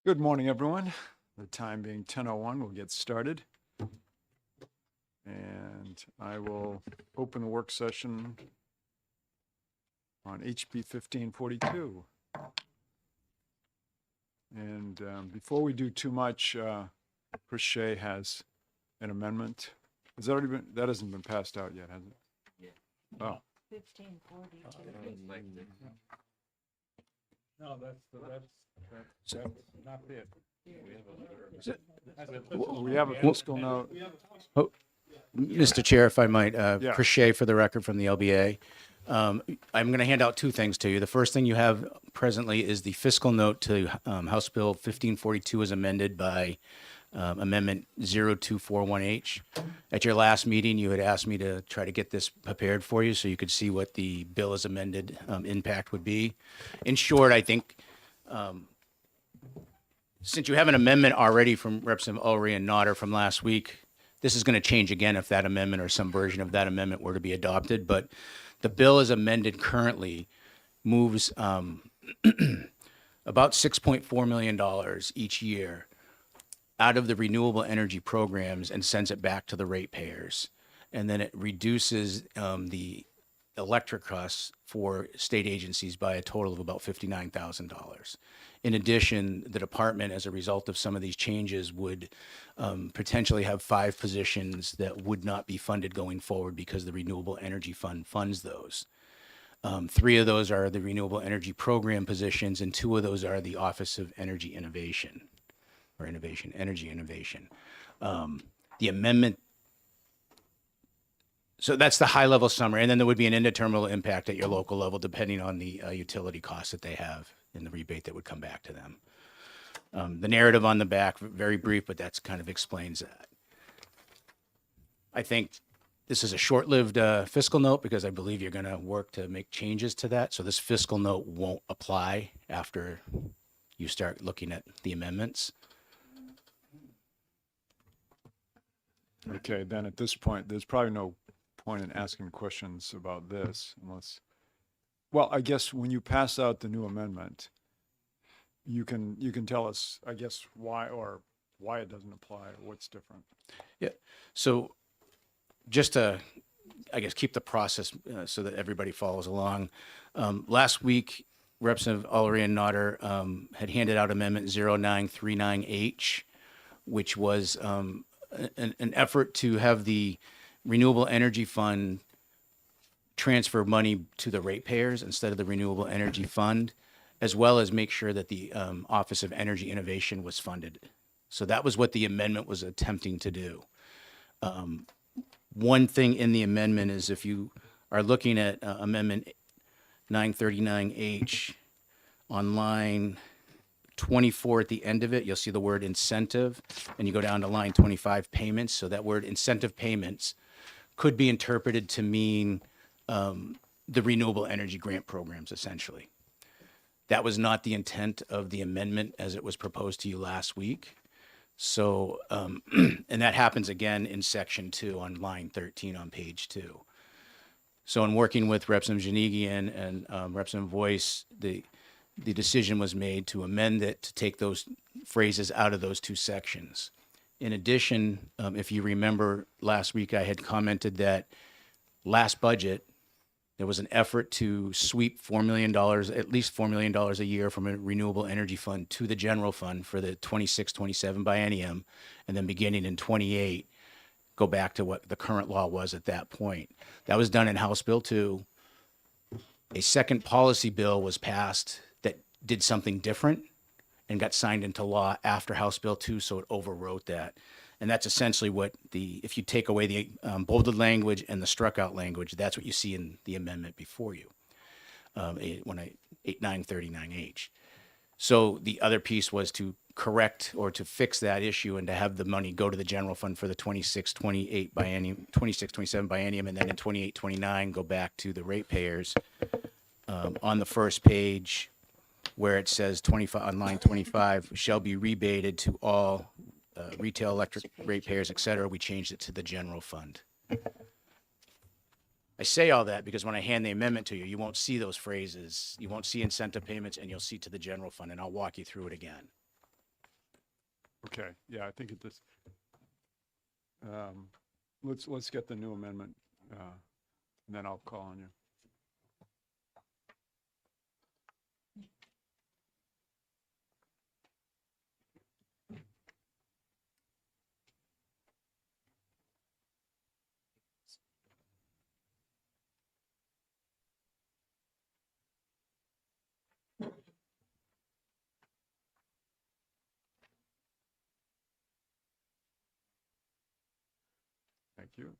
Good morning, everyone. The time being 10:01, we'll get started. And I will open the work session on HB 1542. And before we do too much, Chris Shea has an amendment. Has that already been, that hasn't been passed out yet, has it? Yeah. Oh, 1542. No, that's not it. we have a fiscal note. Mr. Chair, if I might, Yeah. Chris Shea for the record from the LBA. I'm going to hand out two things to you. The first thing you have presently is the fiscal note to House Bill 1542 as amended by Amendment 0241H. At your last meeting, you had asked me to try to get this prepared for you so you could see what the bill as amended impact would be. In short, I think since you have an amendment already from Representative Ulrey and Nodder from last week, this is going to change again if that amendment or some version of that amendment were to be adopted. But the bill as amended currently moves about $6.4 million each year out of the renewable energy programs and sends it back to the ratepayers. And then it reduces the electric costs for state agencies by a total of about $59,000. In addition, the department, as a result of some of these changes, would potentially have 5 positions that would not be funded going forward because the Renewable Energy Fund funds those. 3 of those are the Renewable Energy Program positions, and 2 of those are the Office of Energy Innovation, or Energy Innovation. The amendment. So that's the high level summary. And then there would be an indeterminate impact at your local level, depending on the utility costs that they have and the rebate that would come back to them. The narrative on the back, very brief, but that's kind of explains that. I think this is a short-lived fiscal note because I believe you're going to work to make changes to that. So this fiscal note won't apply after you start looking at the amendments. Okay, then at this point, there's probably no point in asking questions about this unless, well, I guess when you pass out the new amendment, you can tell us, I guess, why it doesn't apply or what's different. Yeah. So just to, I guess, keep the process so that everybody follows along. Last week, Representative Ulrey and Nodder had handed out Amendment 0939H, which was an effort to have the Renewable Energy Fund transfer money to the ratepayers instead of the Renewable Energy Fund, as well as make sure that the Office of Energy Innovation was funded. So that was what the amendment was attempting to do. One thing in the amendment is if you are looking at Amendment 939H on line 24 at the end of it, you'll see the word incentive, and you go down to line 25, payments. So that word incentive payments could be interpreted to mean the renewable energy grant programs, essentially. That was not the intent of the amendment as it was proposed to you last week. So, and that happens again in section 2 on line 13 on page 2. So in working with Representative Janigian and Representative Voice, the decision was made to amend it to take those phrases out of those 2 sections. In addition, if you remember last week, I had commented that last budget, there was an effort to sweep $4 million, at least $4 million a year from a renewable energy fund to the general fund for the 26-27 biennium, and then beginning in 28, go back to what the current law was at that point. That was done in House Bill 2. A second policy bill was passed that did something different and got signed into law after House Bill 2, so it overwrote that. And that's essentially what if you take away the bolded language and the struck out language, that's what you see in the amendment before you, 939H. So the other piece was to correct or to fix that issue and to have the money go to the general fund for the 26-27 biennium, and then in 28-29 go back to the ratepayers. On the first page, where it says 25 on line 25 shall be rebated to all retail electric ratepayers, et cetera, we changed it to the general fund. I say all that because when I hand the amendment to you, you won't see those phrases. You won't see incentive payments, and you'll see to the general fund, and I'll walk you through it again. Okay, yeah, I think it just, let's get the new amendment, and then I'll call on you. Thank you.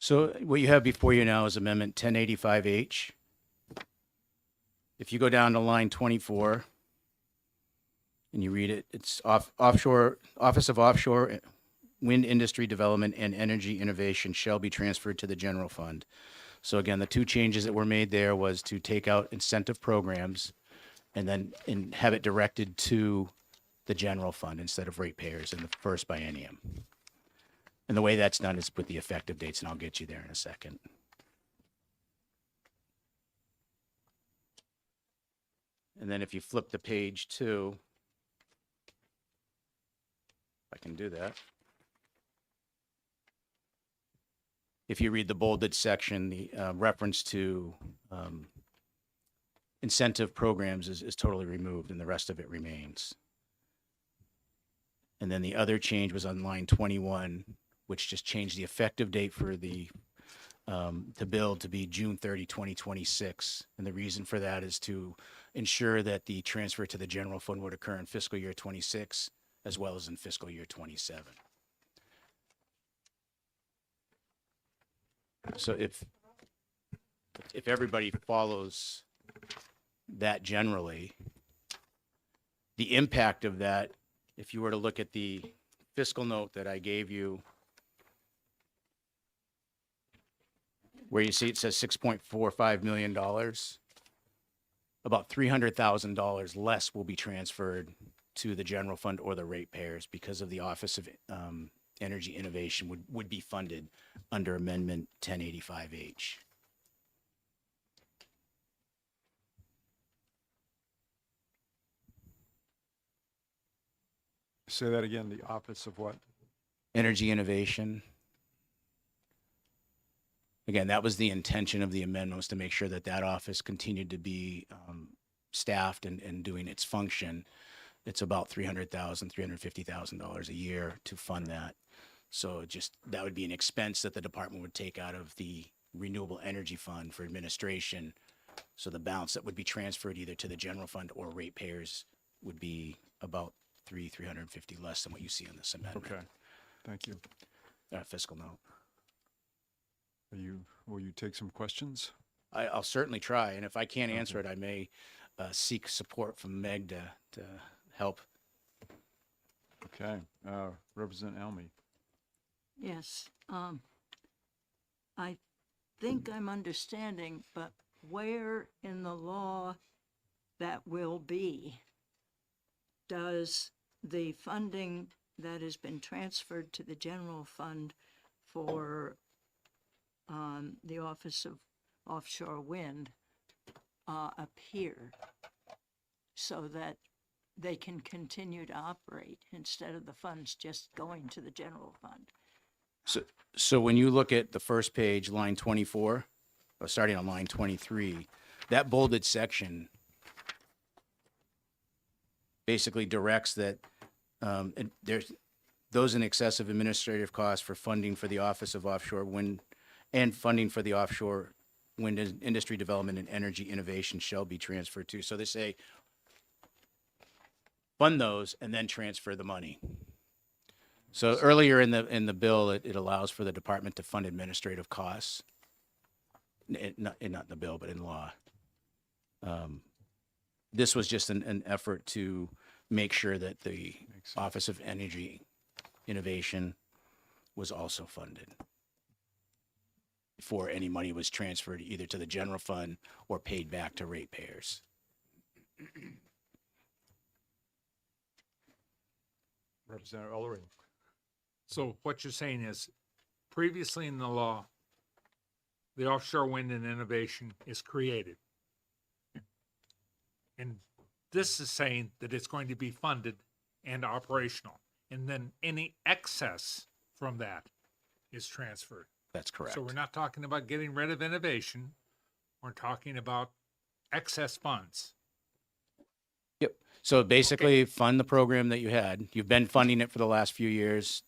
So what you have before you now is Amendment 1085H. If you go down to line 24 and you read it, it's offshore, Office of Offshore Wind Industry Development and Energy Innovation shall be transferred to the general fund. So again, the two changes that were made there was to take out incentive programs and then have it directed to the general fund instead of ratepayers in the first biennium. And the way that's done is with the effective dates, and I'll get you there in a second. And then if you flip to page 2, if I can do that. If you read the bolded section, the reference to incentive programs is totally removed and the rest of it remains. And then the other change was on line 21, which just changed the effective date for the bill to be June 30, 2026. And the reason for that is to ensure that the transfer to the general fund would occur in fiscal year 26 as well as in fiscal year 27. So if everybody follows that generally, the impact of that, if you were to look at the fiscal note that I gave you, where you see it says $6.45 million, about $300,000 less will be transferred to the general fund or the ratepayers because of the Office of Energy Innovation would be funded under Amendment 1085H. Say that again, the Office of what? Energy Innovation. Again, that was the intention of the amendment, was to make sure that that office continued to be staffed and doing its function. It's about $300,000, $350,000 a year to fund that. So just that would be an expense that the department would take out of the Renewable Energy Fund for administration. So the balance that would be transferred either to the general fund or ratepayers would be about $350 less than what you see in this amendment. Okay, thank you. Fiscal note. Will you take some questions? I'll certainly try, and if I can't answer it, I may seek support from Meg to help. Okay, Representative Almy. Yes, I think I'm understanding, but where in the law that will be, does the funding that has been transferred to the general fund for the Office of Offshore Wind appear so that they can continue to operate instead of the funds just going to the general fund? So when you look at the first page, line 24, or starting on line 23, that bolded section basically directs that there's those in excess of administrative costs for funding for the Office of Offshore Wind and funding for the Offshore Wind Industry Development and Energy Innovation shall be transferred to. So they say fund those and then transfer the money. So earlier in the bill, it allows for the department to fund administrative costs. Not in the bill, but in law. This was just an effort to make sure that the Makes sense. Office of Energy Innovation was also funded before any money was transferred either to the general fund or paid back to ratepayers. Representative Ellery. So what you're saying is, previously in the law, the offshore wind and innovation is created. And this is saying that it's going to be funded and operational. And then any excess from that is transferred. That's correct. So we're not talking about getting rid of innovation. We're talking about excess funds. Yep. So basically fund the program that you had. You've been funding it for the last few years.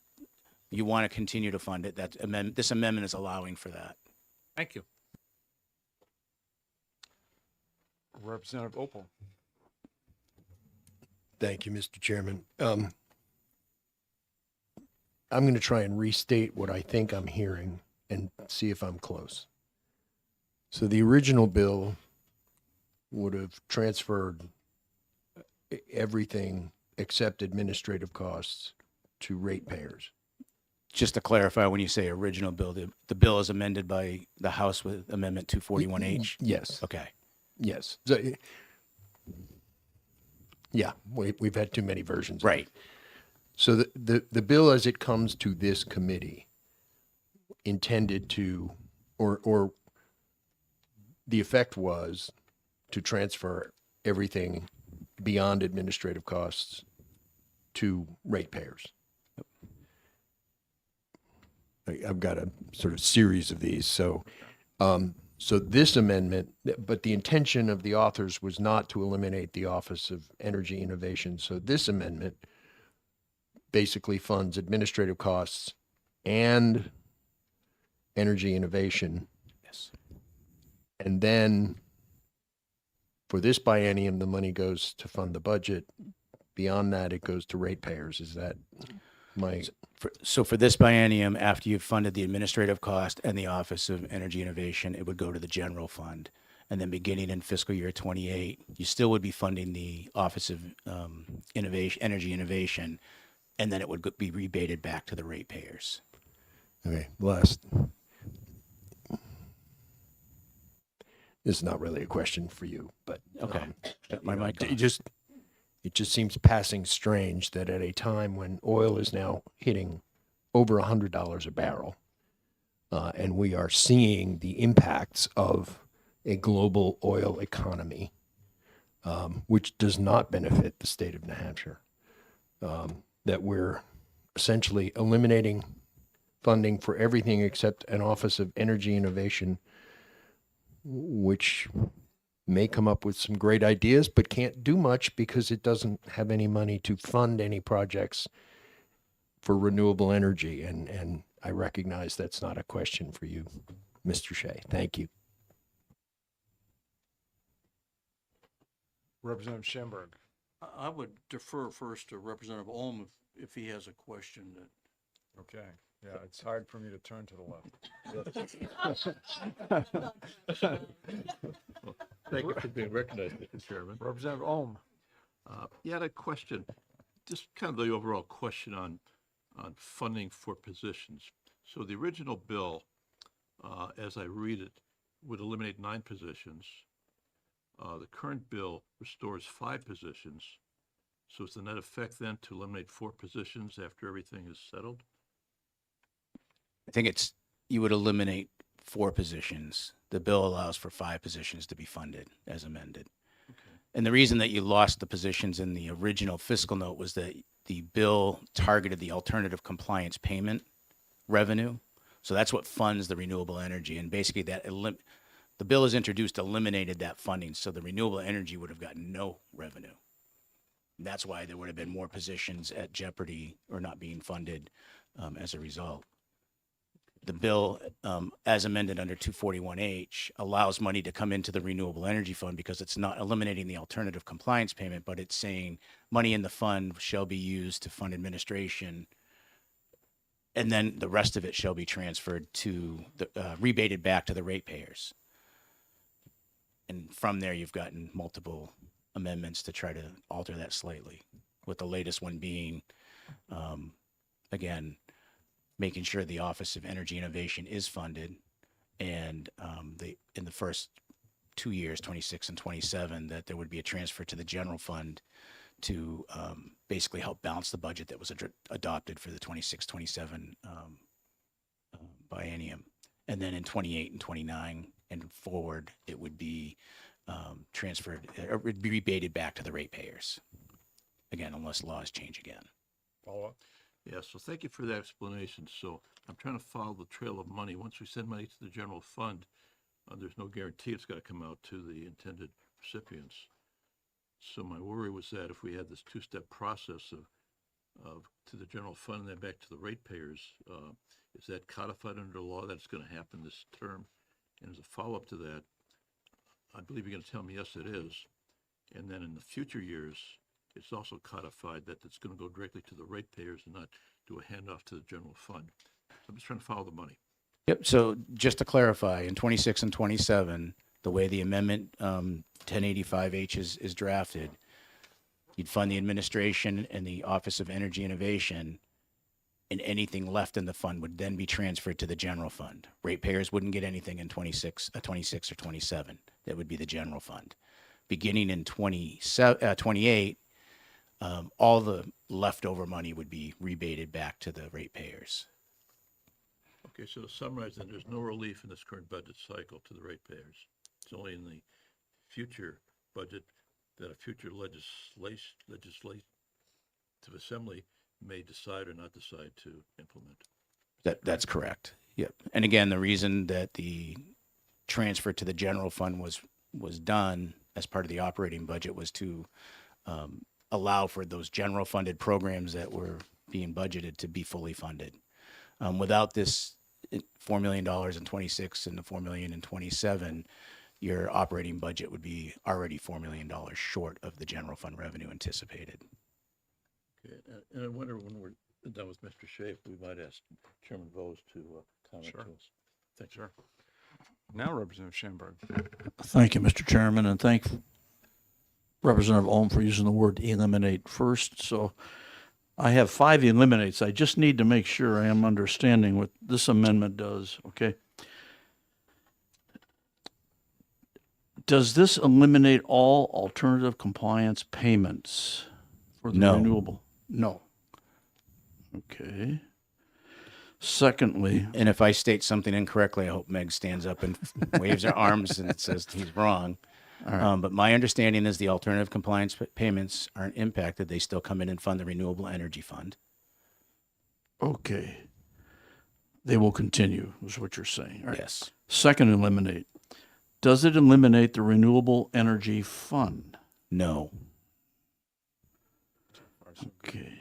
You want to continue to fund it. This amendment is allowing for that. Thank you. Representative Opal. Thank you, Mr. Chairman. I'm going to try and restate what I think I'm hearing and see if I'm close. So the original bill would have transferred everything except administrative costs to ratepayers. Just to clarify, when you say original bill, the bill is amended by the House with Amendment 241H? Yes, Okay. yes. So, yeah, we've had too many versions. Right. So the bill as it comes to this committee intended to, or the effect was to transfer everything beyond administrative costs to ratepayers. I've got a sort of series of these. So, so this amendment, but the intention of the authors was not to eliminate the Office of Energy Innovation. So this amendment basically funds administrative costs and energy innovation. Yes. And then for this biennium, the money goes to fund the budget. Beyond that, it goes to ratepayers. Is that my? So for this biennium, after you've funded the administrative cost and the Office of Energy Innovation, it would go to the general fund. And then beginning in fiscal year 28, you still would be funding the Office of Energy Innovation, and then it would be rebated back to the ratepayers. Okay, last. This is not really a question for you, but Okay. My you know, mic it on. just seems passing strange that at a time when oil is now hitting over $100 a barrel, and we are seeing the impacts of a global oil economy, which does not benefit the state of New Hampshire, that we're essentially eliminating funding for everything except an Office of Energy Innovation, which may come up with some great ideas, but can't do much because it doesn't have any money to fund any projects for renewable energy. And I recognize that's not a question for you, Mr. Shea. Thank you. Representative Schamberg. I would defer first to Representative Olm if he has a question that. Okay. Yeah, it's hard for me to turn to the left. Thank you for being recognized, Mr. Chairman. Representative Ohm. Yeah, I had a question, just kind of the overall question on funding for positions. So the original bill, as I read it, would eliminate 9 positions. The current bill restores 5 positions. So is the net effect then to eliminate 4 positions after everything is settled? I think you would eliminate 4 positions. The bill allows for 5 positions to be funded as amended. And the reason that you lost the positions in the original fiscal note was that the bill targeted the alternative compliance payment revenue. So that's what funds the renewable energy. And basically the bill is introduced eliminated that funding. So the renewable energy would have gotten no revenue. And that's why there would have been more positions at jeopardy or not being funded as a result. The bill, as amended under 241H, allows money to come into the Renewable Energy Fund because it's not eliminating the alternative compliance payment, but it's saying money in the fund shall be used to fund administration and then the rest of it shall be transferred to the, rebated back to the ratepayers. And from there, you've gotten multiple amendments to try to alter that slightly, with the latest one being, again, making sure the Office of Energy Innovation is funded, and in the first 2 years, 26 and 27, that there would be a transfer to the general fund to basically help balance the budget that was adopted for the 26, 27 biennium. And then in 28 and 29 and forward, it would be transferred, or it would be rebated back to the ratepayers. Again, unless laws change again. Follow up? Yeah, so thank you for that explanation. So I'm trying to follow the trail of money. Once we send money to the general fund, there's no guarantee it's got to come out to the intended recipients. So my worry was that if we had this two-step process of to the general fund and then back to the ratepayers, is that codified under law that it's going to happen this term? And as a follow-up to that, I believe you're going to tell me, yes, it is. And then in the future years, it's also codified that it's going to go directly to the ratepayers and not do a handoff to the general fund. So I'm just trying to follow the money. Yep. So just to clarify, in 26 and 27, the way the amendment 1085H is drafted, you'd fund the administration and the Office of Energy Innovation, and anything left in the fund would then be transferred to the general fund. Ratepayers wouldn't get anything in 26 or 27. That would be the general fund. Beginning in 28, all the leftover money would be rebated back to the ratepayers. Okay, so to summarize, then, there's no relief in this current budget cycle to the ratepayers. It's only in the future budget that a future legislative assembly may decide or not decide to implement. That's correct. Yep. And again, the reason that the transfer to the general fund was done as part of the operating budget was to allow for those general funded programs that were being budgeted to be fully funded. Without this $4 million in 26 and the $4 million in 27, your operating budget would be already $4 million short of the general fund revenue anticipated. Okay, and I wonder when we're done with Mr. Shea, if we might ask Chairman Vose to comment Sure. to us. Thank you. Sure. Now Representative Schamberg. Thank you, Mr. Chairman, and thank Representative Ohm for using the word eliminate first. So I have 5 eliminates. I just need to make sure I am understanding what this amendment does, okay? Does this eliminate all alternative compliance payments for the No. renewable? No. Okay. Secondly, And if I state something incorrectly, I hope Meg stands up and waves her arms and says he's wrong. all right. But my understanding is the alternative compliance payments aren't impacted. They still come in and fund the Renewable Energy Fund. Okay. They will continue, is what you're saying. All right. Yes. Second eliminate. Does it eliminate the Renewable Energy Fund? No. Okay.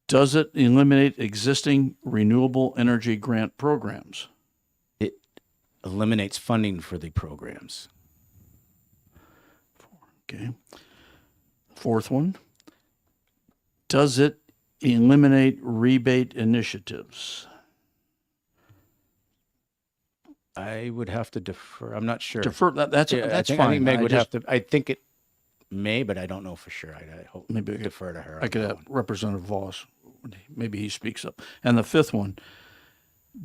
Does it eliminate existing renewable energy grant programs? It eliminates funding for the programs. Okay. Fourth one. Does it eliminate rebate initiatives? I would have to defer. I'm not sure. Defer, that's Yeah, that's I fine. think Meg I would just- have to. I think it may, but I don't know for sure. I hope Maybe I could- defer to her. I on could that have one. Representative Voss. Maybe he speaks up. And the fifth one,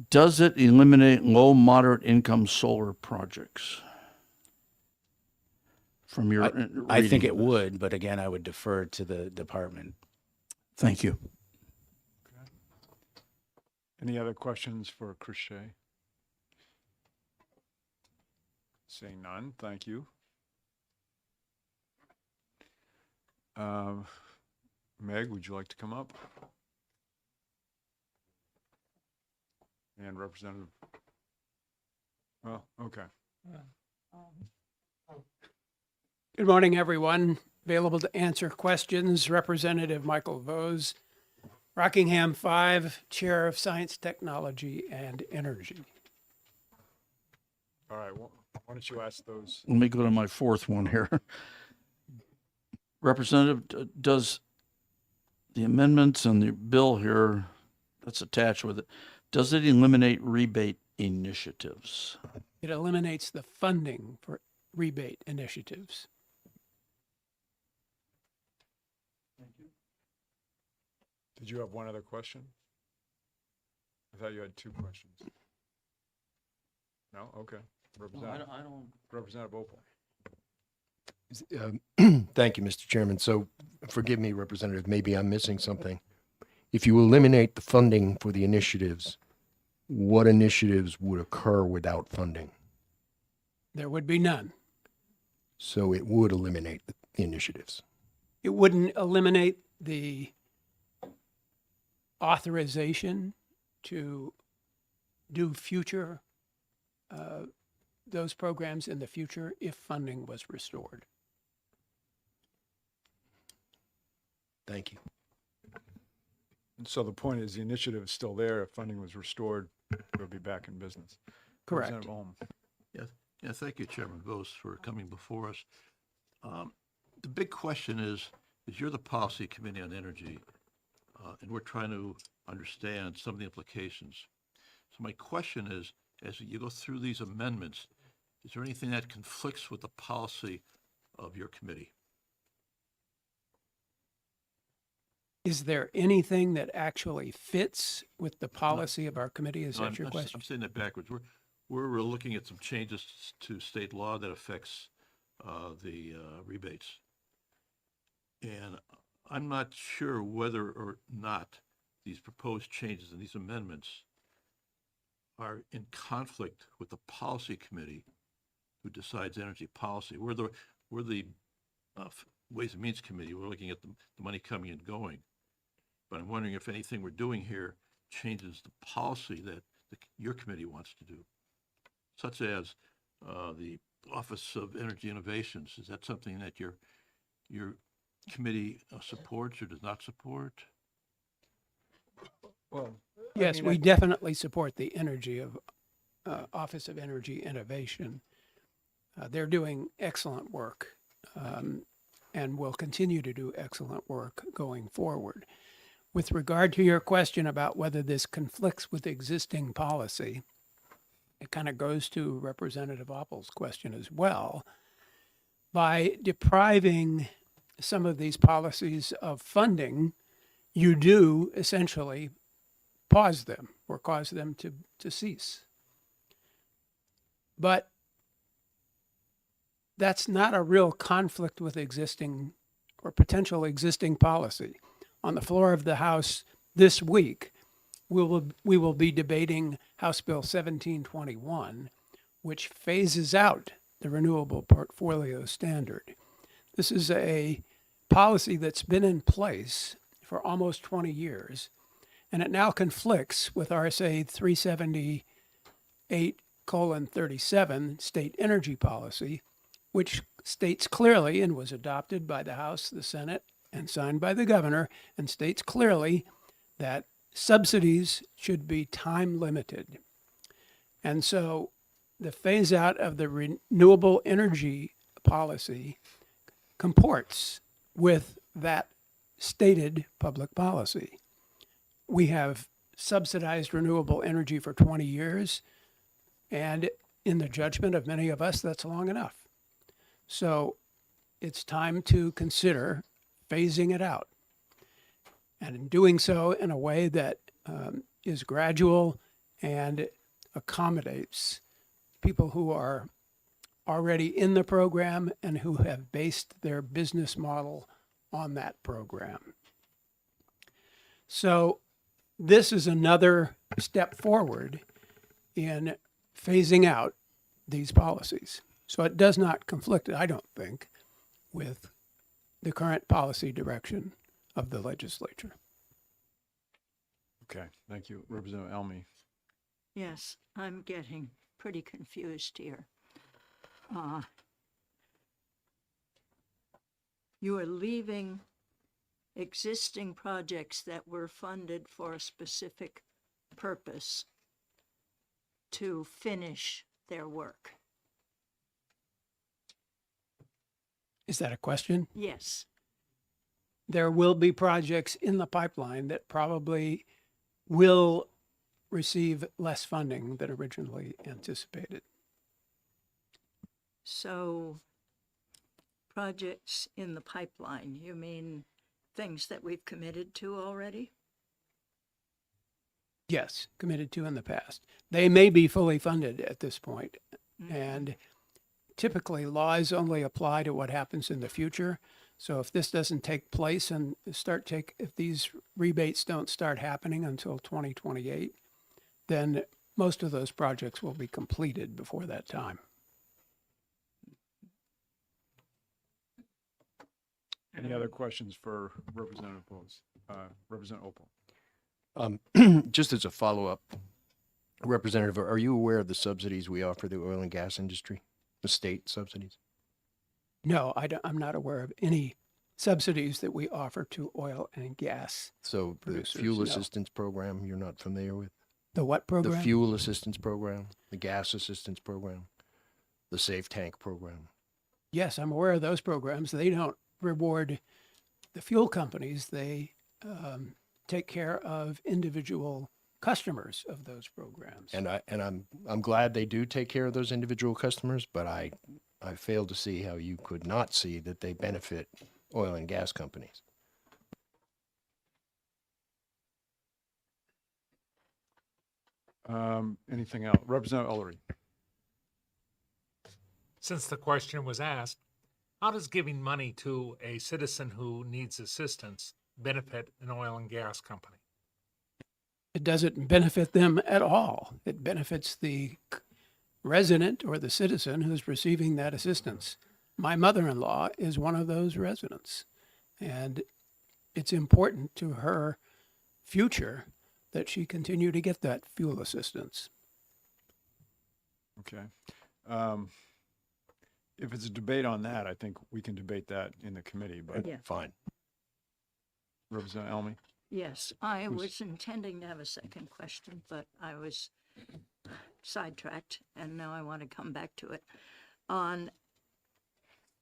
does it eliminate low, moderate income solar projects? From your I think reading it of this. would, but again, I would defer to the department. Thank you. Any other questions for Chris Shea? Seeing none, thank you. Meg, would you like to come up? And Representative? Well, okay. Good morning, everyone. Available to answer questions, Representative Michael Vose, Rockingham 5, Chair of Science, Technology, and Energy. All right, why don't you ask those? Let me go to my fourth one here. Representative, does the amendments and the bill here that's attached with it, does it eliminate rebate initiatives? It eliminates the funding for rebate initiatives. Did you have one other question? I thought you had two questions. No? Okay. Representative, Representative Opal. Thank you, Mr. Chairman. So forgive me, Representative, maybe I'm missing something. If you eliminate the funding for the initiatives, what initiatives would occur without funding? There would be none. So it would eliminate the initiatives. It wouldn't eliminate the authorization to do future, those programs in the future if funding was restored. Thank you. And so the point is the initiative is still there. If funding was restored, it would be back in business. Correct. Representative Ohm. Yeah, thank you, Chairman Vos, for coming before us. The big question is you're the policy committee on energy, and we're trying to understand some of the implications. So my question is, as you go through these amendments, is there anything that conflicts with the policy of your committee? Is there anything that actually fits with the policy of our committee? Is No, that your I'm question? saying that backwards. We're looking at some changes to state law that affects the rebates. And I'm not sure whether or not these proposed changes and these amendments are in conflict with the policy committee who decides energy policy. We're the Ways and Means Committee. We're looking at the money coming and going. But I'm wondering if anything we're doing here changes the policy that your committee wants to do, such as the Office of Energy Innovations. Is that something that your committee supports or does not support? Well, Yes, we definitely support the energy of Office of Energy Innovation. They're doing excellent work and will continue to do excellent work going forward. With regard to your question about whether this conflicts with existing policy, it kind of goes to Representative Oppel's question as well. By depriving some of these policies of funding, you do essentially pause them or cause them to cease. But that's not a real conflict with existing or potential existing policy. On the floor of the House this week, we will be debating House Bill 1721, which phases out the renewable portfolio standard. This is a policy that's been in place for almost 20 years, and it now conflicts with RSA 378:37 state energy policy, which states clearly and was adopted by the House, the Senate, and signed by the governor, and states clearly that subsidies should be time limited. And so the phase out of the renewable energy policy comports with that stated public policy. We have subsidized renewable energy for 20 years, and in the judgment of many of us, that's long enough. So it's time to consider phasing it out, and in doing so in a way that is gradual and accommodates people who are already in the program and who have based their business model on that program. So this is another step forward in phasing out these policies. So it does not conflict, I don't think, with the current policy direction of the legislature. okay, thank you. Representative Elmy. Yes, I'm getting pretty confused here. You are leaving existing projects that were funded for a specific purpose to finish their work. Is that a question? Yes. there will be projects in the pipeline that probably will receive less funding than originally anticipated. So projects in the pipeline, you mean things that we've committed to already? Yes, committed to in the past. They may be fully funded at this point, and typically laws only apply to what happens in the future. So if this doesn't take place and if these rebates don't start happening until 2028, then most of those projects will be completed before that time. Any other questions for Representative Bose? Representative Opal? Just as a follow-up, Representative, are you aware of the subsidies we offer the oil and gas industry, the state subsidies? No, I'm not aware of any subsidies that we offer to oil and gas. So the Producers, fuel no. assistance program, you're not familiar with? The what program? The fuel assistance program, the gas assistance program, the safe tank program. Yes, I'm aware of those programs. They don't reward the fuel companies. They take care of individual customers of those programs. And I'm glad they do take care of those individual customers, but I fail to see how you could not see that they benefit oil and gas companies. Anything else? Representative Ullery? Since the question was asked, how does giving money to a citizen who needs assistance benefit an oil and gas company? It doesn't benefit them at all. It benefits the resident or the citizen who's receiving that assistance. My mother-in-law is one of those residents, and it's important to her future that she continue to get that fuel assistance. Okay. If it's a debate on that, I think we can debate that in the committee, but Yeah. Fine. Representative Elmy? Yes, I was intending to have a second question, but I was sidetracked, and now I want to come back to it.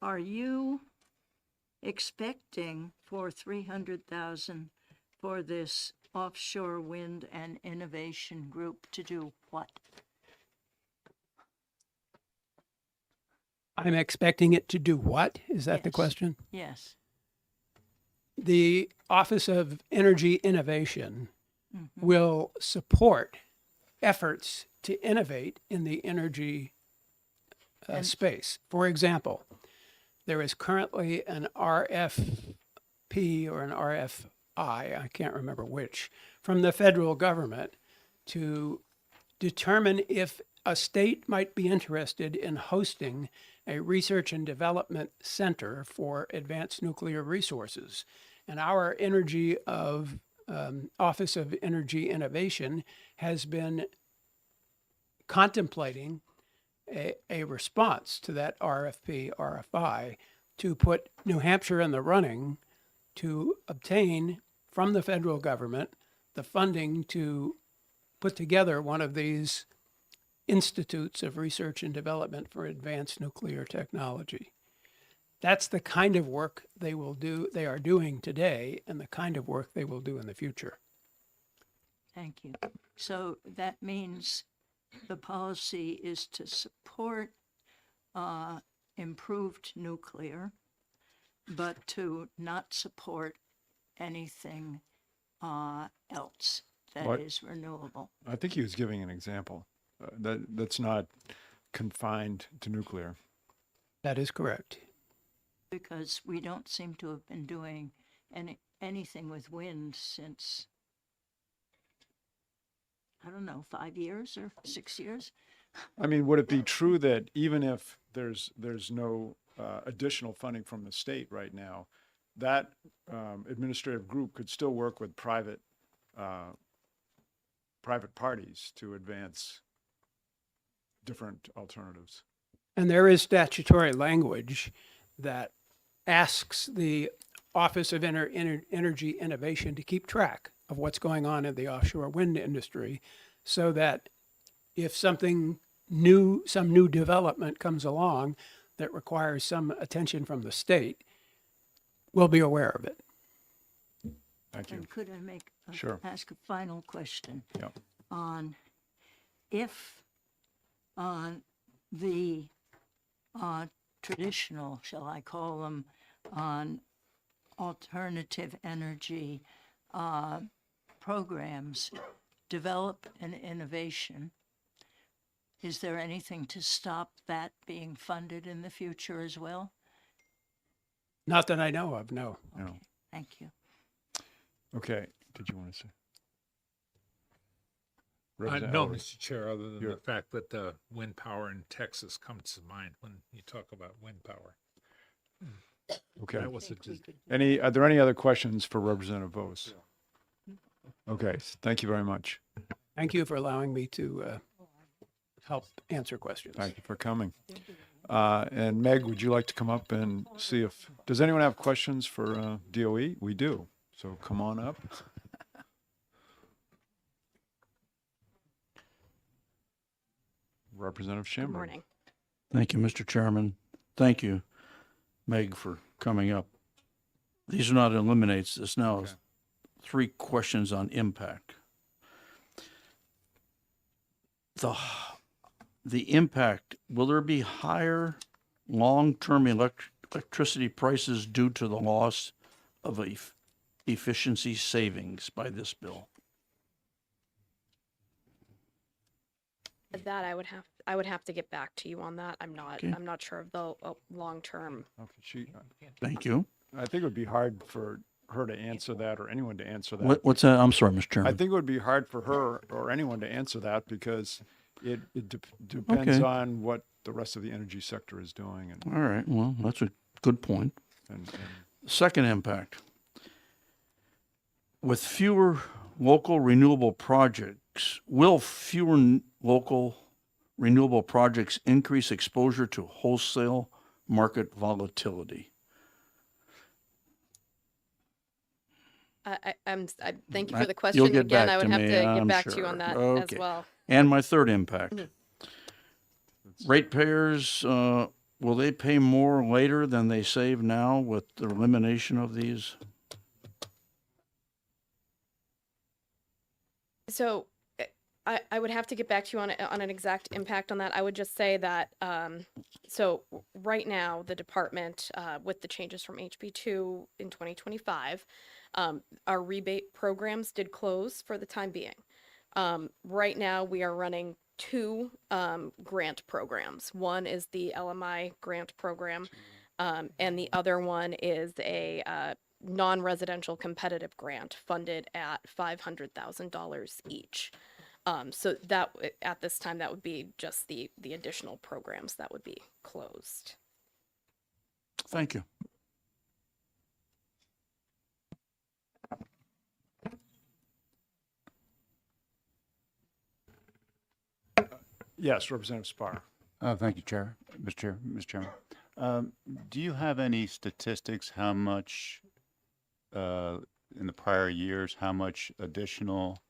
Are you expecting for 300,000 for this offshore wind and innovation group to do what? I'm expecting it to do what? Is that the Yes. question? Yes. The Office of Energy Innovation will support efforts to innovate in the energy space. For example, there is currently an RFP or an RFI, I can't remember which, from the federal government to determine if a state might be interested in hosting a research and development center for advanced nuclear resources. And our Office of Energy Innovation has been contemplating a response to that RFP, RFI, to put New Hampshire in the running to obtain from the federal government the funding to put together one of these institutes of research and development for advanced nuclear technology. That's the kind of work they are doing today, and the kind of work they will do in the future. Thank you. So that means the policy is to support improved nuclear, but to not support anything else that is What? renewable. I think he was giving an example. That's not confined to nuclear. That is correct. Because we don't seem to have been doing anything with wind since, I don't know, 5 years or 6 years? I mean, would it be true that even if there's no additional funding from the state right now, that administrative group could still work with private parties to advance different alternatives? And there is statutory language that asks the Office of Energy Innovation to keep track of what's going on in the offshore wind industry, so that if some new development comes along that requires some attention from the state, we'll be aware of it. Thank you. And could I make, Sure. ask a final question? Yep. On if the traditional, shall I call them, on alternative energy programs develop an innovation, is there anything to stop that being funded in the future as well? Not that I know of, no. No. Okay, thank you. Okay, did you want to say? No, Representative Mr. Chair, other than You're- the fact that wind power in Texas comes to mind when you talk about wind power. Okay. That was a, Are there any other questions for Representative Vos? Okay, thank you very much. Thank you for allowing me to help answer questions. Thank you for coming. And Meg, would you like to come up and see if, does anyone have questions for DOE? We do, so come on up. Representative Good Shamberg. morning. Thank you, Mr. Chairman. Thank you, Meg, for coming up. These are not eliminates. This now is 3 questions on impact. The impact, will there be higher long-term electricity prices due to the loss of efficiency savings by this bill? That I would have to get back to you on that. Okay. I'm not sure of the long term. Okay, Thank you. I think it would be hard for her to answer that, or anyone to answer that. What's that? I'm sorry, Mr. I Chairman. think it would be hard for her or anyone to answer that because it depends Okay. on what the rest of the energy sector is doing and, All right, well, that's a good point. and Second impact. With fewer local renewable projects, will fewer local renewable projects increase exposure to wholesale market volatility? I thank you Right. for the question. You'll get Again, back I would to have me, to get I'm back to you sure. on that Okay. as well. And my third impact. Mm-hmm. Ratepayers, will they pay more later than they save now with the elimination of these? So I would have to get back to you on an exact impact on that. I would just say that so right now the department with the changes from HB2 in 2025, our rebate programs did close for the time being. Right now we are running 2 grant programs. One is the LMI grant program, and the other one is a non-residential competitive grant funded at $500,000 each. So that at this time, that would be just the additional programs that would be closed. Thank you. yes, Representative Spar. Thank you, Chair, Mr. Chairman. Do you have any statistics how much, in the prior years, how much additional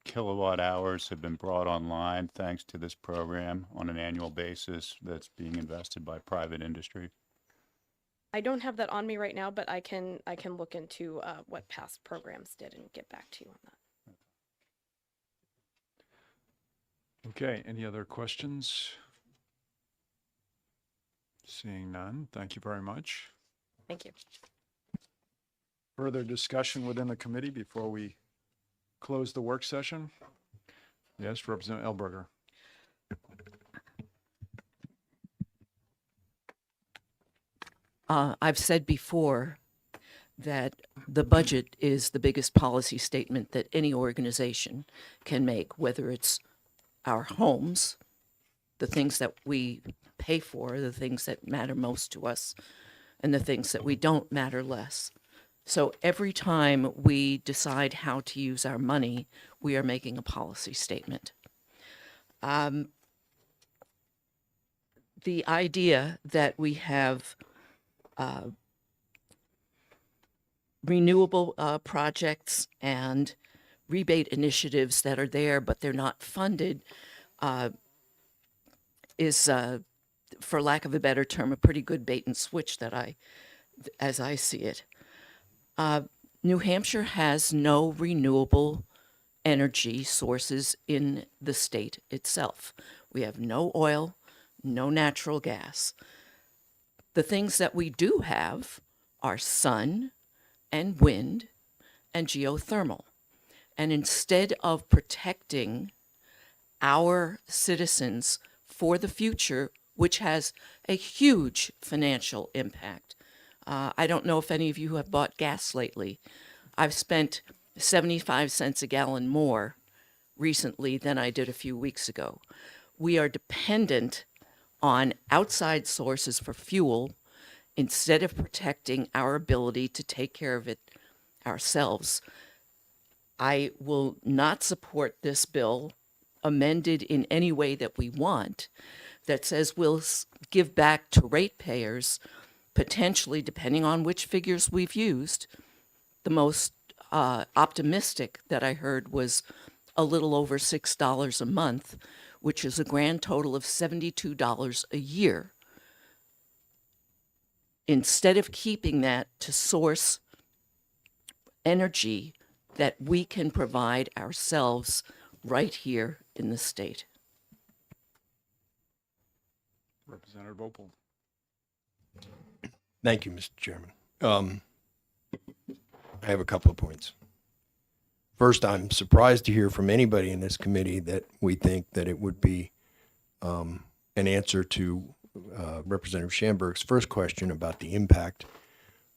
kilowatt hours have been brought online thanks to this program on an annual basis that's being invested by private industry? I don't have that on me right now, but I can look into what past programs did and get back to you on that. Okay, any other questions? Seeing none, thank you very much. Thank you. Further discussion within the committee before we close the work session? Yes, Representative Elberger. I've said before that the budget is the biggest policy statement that any organization can make, whether it's our homes, the things that we pay for, the things that matter most to us, and the things that we don't matter less. So every time we decide how to use our money, we are making a policy statement. The idea that we have renewable projects and rebate initiatives that are there, but they're not funded, is, for lack of a better term, a pretty good bait and switch as I see it. New Hampshire has no renewable energy sources in the state itself. We have no oil, no natural gas. The things that we do have are sun and wind and geothermal. And instead of protecting our citizens for the future, which has a huge financial impact, I don't know if any of you have bought gas lately. I've spent 75 cents a gallon more recently than I did a few weeks ago. We are dependent on outside sources for fuel instead of protecting our ability to take care of it ourselves. I will not support this bill amended in any way that we want that says we'll give back to ratepayers, potentially, depending on which figures we've used. The most optimistic that I heard was a little over $6 a month, which is a grand total of $72 a year. Instead of keeping that to source energy that we can provide ourselves right here in the state. Representative Opel. Thank you, Mr. Chairman. I have a couple of points. First, I'm surprised to hear from anybody in this committee that we think that it would be an answer to Representative Schamberg's first question about the impact.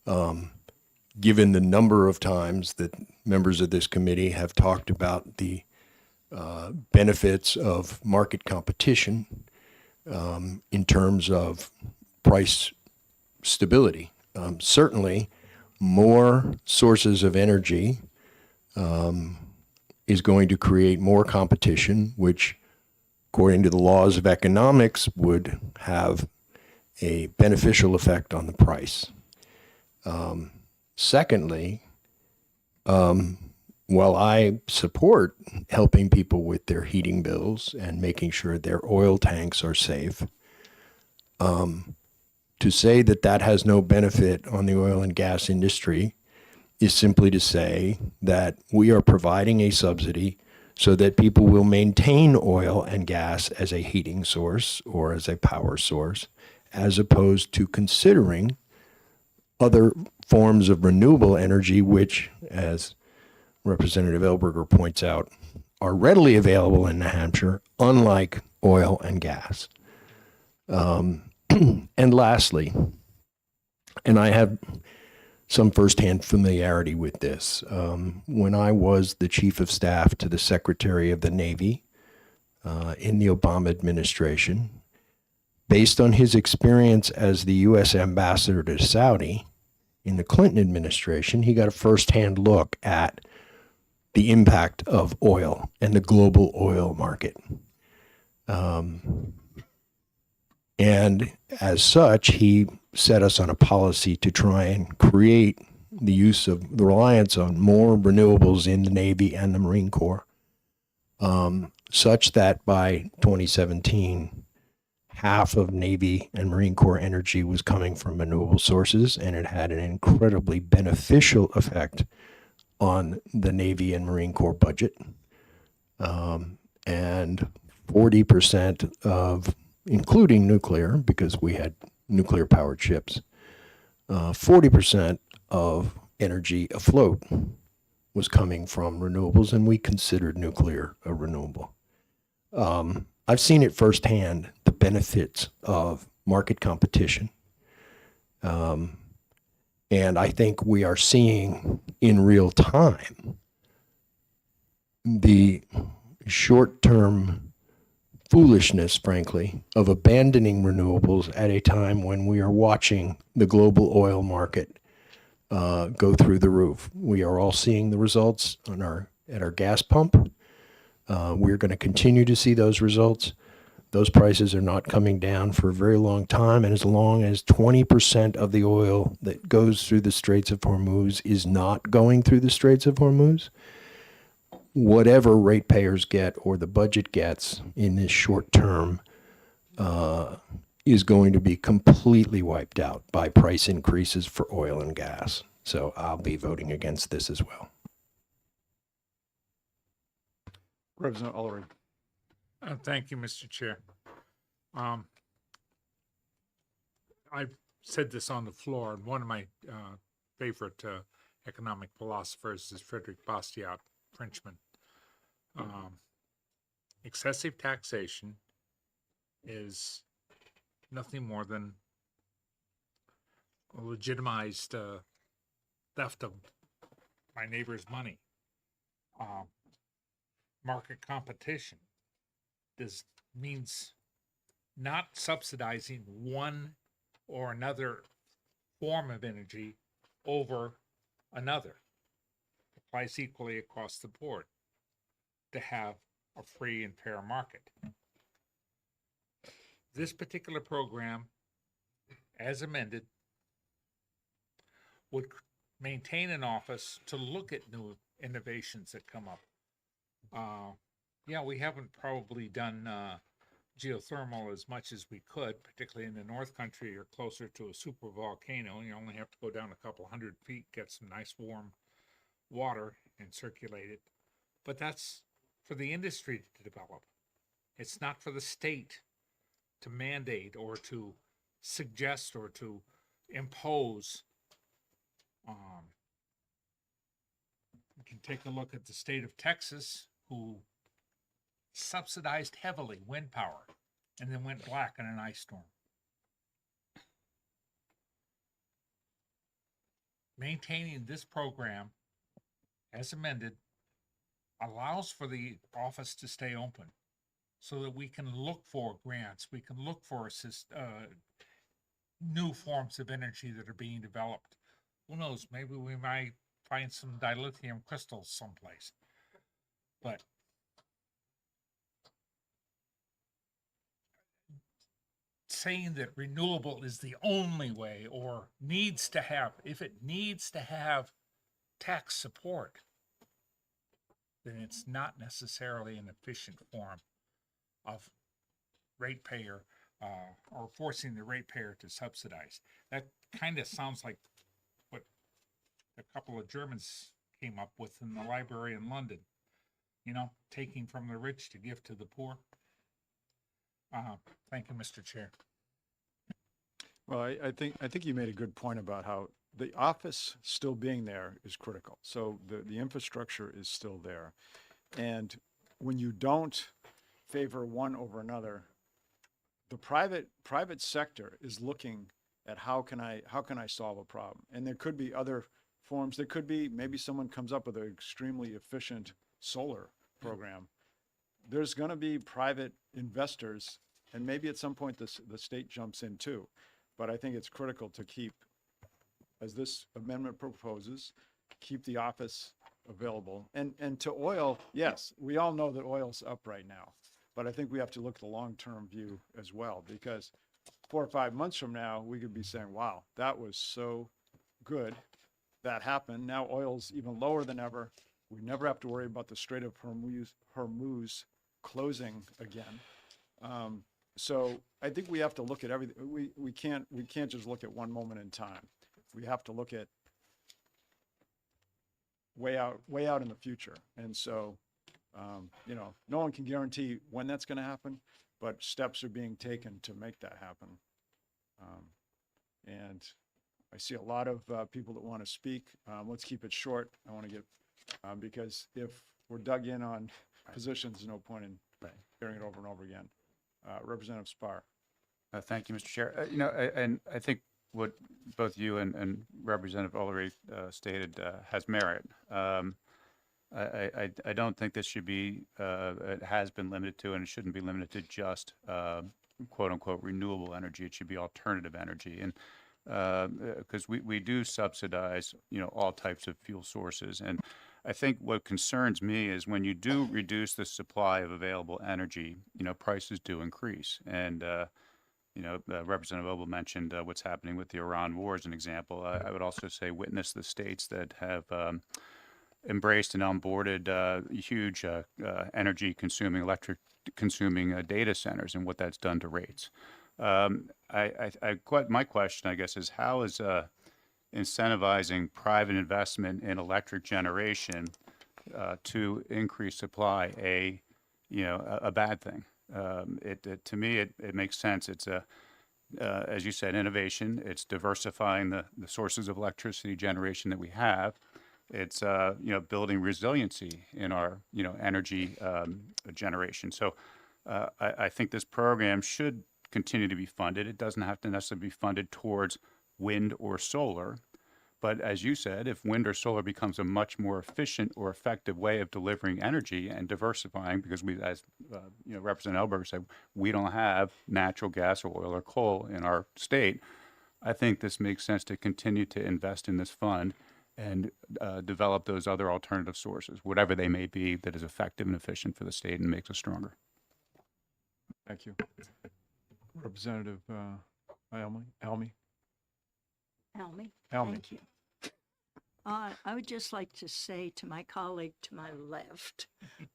Given the number of times that members of this committee have talked about the benefits of market competition in terms of price stability. Certainly, more sources of energy is going to create more competition, which, according to the laws of economics, would have a beneficial effect on the price. Secondly, while I support helping people with their heating bills and making sure their oil tanks are safe, to say that that has no benefit on the oil and gas industry is simply to say that we are providing a subsidy so that people will maintain oil and gas as a heating source or as a power source, as opposed to considering other forms of renewable energy, which, as Representative Elberger points out, are readily available in New Hampshire, unlike oil and gas. And lastly, and I have some firsthand familiarity with this, when I was the chief of staff to the Secretary of the Navy in the Obama administration, based on his experience as the U.S. ambassador to Saudi in the Clinton administration, he got a firsthand look at the impact of oil and the global oil market. And as such, he set us on a policy to try and create the use of the reliance on more renewables in the Navy and the Marine Corps, such that by 2017, half of Navy and Marine Corps energy was coming from renewable sources, and it had an incredibly beneficial effect on the Navy and Marine Corps budget. And 40% of, including nuclear, because we had nuclear powered ships, 40% of energy afloat was coming from renewables, and we considered nuclear a renewable. I've seen it firsthand, the benefits of market competition. And I think we are seeing in real time the short-term foolishness, frankly, of abandoning renewables at a time when we are watching the global oil market go through the roof. We are all seeing the results on at our gas pump. We're going to continue to see those results. Those prices are not coming down for a very long time, and as long as 20% of the oil that goes through the Straits of Hormuz is not going through the Straits of Hormuz, whatever ratepayers get or the budget gets in this short term is going to be completely wiped out by price increases for oil and gas. So I'll be voting against this as well. Representative Ulrich. Thank you, Mr. Chair. I've said this on the floor, and one of my favorite economic philosophers is Frederick Bastiat, Frenchman. Excessive taxation is nothing more than a legitimized theft of my neighbor's money. Market competition means not subsidizing one or another form of energy over another. Applies equally across the board to have a free and fair market. This particular program, as amended, would maintain an office to look at new innovations that come up. Yeah, we haven't probably done geothermal as much as we could, particularly in the North Country. You're closer to a super volcano. You only have to go down a couple 100 feet, get some nice warm water and circulate it. But that's for the industry to develop. It's not for the state to mandate or to suggest or to impose. You can take a look at the state of Texas, who subsidized heavily wind power and then went black in an ice storm. Maintaining this program as amended allows for the office to stay open so that we can look for grants, we can look for new forms of energy that are being developed. Who knows, maybe we might find some dilithium crystals someplace. But saying that renewable is the only way or needs to have, if it needs to have tax support, then it's not necessarily an efficient form of ratepayer or forcing the ratepayer to subsidize. That kind of sounds like what a couple of Germans came up with in the library in London. You know, taking from the rich to give to the poor. Thank you, Mr. Chair. Well, I think you made a good point about how the office still being there is critical. So the infrastructure is still there. And when you don't favor one over another, the private sector is looking at how can I solve a problem? And there could be other forms. There could be maybe someone comes up with an extremely efficient solar program. There's going to be private investors, and maybe at some point the state jumps in too. But I think it's critical to keep, as this amendment proposes, keep the office available. And to oil, yes, we all know that oil's up right now. But I think we have to look at the long-term view as well, because 4 or 5 months from now, we could be saying, wow, that was so good. That happened. Now oil's even lower than ever. We never have to worry about the Strait of Hormuz closing again. So I think we have to look at everything. We can't just look at one moment in time. We have to look at way out in the future. And so, no one can guarantee when that's going to happen, but steps are being taken to make that happen. And I see a lot of people that want to speak. Let's keep it short. I want to get, because if we're dug in on positions, there's no point in hearing it over and over again. Representative Spar. Thank you, Mr. Chair. And I think what both you and Representative Ulrich stated has merit. I don't think this should be, it has been limited to, and it shouldn't be limited to just quote unquote renewable energy. It should be alternative energy. And because we do subsidize, all types of fuel sources. And I think what concerns me is when you do reduce the supply of available energy, prices do increase. And, Representative Obel mentioned what's happening with the Iran war as an example. I would also say witness the states that have embraced and onboarded huge energy consuming, electric consuming data centers and what that's done to rates. My question, I guess, is how is incentivizing private investment in electric generation to increase supply a bad thing. To me, it makes sense. It's as you said, innovation. It's diversifying the sources of electricity generation that we have. It's building resiliency in our energy generation. So I think this program should continue to be funded. It doesn't have to necessarily be funded towards wind or solar. But as you said, if wind or solar becomes a much more efficient or effective way of delivering energy and diversifying, because we, as Representative Elberger said, we don't have natural gas or oil or coal in our state, I think this makes sense to continue to invest in this fund and develop those other alternative sources, whatever they may be, that is effective and efficient for the state and makes us stronger. Thank you. Representative Helmy? Helmy, Helmy. thank you. I would just like to say to my colleague to my left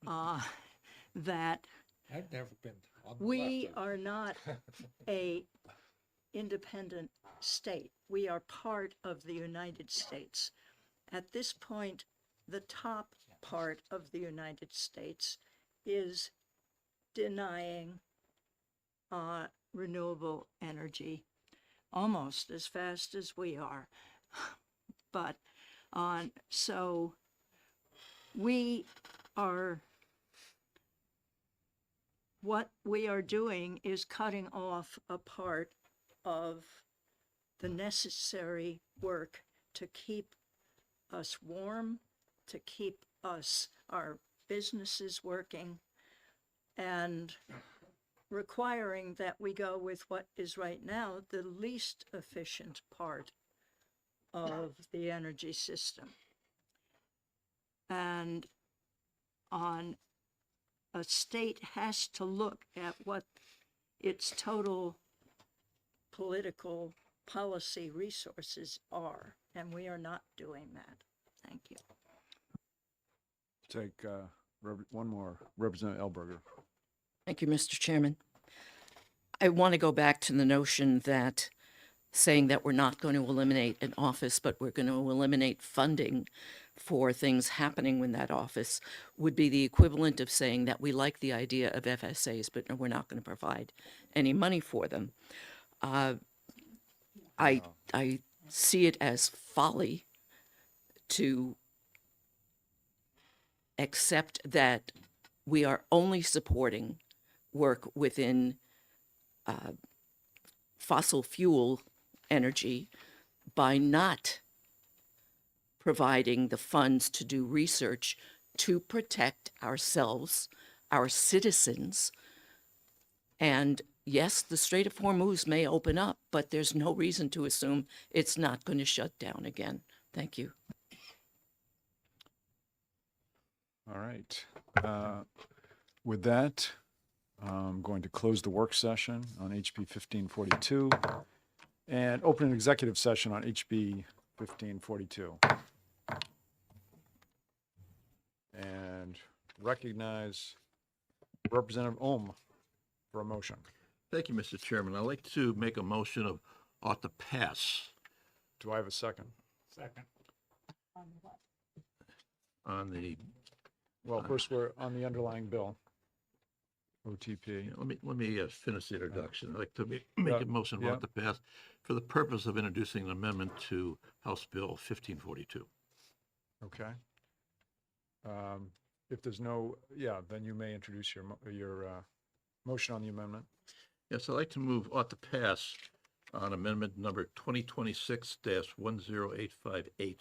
that I've never been on the we left. are not a independent state. We are part of the United States. At this point, the top part of the United States is denying renewable energy almost as fast as we are. But so we are, what we are doing is cutting off a part of the necessary work to keep us warm, to keep our businesses working, and requiring that we go with what is right now the least efficient part of the energy system. And a state has to look at what its total political policy resources are, and we are not doing that. Thank you. Take one more. Representative Elberger. Thank you, Mr. Chairman. I want to go back to the notion that saying that we're not going to eliminate an office, but we're going to eliminate funding for things happening in that office would be the equivalent of saying that we like the idea of FSAs, but we're not going to provide any money for them. I see it as folly to accept that we are only supporting work within fossil fuel energy by not providing the funds to do research to protect ourselves, our citizens. And yes, the Strait of Hormuz may open up, but there's no reason to assume it's not going to shut down again. Thank you. All right. With that, I'm going to close the work session on HB 1542 and open an executive session on HB 1542. And recognize Representative Ohm for a motion. Thank you, Mr. Chairman. I'd like to make a motion of ought to pass Do I have a second? Second. on the, Well, first we're on the underlying bill. OTP. let me finish the introduction. I'd like to make a motion of ought to pass for the purpose of introducing an amendment to House Bill 1542. Okay. If there's no, then you may introduce your motion on the amendment. Yes, I'd like to move ought to pass on amendment number 2026-1085H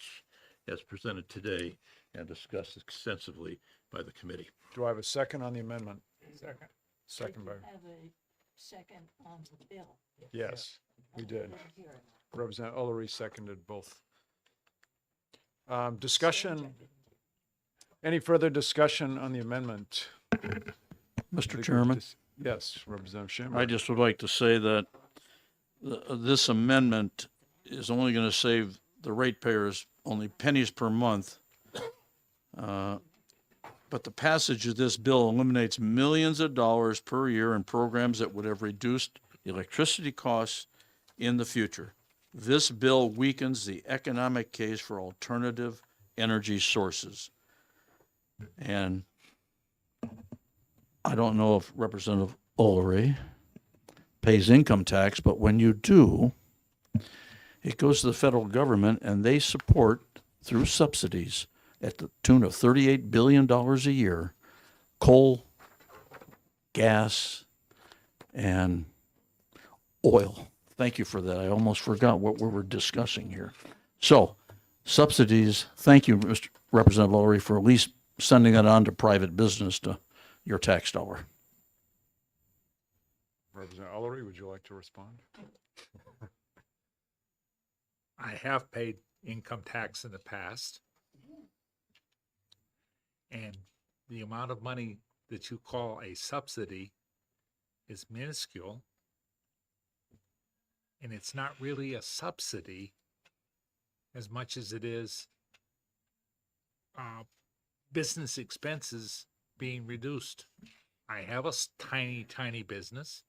as presented today and discussed extensively by the committee. Do I have a second on the amendment? Second. Second by, Have a second on the bill. yes, we did. Didn't hear it. Representative Ullery seconded both. Discussion, any further discussion on the amendment? Mr. Chairman, Yes, Representative Schamer. I just would like to say that this amendment is only going to save the ratepayers only pennies per month. But the passage of this bill eliminates millions of dollars per year in programs that would have reduced electricity costs in the future. This bill weakens the economic case for alternative energy sources. And I don't know if Representative Ullery pays income tax, but when you do, it goes to the federal government and they support through subsidies at the tune of $38 billion a year, coal, gas, and oil. Thank you for that. I almost forgot what we were discussing here. So, subsidies, thank you, Mr. Representative Ullery, for at least sending that on to private business to your tax dollar. Representative Ullery, would you like to respond? I have paid income tax in the past. And the amount of money that you call a subsidy is minuscule. And it's not really a subsidy as much as it is business expenses being reduced. I have a tiny, tiny business,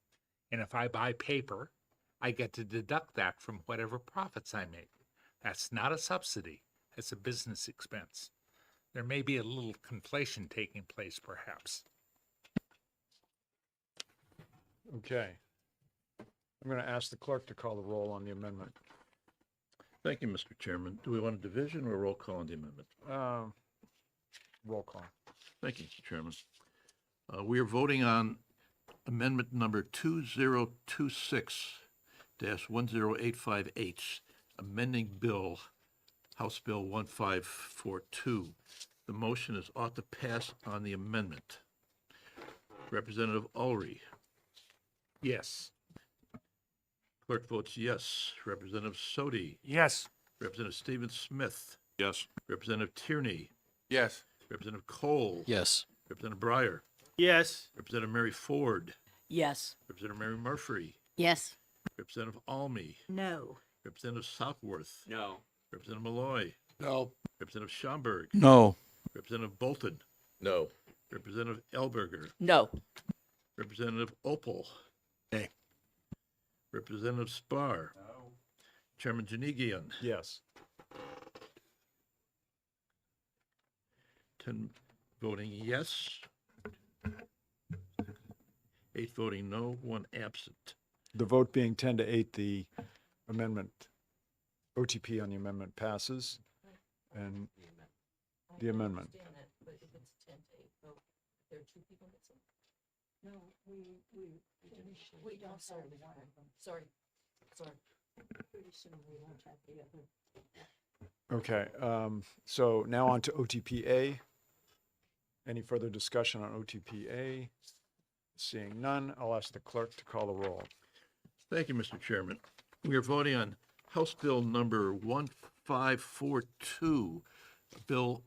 and if I buy paper, I get to deduct that from whatever profits I make. That's not a subsidy. It's a business expense. There may be a little conflation taking place, perhaps. Okay. I'm going to ask the clerk to call the roll on the amendment. Thank you, Mr. Chairman. Do we want a division or a roll call on the amendment? Roll call. Thank you, Mr. Chairman. We are voting on amendment number 2026-1085H, amending bill, House Bill 1542. The motion is ought to pass on the amendment. Representative Ullery. Yes. Clerk votes yes. Representative Sodi. Yes. Representative Stephen Smith. Yes. Representative Tierney. Yes. Representative Cole. Yes. Representative Breyer. Yes. Representative Mary Ford. Yes. Representative Mary Murphy. Yes. Representative Almy. No. Representative Southworth. No. Representative Malloy. No. Representative Schomburg. No. Representative Bolton. No. Representative Elberger. No. Representative Opel. Nay. Representative Spar. No. Chairman Janigian. Yes. 10 voting yes. 8 voting no, 1 absent. The vote being 10 to 8, the amendment, OTP on the amendment passes. And the amendment. Okay, so now on to OTPA. Any further discussion on OTPA? Seeing none, I'll ask the clerk to call the roll. Thank you, Mr. Chairman. We are voting on House Bill number 1542, a bill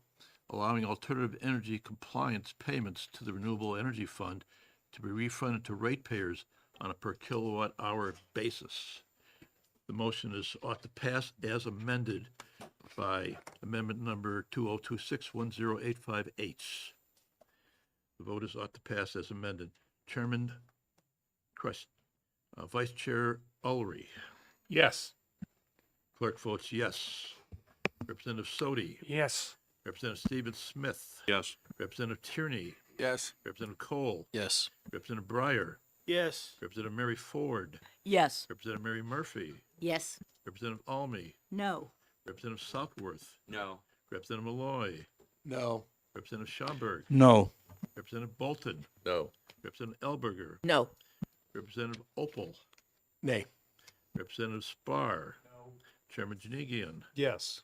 allowing alternative energy compliance payments to the Renewable Energy Fund to be refunded to ratepayers on a per kilowatt hour basis. The motion is ought to pass as amended by amendment number 2026-1085H. The vote is ought to pass as amended. Chairman, question. Vice Chair Ullery. Yes. Clerk votes yes. Representative Sodi. Yes. Representative Stephen Smith. Yes. Representative Tierney. Yes. Representative Cole. Yes. Representative Breyer. Yes. Representative Mary Ford. Yes. Representative Mary Murphy. Yes. Representative Almy. No. Representative Southworth. No. Representative Malloy. No. Representative Schomburg. No. Representative Bolton. No. Representative Elberger. No. Representative Opel. Nay. Representative Spar. No. Chairman Janigian. Yes.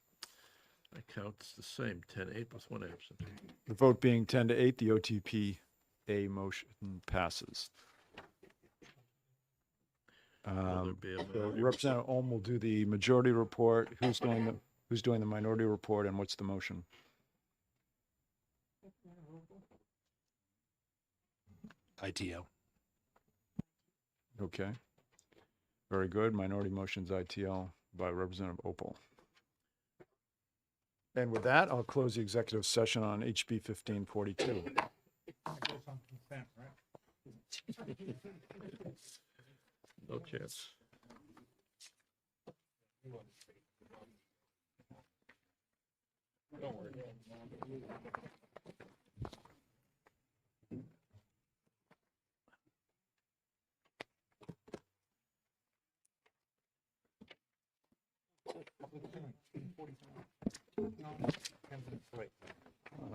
I count it's the same, 10-8 with 1 absent. The vote being 10 to 8, the OTPA motion passes. Will there be a So Representative Ohm will do the majority report. Who's doing the minority report, and what's the motion? ITO. Okay. Very good. Minority motions ITL by Representative Opel. And with that, I'll close the executive session on HB 1542. No chance.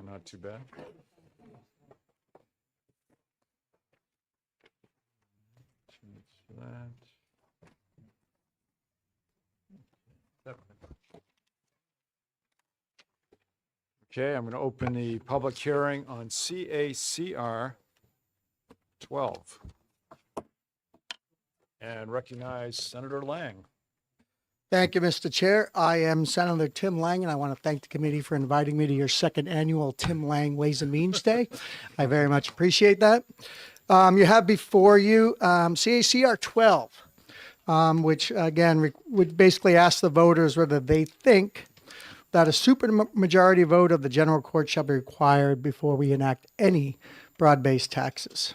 Not too bad. Change that. Okay, I'm going to open the public hearing on CACR 12 and recognize Senator Lang. Thank you, Mr. Chair. I am Senator Tim Lang, and I want to thank the committee for inviting me to your second annual Tim Lang Ways and Means Day. I very much appreciate that. You have before you CACR 12, which again would basically ask the voters whether they think that a supermajority vote of the general court shall be required before we enact any broad-based taxes.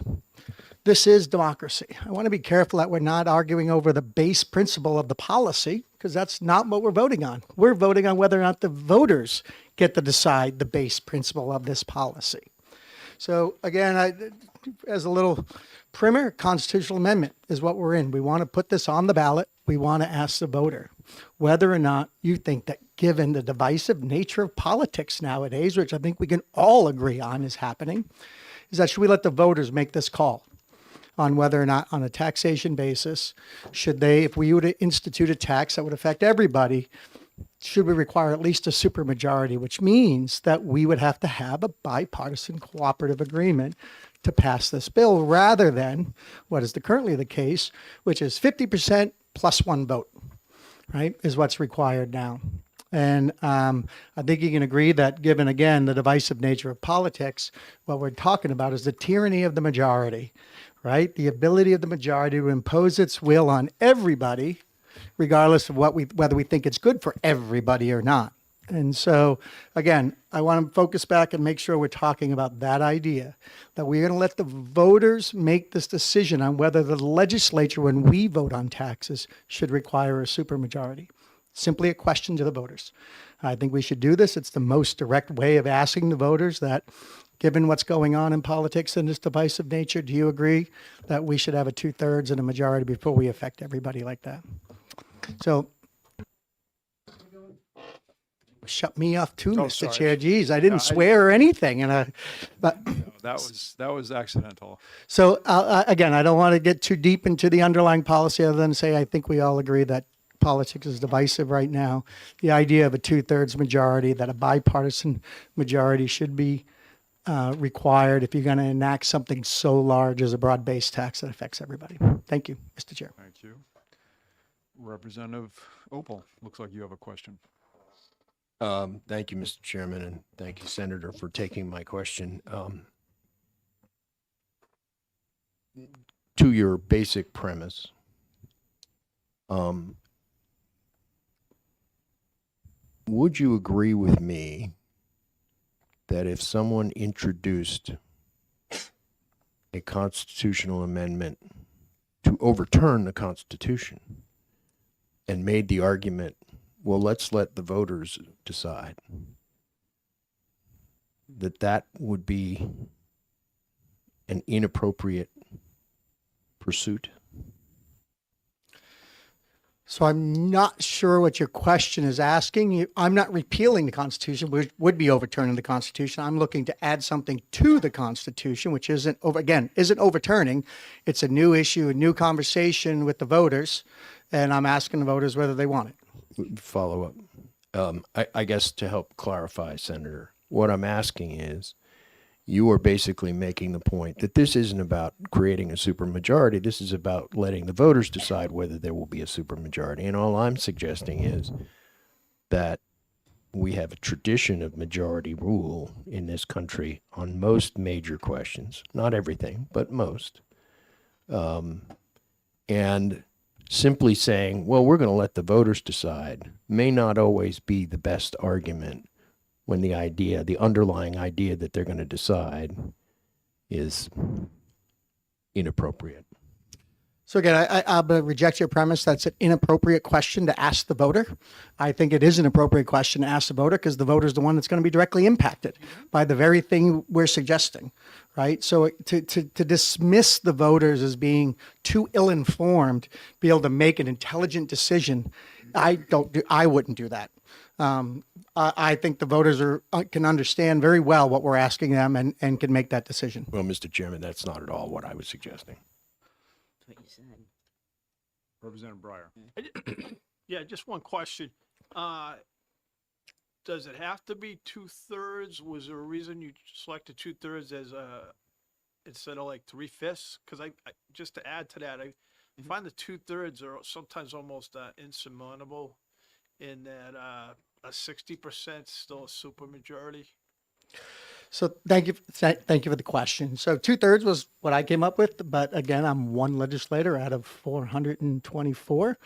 This is democracy. I want to be careful that we're not arguing over the base principle of the policy, because that's not what we're voting on. We're voting on whether or not the voters get to decide the base principle of this policy. So again, as a little primer, constitutional amendment is what we're in. We want to put this on the ballot. We want to ask the voter whether or not you think that, given the divisive nature of politics nowadays, which I think we can all agree on is happening, is that should we let the voters make this call on whether or not on a taxation basis, should they, if we were to institute a tax that would affect everybody, should we require at least a supermajority, which means that we would have to have a bipartisan cooperative agreement to pass this bill rather than what is currently the case, which is 50% plus one vote, right, is what's required now. And I think you can agree that given, again, the divisive nature of politics, what we're talking about is the tyranny of the majority, right? The ability of the majority to impose its will on everybody, regardless of whether we think it's good for everybody or not. And so, again, I want to focus back and make sure we're talking about that idea, that we're going to let the voters make this decision on whether the legislature, when we vote on taxes, should require a supermajority. Simply a question to the voters. I think we should do this. It's the most direct way of asking the voters that, given what's going on in politics and this divisive nature, do you agree that we should have a 2/3 and a majority before we affect everybody like that? So, shut me off too, Mr. sorry. Chair. Geez, I didn't swear or anything. But That was accidental. so again, I don't want to get too deep into the underlying policy other than say I think we all agree that politics is divisive right now. The idea of a 2/3 majority, that a bipartisan majority should be required if you're going to enact something so large as a broad-based tax that affects everybody. Thank you, Mr. Chair. Thank you. Representative Opal, looks like you have a question. Thank you, Mr. Chairman, and thank you, Senator, for taking my question. To your basic premise, would you agree with me that if someone introduced a constitutional amendment to overturn the Constitution and made the argument, well, let's let the voters decide, that would be an inappropriate pursuit? So I'm not sure what your question is asking. I'm not repealing the Constitution, which would be overturning the Constitution. I'm looking to add something to the Constitution, which isn't overturning. It's a new issue, a new conversation with the voters, and I'm asking the voters whether they want it. Follow up. I guess to help clarify, Senator, what I'm asking is, you are basically making the point that this isn't about creating a supermajority. This is about letting the voters decide whether there will be a supermajority. And all I'm suggesting is that we have a tradition of majority rule in this country on most major questions, not everything, but most. And simply saying, well, we're going to let the voters decide may not always be the best argument when the underlying idea that they're going to decide is inappropriate. So again, I'll reject your premise. That's an inappropriate question to ask the voter. I think it is an appropriate question to ask the voter because the voter is the one that's going to be directly impacted by the very thing we're suggesting, right? So to dismiss the voters as being too ill-informed, be able to make an intelligent decision, I wouldn't do that. I think the voters can understand very well what we're asking them and can make that decision. Well, Mr. Chairman, that's not at all what I was suggesting. Representative Breyer. Yeah, just one question. Does it have to be 2/3? Was there a reason you selected 2/3 as instead of like 3/5? Because I just to add to that, I find the 2/3 are sometimes almost insurmountable in that a 60% still a supermajority. So thank you for the question. So 2/3 was what I came up with, but again, I'm one legislator out of 424,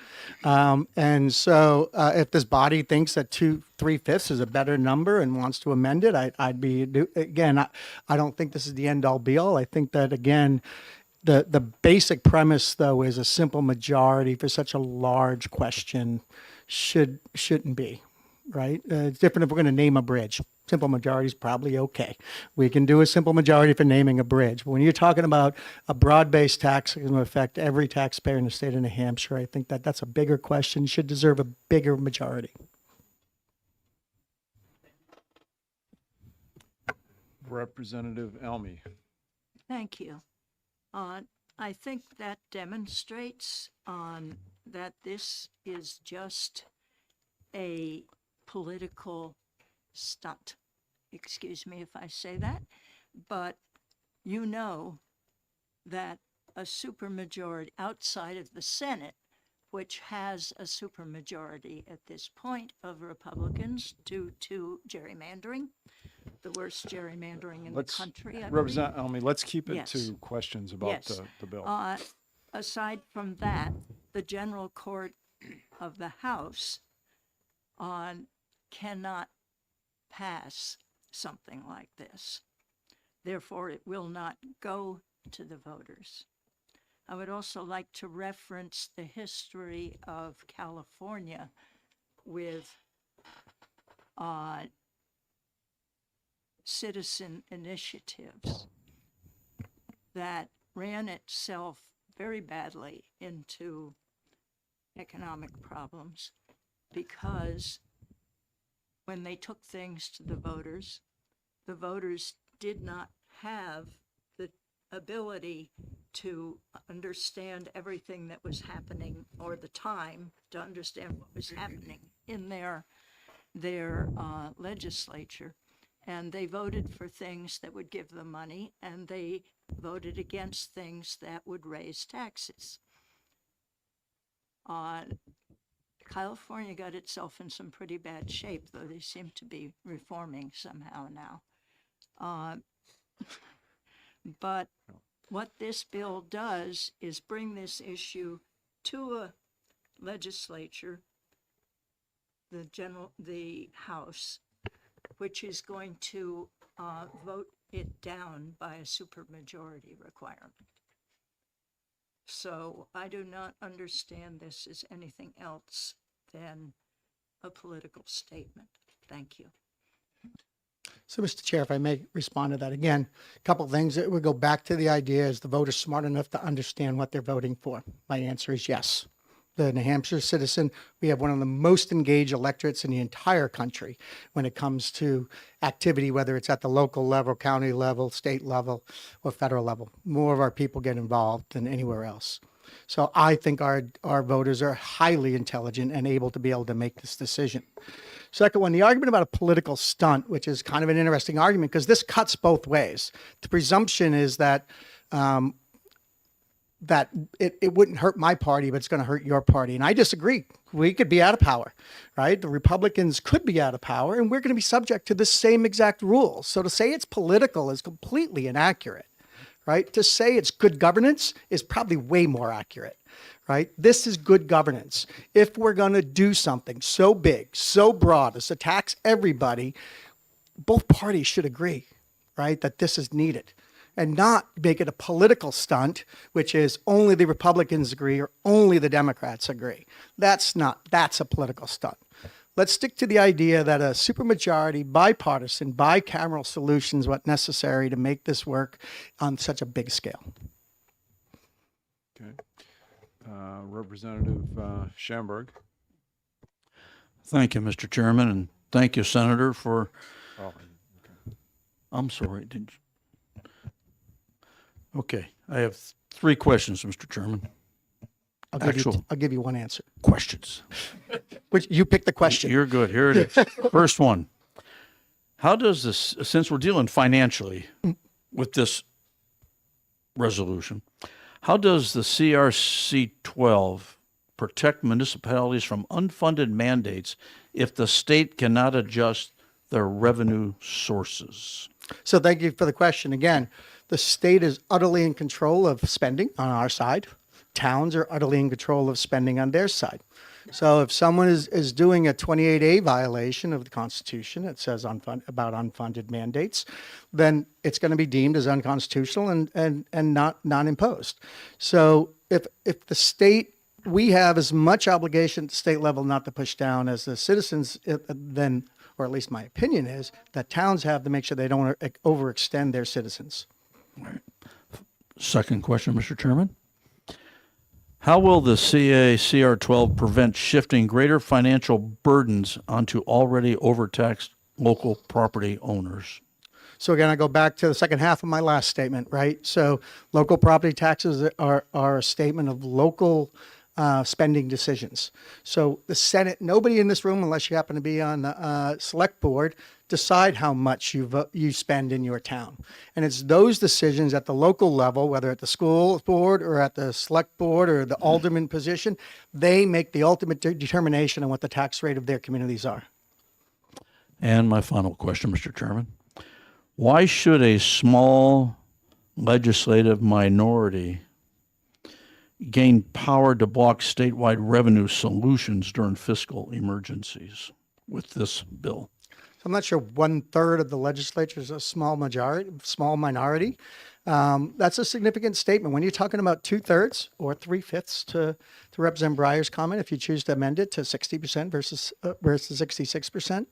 and so if this body thinks that 3/5 is a better number and wants to amend it, I'd be again. I don't think this is the end all be all. I think that again, the basic premise though is a simple majority for such a large question shouldn't be. Right? It's different if we're going to name a bridge. Simple majority is probably okay. We can do a simple majority for naming a bridge. But when you're talking about a broad-based tax that's going to affect every taxpayer in the state of New Hampshire, I think that that's a bigger question, should deserve a bigger majority. Representative Elmy. Thank you. I think that demonstrates that this is just a political stunt. Excuse me if I say that, but you know that a supermajority outside of the Senate, which has a supermajority at this point of Republicans due to gerrymandering, the worst gerrymandering in the country, I believe. Representative Elmy, let's keep it Yes. to questions about Yes. the bill. Aside from that, the general court of the House cannot pass something like this. Therefore, it will not go to the voters. I would also like to reference the history of California with citizen initiatives that ran itself very badly into economic problems because when they took things to the voters did not have the ability to understand everything that was happening or the time to understand what was happening in their legislature. And they voted for things that would give them money, and they voted against things that would raise taxes. California got itself in some pretty bad shape, though they seem to be reforming somehow now. But what this bill does is bring this issue to a legislature, the House, which is going to vote it down by a supermajority requirement. So I do not understand this as anything else than a political statement. Thank you. So, Mr. Chair, if I may respond to that again, a couple of things that would go back to the idea: is the voter smart enough to understand what they're voting for? My answer is yes. The New Hampshire citizen, we have one of the most engaged electorates in the entire country when it comes to activity, whether it's at the local level, county level, state level, or federal level. More of our people get involved than anywhere else. So I think our voters are highly intelligent and able to be able to make this decision. Second one, the argument about a political stunt, which is kind of an interesting argument because this cuts both ways. The presumption is that that it wouldn't hurt my party, but it's going to hurt your party. And I disagree. We could be out of power, right? The Republicans could be out of power, and we're going to be subject to the same exact rules. So to say it's political is completely inaccurate, right? To say it's good governance is probably way more accurate, right? This is good governance. If we're going to do something so big, so broad as to tax everybody, both parties should agree, right, that this is needed. and not make it a political stunt, which is only the Republicans agree or only the Democrats agree. That's a political stunt. Let's stick to the idea that a supermajority, bipartisan, bicameral solution is what's necessary to make this work on such a big scale. Okay. Representative Schamberg. Thank you, Mr. Chairman, and thank you, Senator, for, Oh, okay. I'm sorry, did you? Okay, I have three questions, Mr. Chairman. I'll give you one answer. Questions. Which you pick the question. You're good. Here it is. First one. How does this, since we're dealing financially with this resolution, how does the CRC 12 protect municipalities from unfunded mandates if the state cannot adjust their revenue sources? So thank you for the question. Again, the state is utterly in control of spending on our side. Towns are utterly in control of spending on their side. So if someone is doing a 28A violation of the Constitution, it says about unfunded mandates, then it's going to be deemed as unconstitutional and not non-imposed. So if the state, we have as much obligation at the state level not to push down as the citizens, then, or at least my opinion is, that towns have to make sure they don't overextend their citizens. Second question, Mr. Chairman. How will the CACR 12 prevent shifting greater financial burdens onto already overtaxed local property owners? So again, I go back to the second half of my last statement, right? So local property taxes are a statement of local spending decisions. So the Senate, nobody in this room, unless you happen to be on the select board, decide how much you spend in your town. And it's those decisions at the local level, whether at the school board or at the select board or the alderman position, they make the ultimate determination on what the tax rate of their communities are. And my final question, Mr. Chairman. Why should a small legislative minority gain power to block statewide revenue solutions during fiscal emergencies with this bill? So I'm not sure 1/3 of the legislature is a small minority. That's a significant statement. When you're talking about 2/3 or 3/5 to Representative Breyer's comment, if you choose to amend it to 60% versus 66%.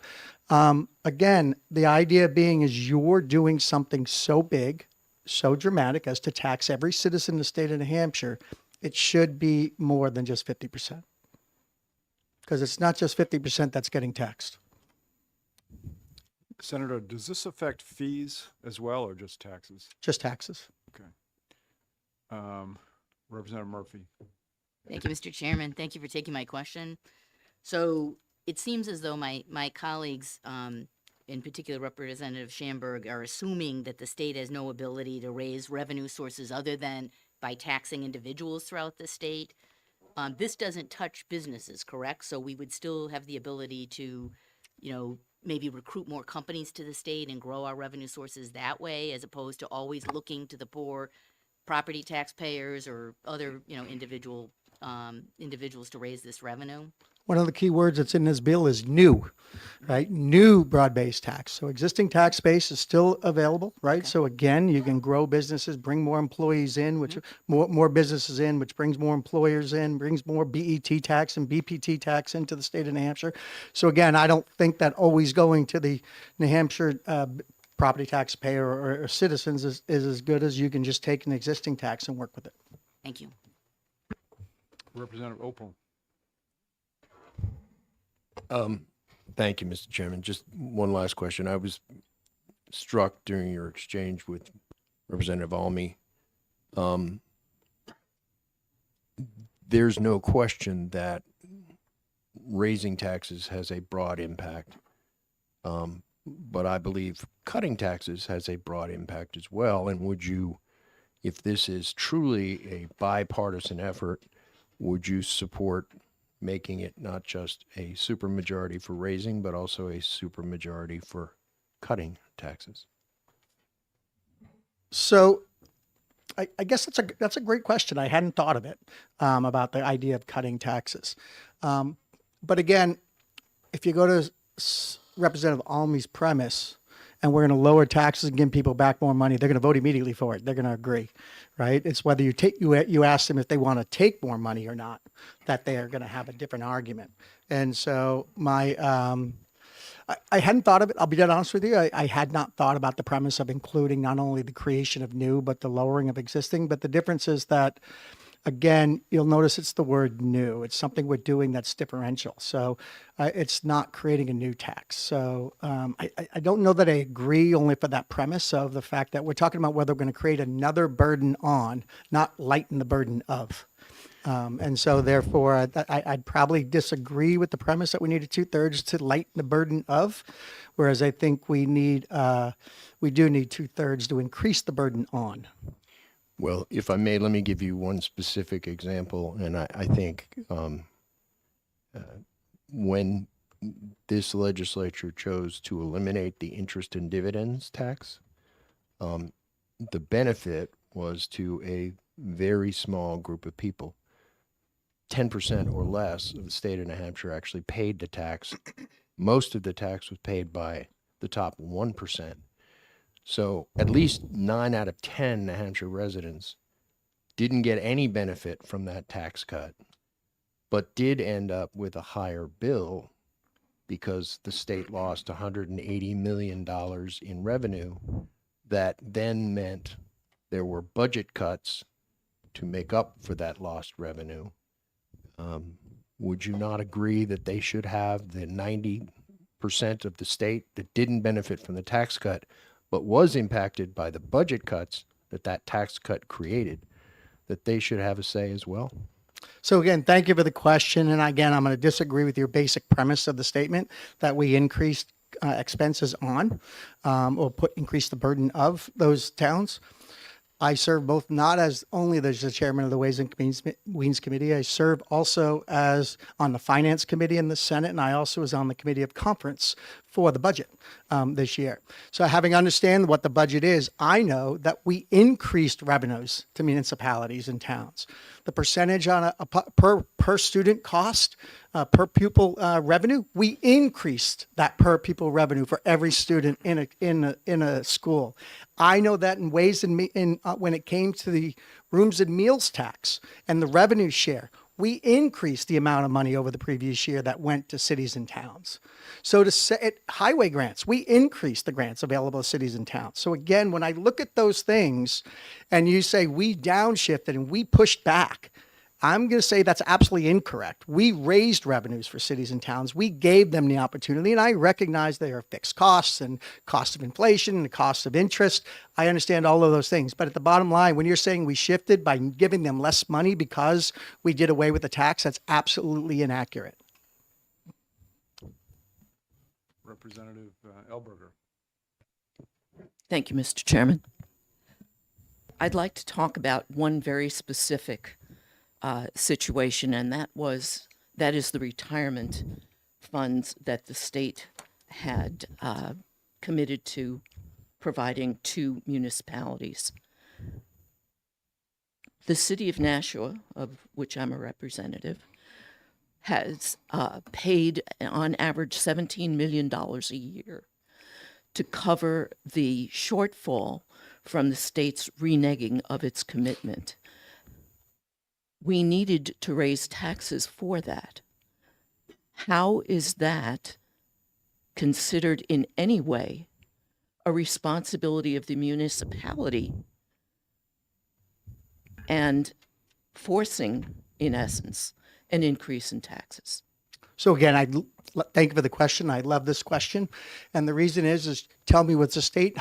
Again, the idea being is you're doing something so big, so dramatic as to tax every citizen in the state of New Hampshire. It should be more than just 50%. Because it's not just 50% that's getting taxed. Senator, does this affect fees as well or just taxes? Just taxes. Okay. Representative Murphy. Thank you, Mr. Chairman. Thank you for taking my question. So it seems as though my colleagues, in particular Representative Schamberg, are assuming that the state has no ability to raise revenue sources other than by taxing individuals throughout the state. This doesn't touch businesses, correct? So we would still have the ability to, maybe recruit more companies to the state and grow our revenue sources that way, as opposed to always looking to the poor property taxpayers or other, individuals to raise this revenue. One of the key words that's in this bill is new, right? New broad-based tax. So existing tax base is still available, right? Okay. So again, you can grow businesses, bring more employees in, which more businesses in, which brings more employers in, brings more BET tax and BPT tax into the state of New Hampshire. So again, I don't think that always going to the New Hampshire property taxpayer or citizens is as good as you can just take an existing tax and work with it. Thank you. Representative Opal. Thank you, Mr. Chairman. Just one last question. I was struck during your exchange with Representative Almy. There's no question that raising taxes has a broad impact. But I believe cutting taxes has a broad impact as well. And would you, if this is truly a bipartisan effort, would you support making it not just a supermajority for raising, but also a supermajority for cutting taxes? So I guess that's a great question. I hadn't thought of it about the idea of cutting taxes. But again, if you go to Representative Almy's premise, and we're going to lower taxes and give people back more money, they're going to vote immediately for it. They're going to agree, right? It's whether you ask them if they want to take more money or not, that they are going to have a different argument. And so I hadn't thought of it. I'll be dead honest with you. I had not thought about the premise of including not only the creation of new, but the lowering of existing. But the difference is that, again, you'll notice it's the word new. It's something we're doing that's differential. So it's not creating a new tax. So I don't know that I agree only for that premise of the fact that we're talking about whether we're going to create another burden on, not lighten the burden of. And so therefore, I'd probably disagree with the premise that we need a 2/3 to lighten the burden of, whereas I think we do need 2/3 to increase the burden on. Well, if I may, let me give you one specific example. And I think when this legislature chose to eliminate the interest and dividends tax, the benefit was to a very small group of people. 10% or less of the state of New Hampshire actually paid the tax. Most of the tax was paid by the top 1%. So at least 9 out of 10 New Hampshire residents didn't get any benefit from that tax cut, but did end up with a higher bill because the state lost $180 million in revenue. That then meant there were budget cuts to make up for that lost revenue. Would you not agree that they should have the 90% of the state that didn't benefit from the tax cut, but was impacted by the budget cuts that tax cut created, that they should have a say as well? So again, thank you for the question. And again, I'm going to disagree with your basic premise of the statement that we increased expenses on or increase the burden of those towns. I serve both not as only the chairman of the Ways and Means Committee. I serve also as on the Finance Committee in the Senate, and I also was on the Committee of Conference for the budget this year. So having understand what the budget is, I know that we increased revenues to municipalities and towns. The percentage on a per student cost, per pupil revenue, we increased that per pupil revenue for every student in a school. I know that in ways when it came to the rooms and meals tax and the revenue share, we increased the amount of money over the previous year that went to cities and towns. So to say highway grants, we increased the grants available to cities and towns. So again, when I look at those things and you say we downshifted and we pushed back, I'm going to say that's absolutely incorrect. We raised revenues for cities and towns. We gave them the opportunity, and I recognize there are fixed costs and cost of inflation and the cost of interest. I understand all of those things. But at the bottom line, when you're saying we shifted by giving them less money because we did away with the tax, that's absolutely inaccurate. Representative Elberger. Thank you, Mr. Chairman. I'd like to talk about one very specific situation, and that is the retirement funds that the state had committed to providing to municipalities. The city of Nashua, of which I'm a representative, has paid on average $17 million a year to cover the shortfall from the state's reneging of its commitment. We needed to raise taxes for that. How is that considered in any way a responsibility of the municipality and forcing, in essence, an increase in taxes? So again, thank you for the question. I love this question. And the reason is tell me, was the state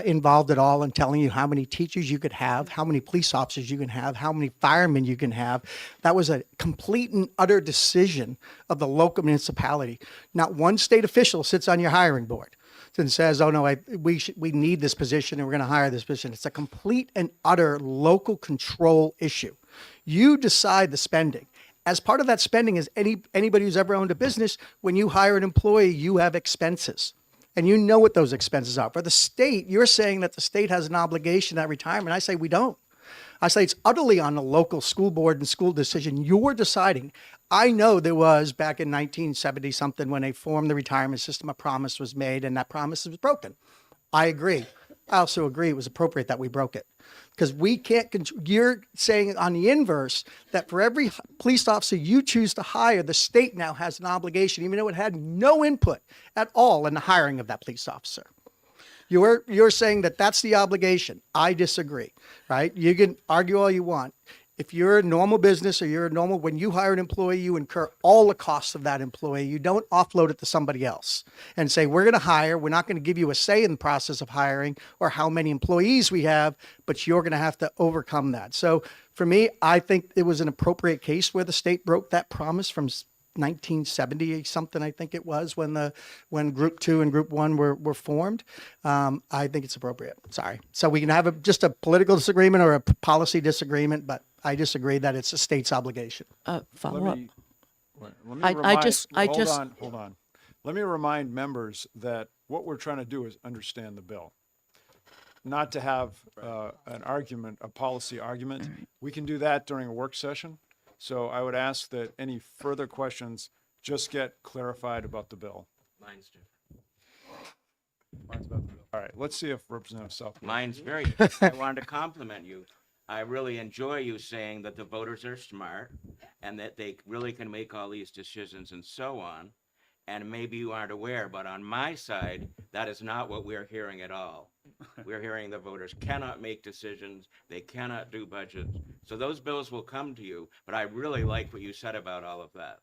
involved at all in telling you how many teachers you could have, how many police officers you can have, how many firemen you can have? That was a complete and utter decision of the local municipality. Not one state official sits on your hiring board and says, oh no, we need this position and we're going to hire this position. It's a complete and utter local control issue. You decide the spending. As part of that spending is anybody who's ever owned a business, when you hire an employee, you have expenses. And you know what those expenses are. For the state, you're saying that the state has an obligation at retirement. I say we don't. I say it's utterly on the local school board and school decision. You're deciding. I know there was back in 1970 something when they formed the retirement system, a promise was made and that promise was broken. I agree. I also agree it was appropriate that we broke it. Because we can't, you're saying on the inverse that for every police officer you choose to hire, the state now has an obligation, even though it had no input at all in the hiring of that police officer. You're saying that that's the obligation. I disagree, right? You can argue all you want. If you're a normal business or you're a normal, when you hire an employee, you incur all the costs of that employee. You don't offload it to somebody else and say, we're going to hire. We're not going to give you a say in the process of hiring or how many employees we have, but you're going to have to overcome that. So for me, I think it was an appropriate case where the state broke that promise from 1970 something, I think it was, when Group 2 and Group 1 were formed. I think it's appropriate. Sorry. So we can have just a political disagreement or a policy disagreement, but I disagree that it's a state's obligation. Follow up. Let me I remind, just- hold on. Let me remind members that what we're trying to do is understand the bill. Not to have an argument, a policy argument. We can do that during a work session. So I would ask that any further questions just get clarified about the bill. Mine's different. Mine's about the bill. All right, let's see if Representative Southwood. Mine's very, I wanted to compliment you. I really enjoy you saying that the voters are smart and that they really can make all these decisions and so on. And maybe you aren't aware, but on my side, that is not what we're hearing at all. We're hearing the voters cannot make decisions, they cannot do budgets. So those bills will come to you, but I really like what you said about all of that.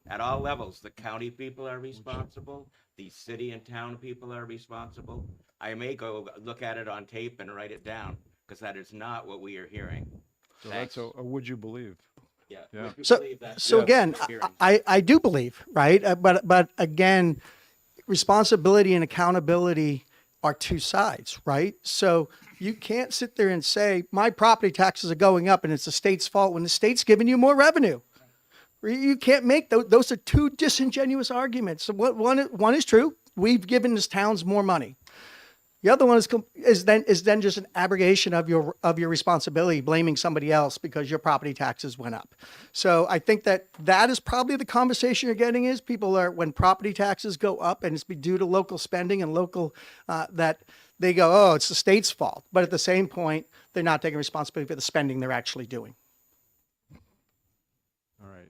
At all levels, the county people are responsible, the city and town people are responsible. I may go look at it on tape and write it down, because that is not what we are hearing. So that's a would you believe? Yeah. Yeah. would you So, believe that? so Yes. again, Hearing. I do believe, right? But again, responsibility and accountability are two sides, right? So you can't sit there and say, my property taxes are going up and it's the state's fault when the state's giving you more revenue. You can't make those. Those are two disingenuous arguments. So one is true. We've given this towns more money. The other one is then just an abrogation of your responsibility, blaming somebody else because your property taxes went up. So I think that is probably the conversation you're getting is people are, when property taxes go up and it's due to local spending and local, that they go, oh, it's the state's fault. But at the same point, they're not taking responsibility for the spending they're actually doing. All right.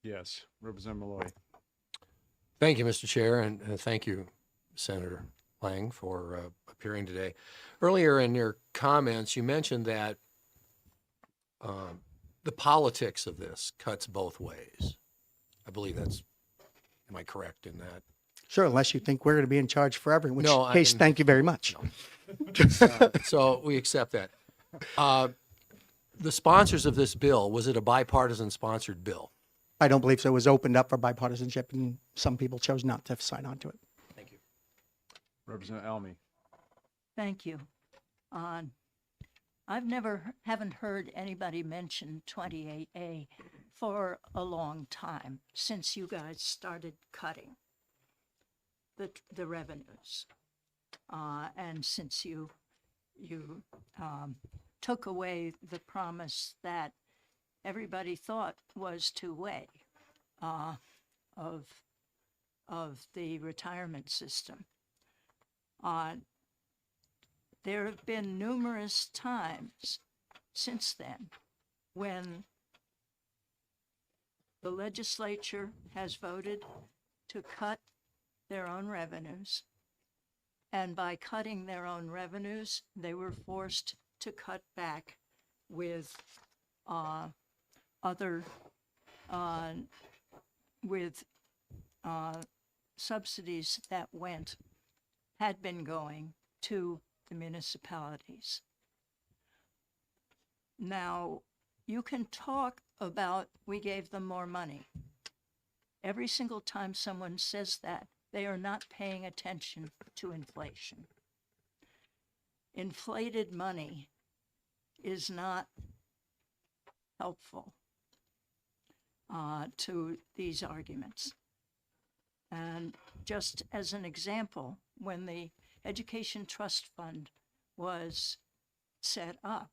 Yes, Representative Malloy. Thank you, Mr. Chair, and thank you, Senator Lang, for appearing today. Earlier in your comments, you mentioned that the politics of this cuts both ways. I believe am I correct in that? Sure, unless you think we're going to be in charge forever, in which No, case, thank you very much. So we accept that. The sponsors of this bill, was it a bipartisan sponsored bill? I don't believe so. It was opened up for bipartisanship, and some people chose not to sign on to it. Thank you. Representative Almy. Thank you. Haven't heard anybody mention 28A for a long time, since you guys started cutting the revenues. And since you took away the promise that everybody thought was two-way of the retirement system. There have been numerous times since then when the legislature has voted to cut their own revenues, and by cutting their own revenues, they were forced to cut back with subsidies that had been going to the municipalities. Now, you can talk about we gave them more money. Every single time someone says that, they are not paying attention to inflation. Inflated money is not helpful to these arguments. And just as an example, when the Education Trust Fund was set up,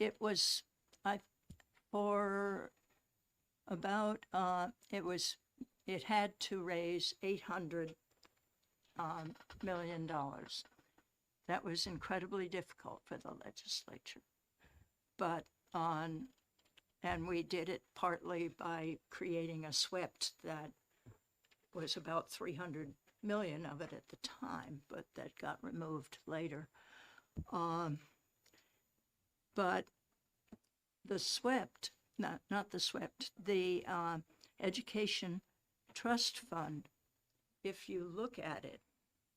it was it had to raise $800 million. That was incredibly difficult for the legislature. But and we did it partly by creating a SWIFT that was about 300 million of it at the time, but that got removed later. But the SWIFT, not the SWIFT, the Education Trust Fund, if you look at it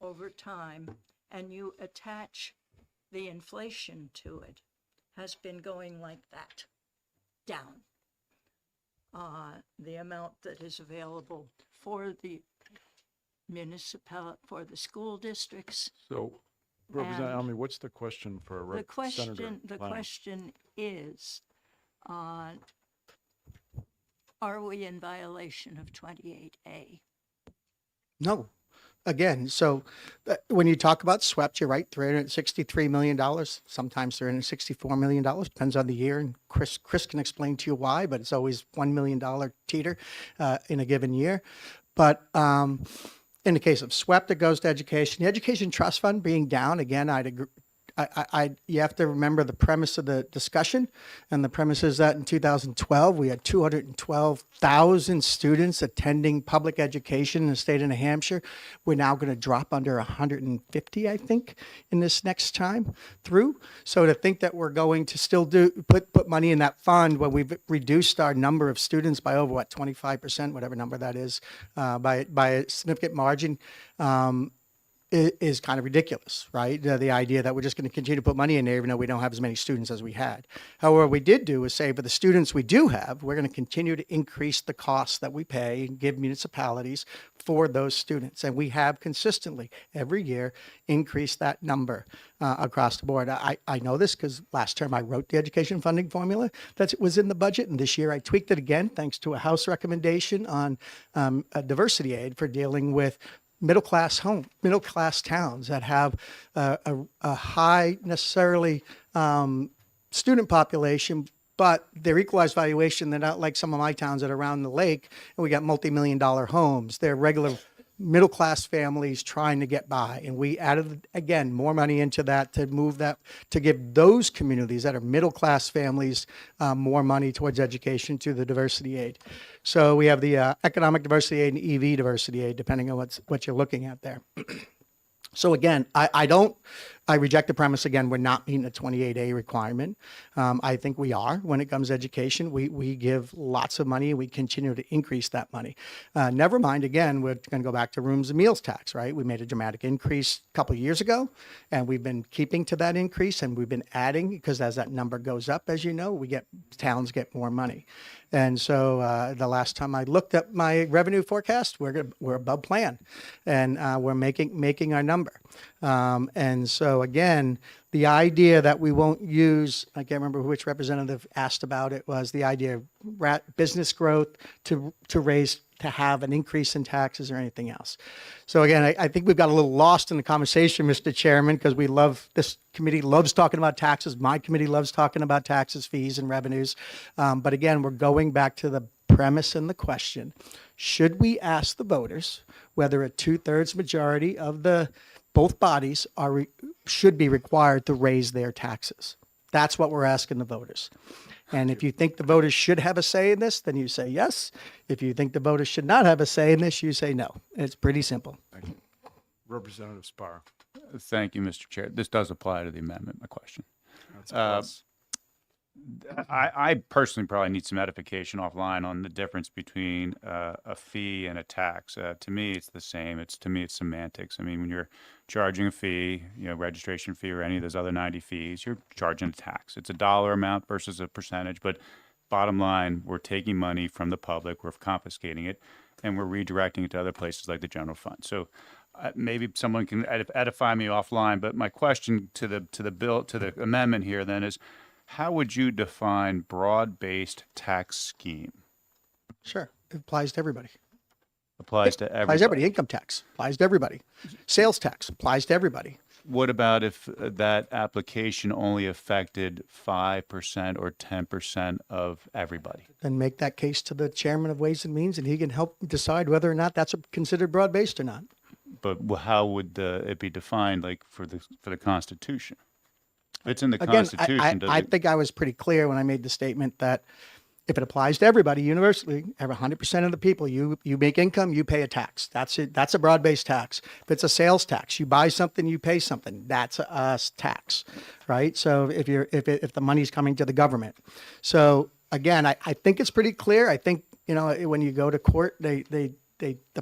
over time and you attach the inflation to it, has been going like that, down. The amount that is available for the for the school districts. So, Representative And Almy, what's the question for Senator The Lang? question is, are we in violation of 28A? No. Again, so when you talk about SWEPT, you're right, $363 million, sometimes $364 million, depends on the year. And Chris can explain to you why, but it's always $1 million teeter in a given year. But in the case of SWEPT, it goes to education. The Education Trust Fund being down, again, I'd agree. You have to remember the premise of the discussion, and the premise is that in 2012 we had 212,000 students attending public education in the state of New Hampshire. We're now going to drop under 150, I think, in this next time through. So to think that we're going to still put money in that fund when we've reduced our number of students by over 25%, whatever number that is, by a significant margin. Is kind of ridiculous, right? The idea that we're just going to continue to put money in there even though we don't have as many students as we had. However, what we did do is say for the students we do have, we're going to continue to increase the costs that we pay and give municipalities for those students. And we have consistently every year increased that number across the board. I know this because last term I wrote the education funding formula that was in the budget. And this year I tweaked it again, thanks to a House recommendation on a diversity aid for dealing with middle class towns that have a high necessarily student population, but their equalized valuation, they're not like some of my towns that are around the lake, and we got multi-million-dollar homes. They're regular middle class families trying to get by, and we added again more money into that to move that to give those communities that are middle class families more money towards education through the diversity aid. So we have the economic diversity aid and EV diversity aid, depending on what you're looking at there. So again, I reject the premise again, we're not meeting the 28A requirement. I think we are when it comes to education. We give lots of money and we continue to increase that money. Never mind, again, we're going to go back to rooms and meals tax, right? We made a dramatic increase a couple of years ago and we've been keeping to that increase and we've been adding because as that number goes up, as you know, towns get more money. And so the last time I looked at my revenue forecast, we're above plan, and we're making our number. And so again, the idea that we won't use, I can't remember which representative asked about it, was the idea of business growth to have an increase in taxes or anything else. So again, I think we've got a little lost in the conversation, Mr. Chairman, because this committee loves talking about taxes. My committee loves talking about taxes, fees, and revenues. But again, we're going back to the premise and the question, should we ask the voters whether a 2/3 majority of both bodies should be required to raise their taxes? That's what we're asking the voters. And if you think the voters should have a say in this, then you say yes. If you think the voters should not have a say in this, you say no. It's pretty simple. Thank you. Representative Spar. Thank you, Mr. Chair. This does apply to the amendment, my question. That's a plus. I personally probably need some edification offline on the difference between a fee and a tax. To me, it's the same. To me, it's semantics. I mean, when you're charging a fee, registration fee or any of those other 90 fees, you're charging a tax. It's a dollar amount versus a percentage. But bottom line, we're taking money from the public, we're confiscating it, and we're redirecting it to other places like the general fund. So maybe someone can edify me offline. But my question to the amendment here then is, how would you define broad-based tax scheme? Sure. It applies to everybody. Applies to everybody. Applies to everybody. Income tax applies to everybody. Sales tax applies to everybody. what about if that application only affected 5% or 10% of everybody? Then make that case to the chairman of Ways and Means, and he can help decide whether or not that's considered broad-based or not. But how would it be defined, like for the Constitution? If it's in the Again, Constitution, does I it? think I was pretty clear when I made the statement that if it applies to everybody universally, every 100% of the people, you make income, you pay a tax. That's it. That's a broad-based tax. If it's a sales tax, you buy something, you pay something. That's a tax, right? So if the money's coming to the government, so again, I think it's pretty clear. I think when you go to court, the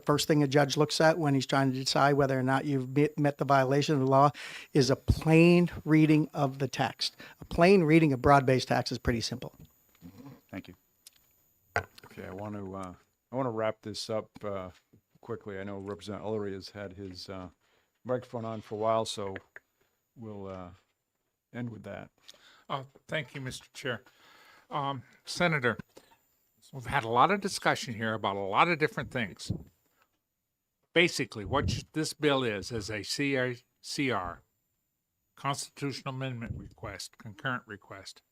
first thing a judge looks at when he's trying to decide whether or not you've met the violation of the law is a plain reading of the text. A plain reading of broad-based tax is pretty simple. Thank you. Okay, I want to wrap this up quickly. I know Representative Ullery has had his microphone on for a while, so we'll end with that. Thank you, Mr. Chair. Senator, we've had a lot of discussion here about a lot of different things. Basically, what this bill is a CR, constitutional amendment request, concurrent request,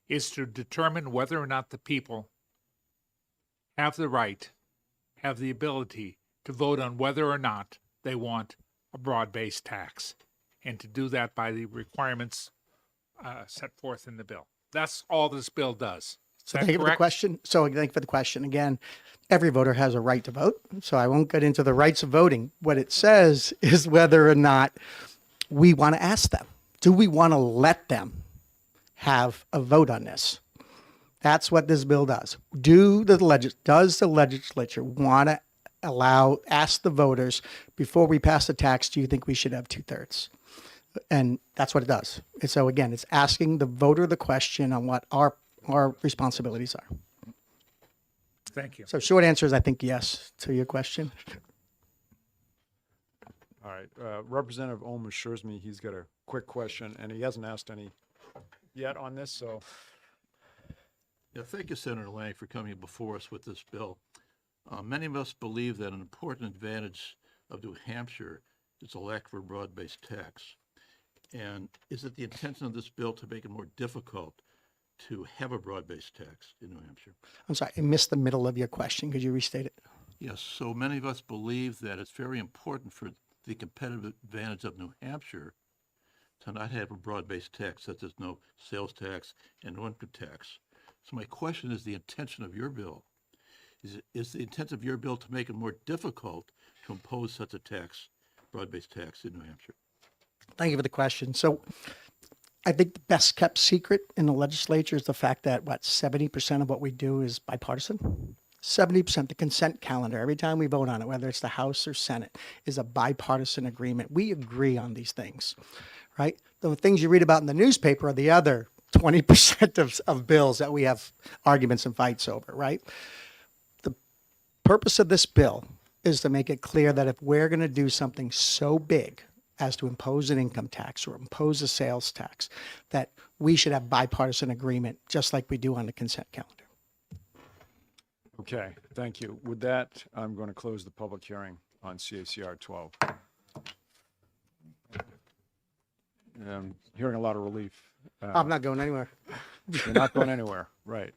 is to determine whether or not the people have the right, have the ability to vote on whether or not they want a broad-based tax, and to do that by the requirements set forth in the bill. That's all this bill does. Is that Thank you for the correct? question. So thank you for the question. Again, every voter has a right to vote. So I won't get into the rights of voting. What it says is whether or not we want to ask them. Do we want to let them have a vote on this? That's what this bill does. Does the legislature want to ask the voters before we pass the tax, do you think we should have 2/3? And that's what it does. And so again, it's asking the voter the question on what our responsibilities are. Thank you. So short answer is I think yes to your question. All right, Representative Ohm assures me he's got a quick question, and he hasn't asked any yet on this, so. Yeah, thank you, Senator Lang, for coming before us with this bill. Many of us believe that an important advantage of New Hampshire is a lack of a broad-based tax. And is it the intention of this bill to make it more difficult to have a broad-based tax in New Hampshire? I'm sorry, I missed the middle of your question. Could you restate it? Yes, so many of us believe that it's very important for the competitive advantage of New Hampshire to not have a broad-based tax, such as no sales tax and no income tax. So my question is the intention of your bill. Is the intent of your bill to make it more difficult to impose such a tax, broad-based tax in New Hampshire? Thank you for the question. So I think the best kept secret in the legislature is the fact that 70% of what we do is bipartisan. 70%, the consent calendar, every time we vote on it, whether it's the House or Senate, is a bipartisan agreement. We agree on these things, right? The things you read about in the newspaper are the other 20% of bills that we have arguments and fights over, right? The purpose of this bill is to make it clear that if we're going to do something so big as to impose an income tax or impose a sales tax, that we should have bipartisan agreement, just like we do on the consent calendar. Okay, thank you. With that, I'm going to close the public hearing on CACR 12. Hearing a lot of relief. I'm not going anywhere. You're not going anywhere, right.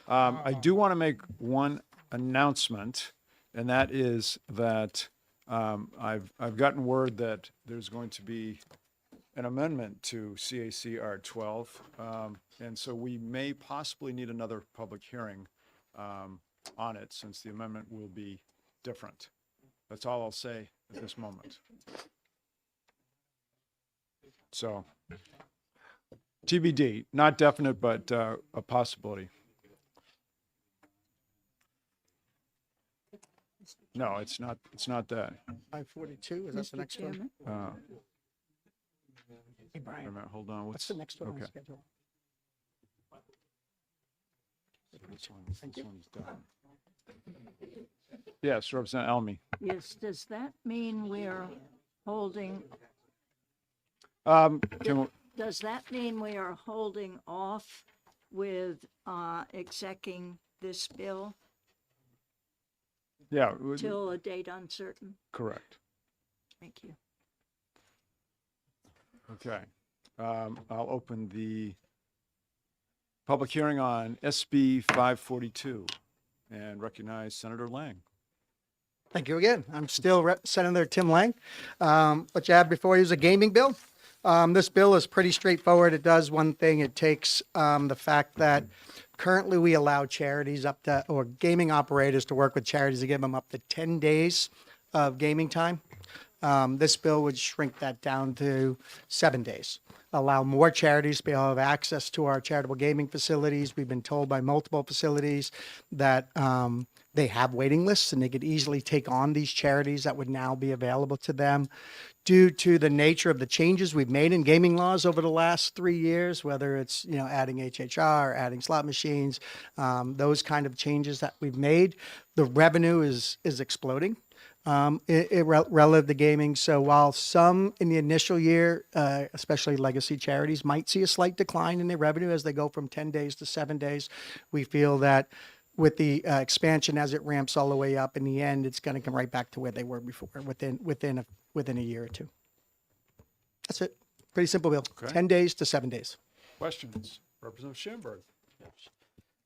I do want to make one announcement, and that is that I've gotten word that there's going to be an amendment to CACR 12, and so we may possibly need another public hearing on it, since the amendment will be different. That's all I'll say at this moment. So, TBD, not definite, but a possibility. No, it's not that. 542, is that the next one? Hey, Wait Brian, a minute, hold on. what's the next one on okay. the schedule? This one's done. Yes, Representative Elmy. Yes, does that mean we're holding, does that mean we are holding off with execing this bill Yeah, till a date uncertain? correct. Thank you. Okay. I'll open the public hearing on SB 542 and recognize Senator Lang. Thank you again. I'm still Senator Tim Lang. What you have before you is a gaming bill. This bill is pretty straightforward. It does one thing. It takes the fact that currently we allow charities up to, or gaming operators to work with charities to give them up to 10 days of gaming time. This bill would shrink that down to 7 days. Allow more charities to be able to have access to our charitable gaming facilities. We've been told by multiple facilities that they have waiting lists and they could easily take on these charities that would now be available to them due to the nature of the changes we've made in gaming laws over the last 3 years, whether it's, adding HHR, adding slot machines, those kind of changes that we've made. The revenue is exploding. Relative to gaming. So while some in the initial year, especially legacy charities, might see a slight decline in their revenue as they go from 10 days to 7 days, we feel that with the expansion as it ramps all the way up, in the end, it's going to come right back to where they were before within a year or two. That's it. Pretty simple bill. Okay. 10 days to 7 days. Questions? Representative Schamberg.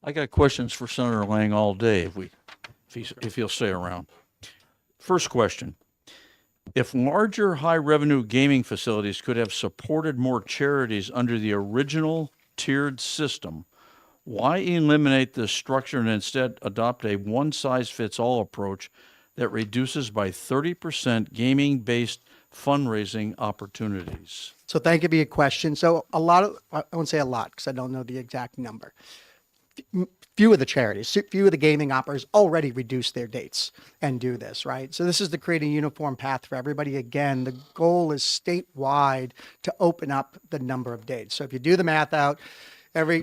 I got questions for Senator Lang all day if he'll stay around. First question. If larger high revenue gaming facilities could have supported more charities under the original tiered system, why eliminate this structure and instead adopt a one size fits all approach that reduces by 30% gaming based fundraising opportunities? So thank you for your question. So I won't say a lot because I don't know the exact number. Few of the charities, few of the gaming operators already reduce their dates and do this, right? So this is to create a uniform path for everybody. Again, the goal is statewide to open up the number of dates. So if you do the math out, every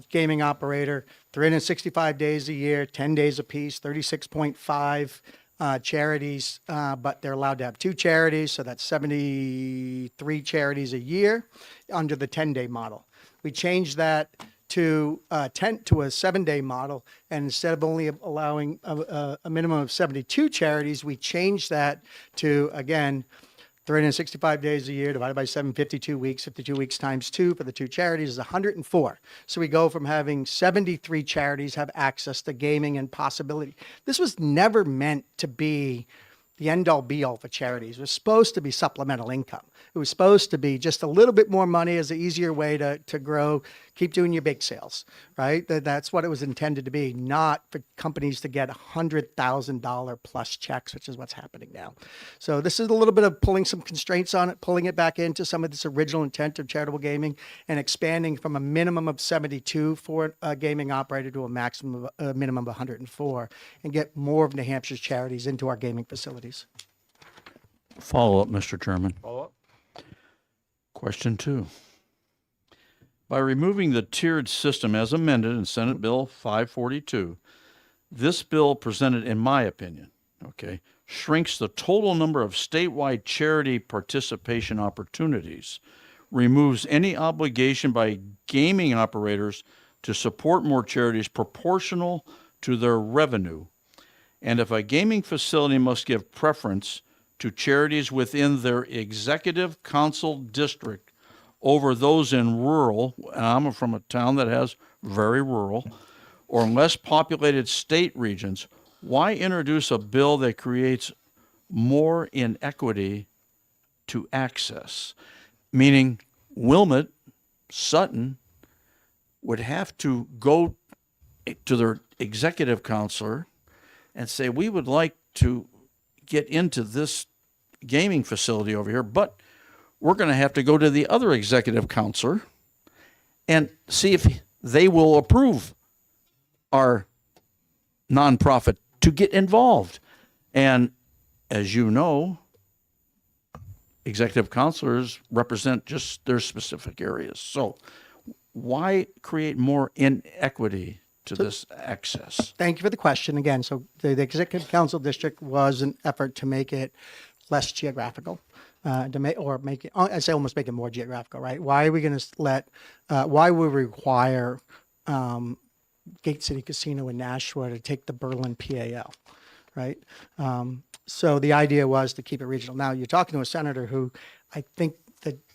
gaming operator, 365 days a year, 10 days apiece, 36.5 charities, but they're allowed to have 2 charities, so that's 73 charities a year under the 10-day model. We changed that to a 7-day model, and instead of only allowing a minimum of 72 charities, we changed that to, again, 365 days a year divided by 7, 52 weeks. 52 weeks times 2 for the 2 charities is 104. So we go from having 73 charities have access to gaming and possibility. This was never meant to be the end-all be-all for charities. It was supposed to be supplemental income. It was supposed to be just a little bit more money as an easier way to grow, keep doing your bake sales, right? That's what it was intended to be, not for companies to get $100,000 plus checks, which is what's happening now. So this is a little bit of pulling some constraints on it, pulling it back into some of this original intent of charitable gaming and expanding from a minimum of 72 for a gaming operator to a minimum of 104 and get more of New Hampshire's charities into our gaming facilities. Follow up, Mr. Chairman. Follow up. Question 2. By removing the tiered system as amended in Senate Bill 542, this bill presented, in my opinion, shrinks the total number of statewide charity participation opportunities, removes any obligation by gaming operators to support more charities proportional to their revenue. And if a gaming facility must give preference to charities within their executive council district over those in rural, and I'm from a town that has very rural, or less populated state regions, why introduce a bill that creates more inequity to access? Meaning Wilmot, Sutton would have to go to their executive counselor and say, we would like to get into this gaming facility over here, but we're going to have to go to the other executive counselor and see if they will approve our nonprofit to get involved. And as you know, executive counselors represent just their specific areas. So why create more inequity to this access? Thank you for the question again. So the executive council district was an effort to make it less geographical, I say almost make it more geographical, right? Why are we going to why would we require Gate City Casino in Nashua to take the Berlin PAL? right? So the idea was to keep it regional. Now, you're talking to a senator who I think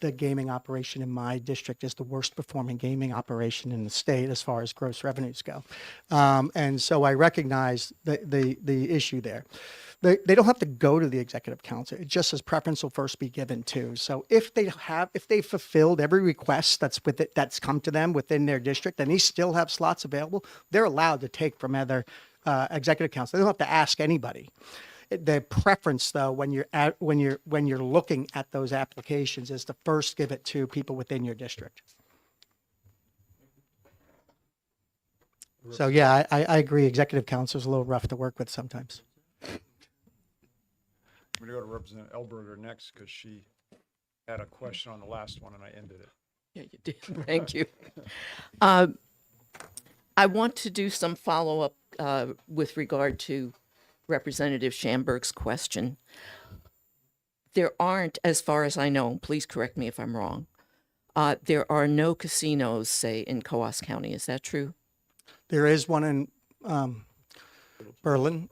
the gaming operation in my district is the worst performing gaming operation in the state as far as gross revenues go. And so I recognize the issue there. They don't have to go to the executive council. It just says preference will first be given to. So if they fulfilled every request that's come to them within their district, and they still have slots available, they're allowed to take from other executive council. They don't have to ask anybody. The preference, though, when you're looking at those applications, is to first give it to people within your district. So yeah, I agree. Executive council is a little rough to work with sometimes. I'm going to go to Representative Elberger next because she had a question on the last one and I ended it. Yeah, you did. Thank you. I want to do some follow-up with regard to Representative Schamberg's question. There aren't, as far as I know, please correct me if I'm wrong, there are no casinos, say, in Coos County. Is that true? There is one in Berlin,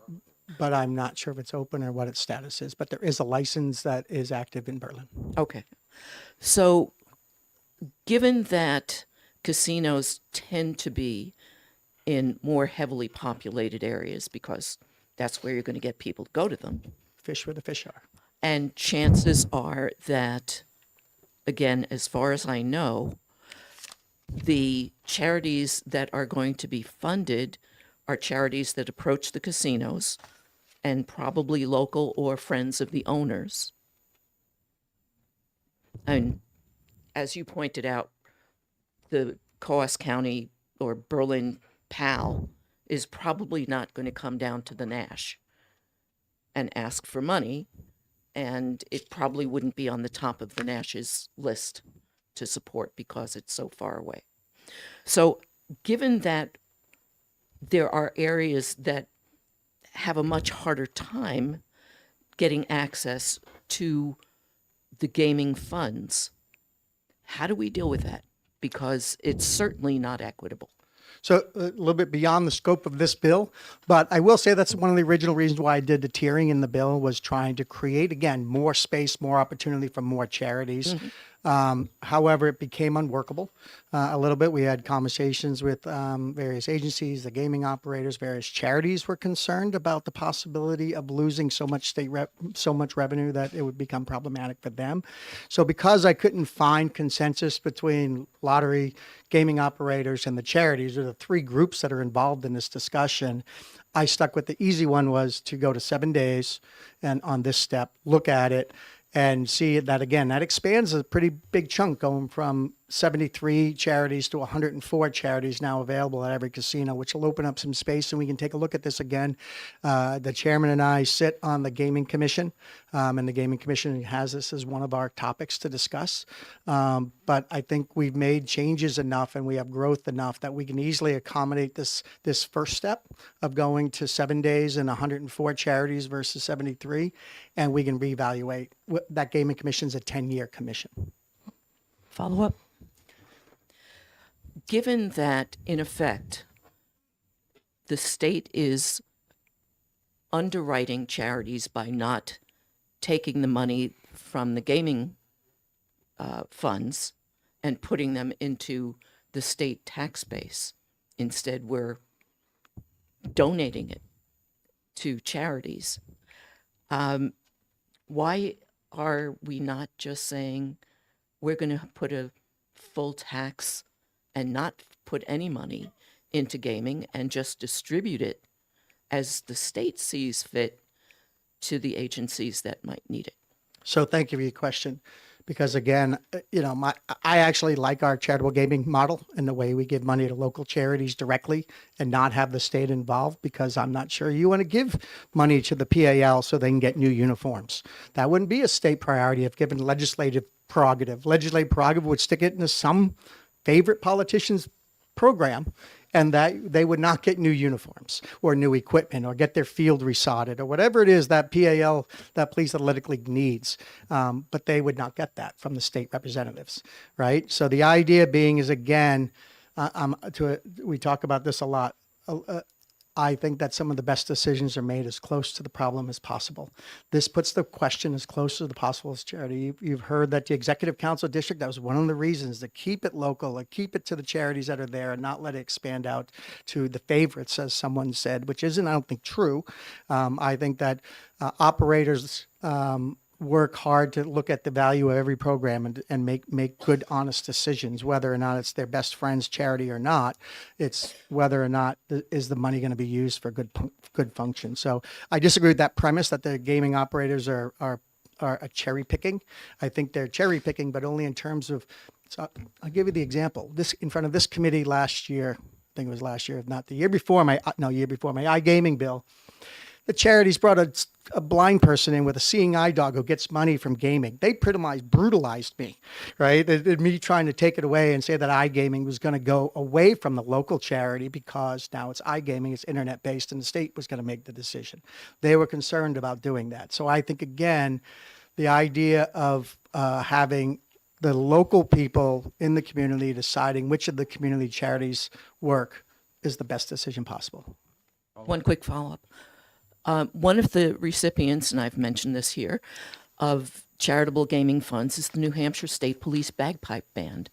but I'm not sure if it's open or what its status is. But there is a license that is active in Berlin. Okay. So given that casinos tend to be in more heavily populated areas because that's where you're going to get people to go to them. Fish where the fish are. And chances are that, again, as far as I know, the charities that are going to be funded are charities that approach the casinos and probably local or friends of the owners. And as you pointed out, the Coos County or Berlin PAL is probably not going to come down to the Nash and ask for money, and it probably wouldn't be on the top of the Nash's list to support because it's so far away. So given that there are areas that have a much harder time getting access to the gaming funds, how do we deal with that? Because it's certainly not equitable. So a little bit beyond the scope of this bill, but I will say that's one of the original reasons why I did the tiering in the bill was trying to create, again, more space, more opportunity for more charities. However, it became unworkable a little bit. We had conversations with various agencies, the gaming operators, various charities were concerned about the possibility of losing so much so much revenue that it would become problematic for them. So because I couldn't find consensus between lottery, gaming operators, and the charities, or the three groups that are involved in this discussion, I stuck with the easy one was to go to 7 days and on this step, look at it, and see that, again, that expands a pretty big chunk going from 73 charities to 104 charities now available at every casino, which will open up some space and we can take a look at this again. The chairman and I sit on the Gaming Commission, and the Gaming Commission has this as one of our topics to discuss. But I think we've made changes enough and we have growth enough that we can easily accommodate this first step of going to 7 days and 104 charities versus 73, and we can reevaluate. That Gaming Commission is a 10-year commission. Follow up? Given that, in effect, the state is underwriting charities by not taking the money from the gaming funds and putting them into the state tax base. Instead, we're donating it to charities. Why are we not just saying we're going to put a full tax and not put any money into gaming and just distribute it as the state sees fit to the agencies that might need it? So thank you for your question. Because again, I actually like our charitable gaming model and the way we give money to local charities directly and not have the state involved, because I'm not sure you want to give money to the PAL so they can get new uniforms. That wouldn't be a state priority if given legislative prerogative. Legislative prerogative would stick it into some favorite politician's program, and that they would not get new uniforms or new equipment or get their field resodded or whatever it is that PAL, that Police Athletic League needs. But they would not get that from the state representatives, right? So the idea being is, again, we talk about this a lot. I think that some of the best decisions are made as close to the problem as possible. This puts the question as close as possible as charity. You've heard that the Executive Council District, that was one of the reasons to keep it local, and keep it to the charities that are there and not let it expand out to the favorites, as someone said, which isn't, I don't think, true. I think that operators work hard to look at the value of every program and make good, honest decisions, whether or not it's their best friend's charity or not. It's whether or not is the money going to be used for good function. So I disagree with that premise that the gaming operators are a cherry picking. I think they're cherry picking, but only in terms of. So I'll give you the example. This in front of this committee last year. I think it was last year, if not the year before. My iGaming bill. The charities brought a blind person in with a seeing eye dog who gets money from gaming. They pretty much brutalized me, right? Me trying to take it away and say that iGaming was going to go away from the local charity because now it's iGaming, it's internet based, and the state was going to make the decision. They were concerned about doing that. So I think, again, the idea of having the local people in the community deciding which of the community charities work is the best decision possible. One quick follow-up. One of the recipients, and I've mentioned this here, of charitable gaming funds is the New Hampshire State Police Bagpipe Band.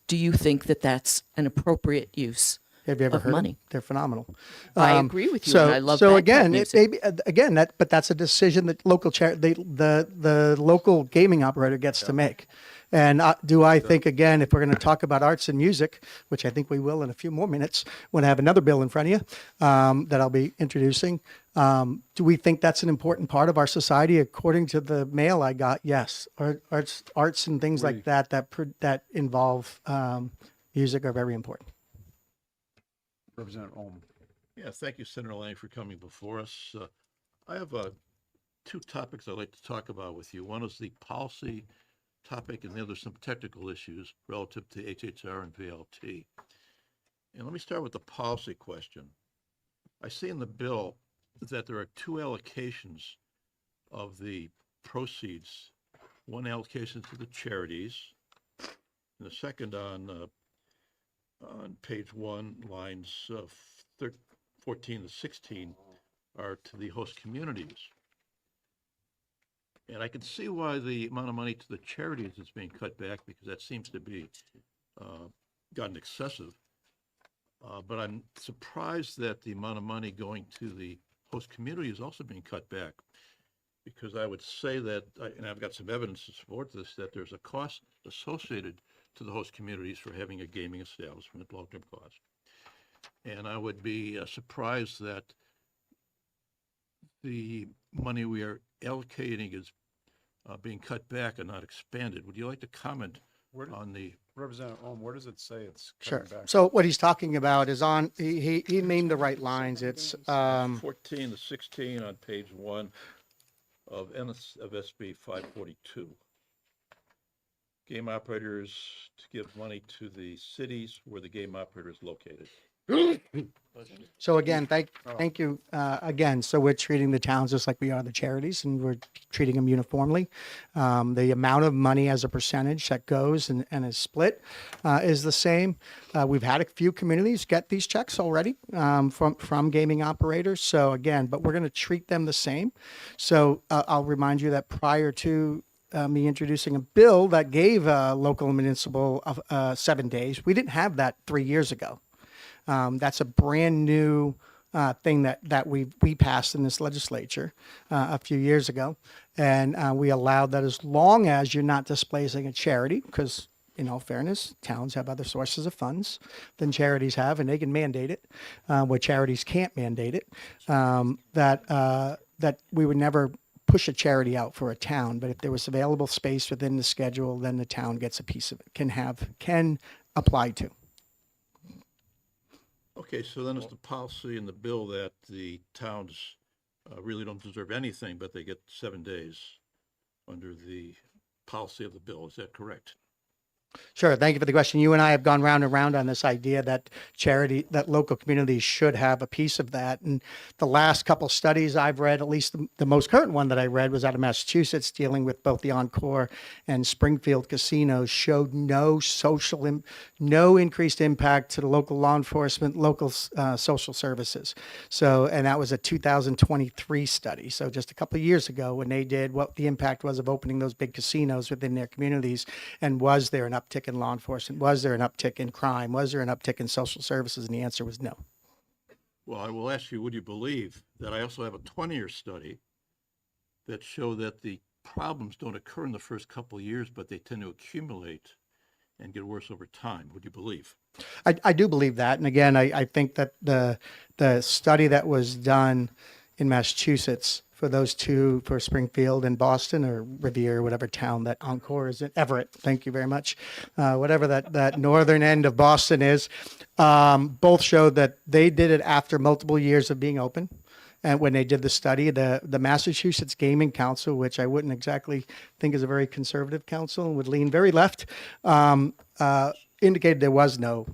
Do you think that that's an appropriate use Have you ever of heard money? Them? They're phenomenal. I agree with you, So, and I love so bagpipe again, music. but that's a decision that the local gaming operator gets to make. And do I think, again, if we're going to talk about arts and music, which I think we will in a few more minutes, when I have another bill in front of you that I'll be introducing, do we think that's an important part of our society? According to the mail I got, yes. Arts and things like that involve music are very important. Representative Ohm. Yeah, thank you, Senator Lang, for coming before us. I have two topics I'd like to talk about with you. One is the policy topic, and the other some technical issues relative to HHR and VLT. And let me start with the policy question. I see in the bill that there are two allocations of the proceeds. One allocation to the charities, and the second on page 1, lines 14 to 16 are to the host communities. And I can see why the amount of money to the charities is being cut back, because that seems to be gotten excessive. But I'm surprised that the amount of money going to the host community is also being cut back, because I would say that, and I've got some evidence to support this, that there's a cost associated to the host communities for having a gaming establishment, long-term cost. And I would be surprised that the money we are allocating is being cut back and not expanded. Would you like to comment on the? Representative Ohm, where does it say it's Sure. cutting back? So what he's talking about is on, he named the right lines. It's 14 to 16 on page 1 of SB 542. Game operators to give money to the cities where the game operator is located. So again, thank you again. So we're treating the towns just like we are the charities, and we're treating them uniformly. The amount of money as a percentage that goes and is split is the same. We've had a few communities get these checks already from gaming operators. So again, but we're going to treat them the same. So I'll remind you that prior to me introducing a bill that gave local and municipal 7 days, we didn't have that 3 years ago. That's a brand new thing that we passed in this legislature a few years ago. And we allowed that as long as you're not displacing a charity, because in all fairness, towns have other sources of funds than charities have, and they can mandate it where charities can't mandate it, that we would never push a charity out for a town. But if there was available space within the schedule, then the town gets a piece of it, can apply to. Okay, so then it's the policy in the bill that the towns really don't deserve anything, but they get 7 days under the policy of the bill. Is that correct? Sure. Thank you for the question. You and I have gone round and round on this idea that that local communities should have a piece of that. And the last couple studies I've read, at least the most current one that I read was out of Massachusetts, dealing with both the Encore and Springfield casinos, showed no no increased impact to the local law enforcement, local social services. So, and that was a 2023 study. So just a couple of years ago when they did what the impact was of opening those big casinos within their communities, and was there an uptick in law enforcement? Was there an uptick in crime? Was there an uptick in social services? And the answer was no. Well, I will ask you, would you believe that I also have a 20-year study that show that the problems don't occur in the first couple of years, but they tend to accumulate and get worse over time? Would you believe? I do believe that. And again, I think that the study that was done in Massachusetts for those two, for Springfield and Boston, or Revere, whatever town that Encore is in, Everett, thank you very much, whatever that northern end of Boston is, both showed that they did it after multiple years of being open. And when they did the study, the Massachusetts Gaming Council, which I wouldn't exactly think is a very conservative council and would lean very left, indicated there was no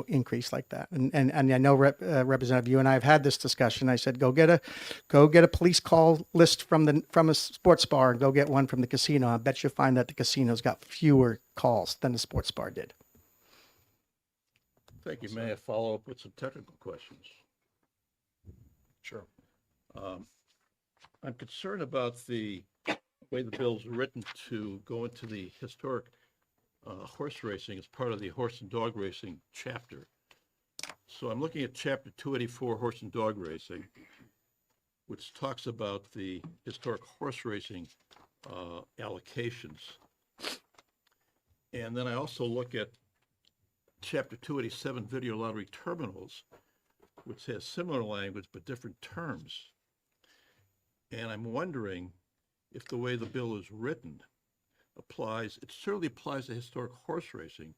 increase like that. And I know Representative, you and I have had this discussion. I said, go get a police call list from a sports bar and go get one from the casino. I bet you'll find that the casinos got fewer calls than the sports bar did. Thank you. May I follow up with some technical questions? Sure. I'm concerned about the way the bill's written to go into the historic horse racing as part of the horse and dog racing chapter. So I'm looking at chapter 284, horse and dog racing, which talks about the historic horse racing allocations. And then I also look at chapter 287, video lottery terminals, which has similar language but different terms. And I'm wondering if the way the bill is written applies, it certainly applies to historic horse racing,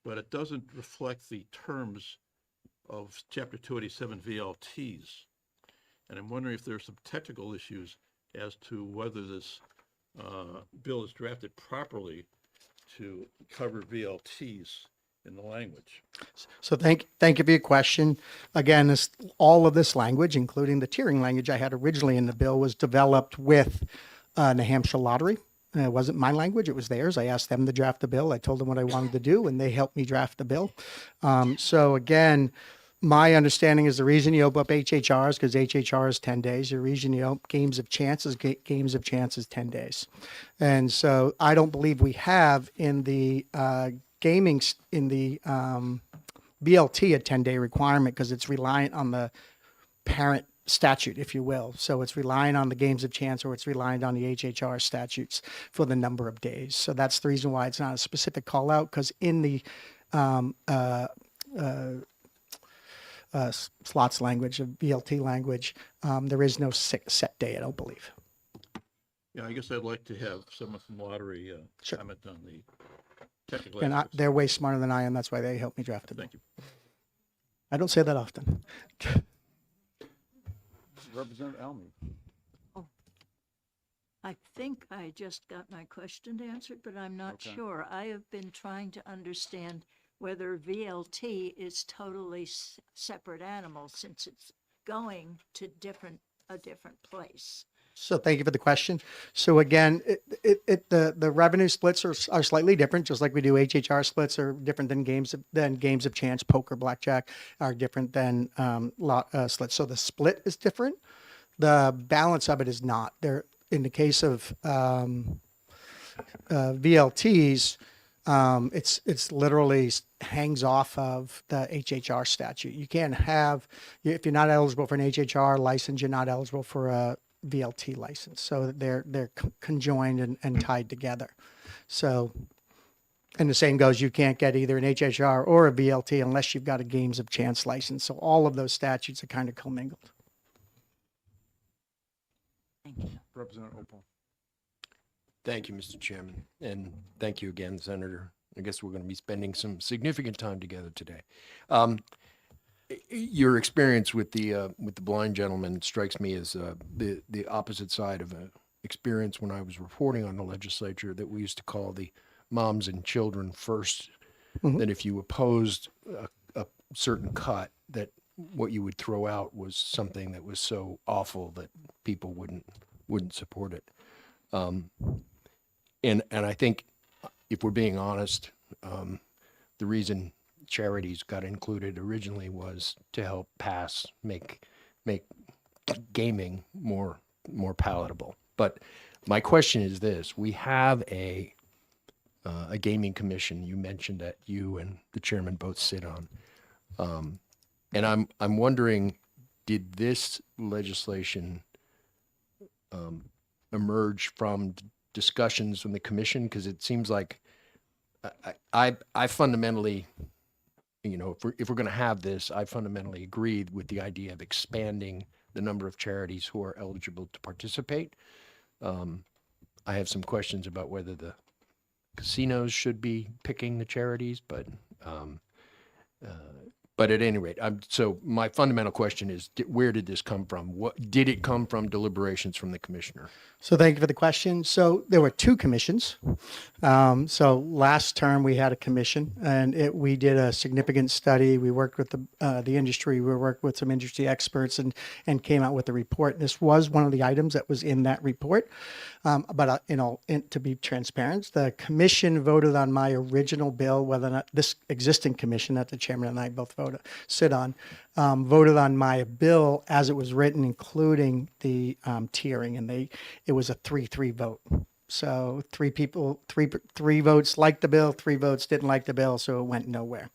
but it doesn't reflect the terms of chapter 287 VLTs. And I'm wondering if there are some technical issues as to whether this bill is drafted properly to cover VLTs in the language. So thank you for your question. Again, all of this language, including the tiering language I had originally in the bill, was developed with New Hampshire Lottery. It wasn't my language, it was theirs. I asked them to draft the bill. I told them what I wanted to do, and they helped me draft the bill. So again, my understanding is the reason you open up HHRs, because HHR is 10 days. The reason you open games of chance is 10 days. And so I don't believe we have in the gaming, in the BLT, a 10-day requirement, because it's reliant on the parent statute, if you will. So it's relying on the games of chance, or it's reliant on the HHR statutes for the number of days. So that's the reason why it's not a specific call out, because in the slots language, of BLT language, there is no set day, I don't believe. Yeah, I guess I'd like to have someone from lottery Sure. comment on the technical And aspects. they're way smarter than I am. That's why they helped me draft it. Thank you. I don't say that often. Representative Almy. I think I just got my question answered, but I'm not Okay. sure. I have been trying to understand whether VLT is totally separate animal, since it's going to a different place. So thank you for the question. So again, the revenue splits are slightly different, just like we do. HHR splits are different than games of chance. Poker, blackjack are different than splits. So the split is different. The balance of it is not. There, in the case of VLTs, it's literally hangs off of the HHR statute. You can't have, if you're not eligible for an HHR license, you're not eligible for a VLT license. So they're conjoined and tied together. So, and the same goes, you can't get either an HHR or a VLT unless you've got a games of chance license. So all of those statutes are kind of commingled. Thank you. Representative Opal. Thank you, Mr. Chairman, and thank you again, Senator. I guess we're going to be spending some significant time together today. Your experience with the blind gentleman strikes me as the opposite side of an experience when I was reporting on the legislature that we used to call the moms and children first, Mhm. that if you opposed a certain cut, that what you would throw out was something that was so awful that people wouldn't support it. And I think if we're being honest, the reason charities got included originally was to help make gaming more palatable. But my question is this: we have a gaming commission. You mentioned that you and the chairman both sit on, and I'm wondering, did this legislation emerge from discussions from the commission? Because it seems like I fundamentally, if we're going to have this, I fundamentally agreed with the idea of expanding the number of charities who are eligible to participate. I have some questions about whether the casinos should be picking the charities, but at any rate, so my fundamental question is, where did this come from? What did it come from? Deliberations from the commissioner? So thank you for the question. So there were two commissions. So last term we had a commission, and we did a significant study. We worked with the industry. We worked with some industry experts, and came out with a report. This was one of the items that was in that report. But to be transparent, the commission voted on my original bill, whether or not this existing commission that the chairman and I both sit on, voted on my bill as it was written, including the tiering, and it was a 3-3 vote. So three votes liked the bill, 3 votes didn't like the bill, so it went nowhere.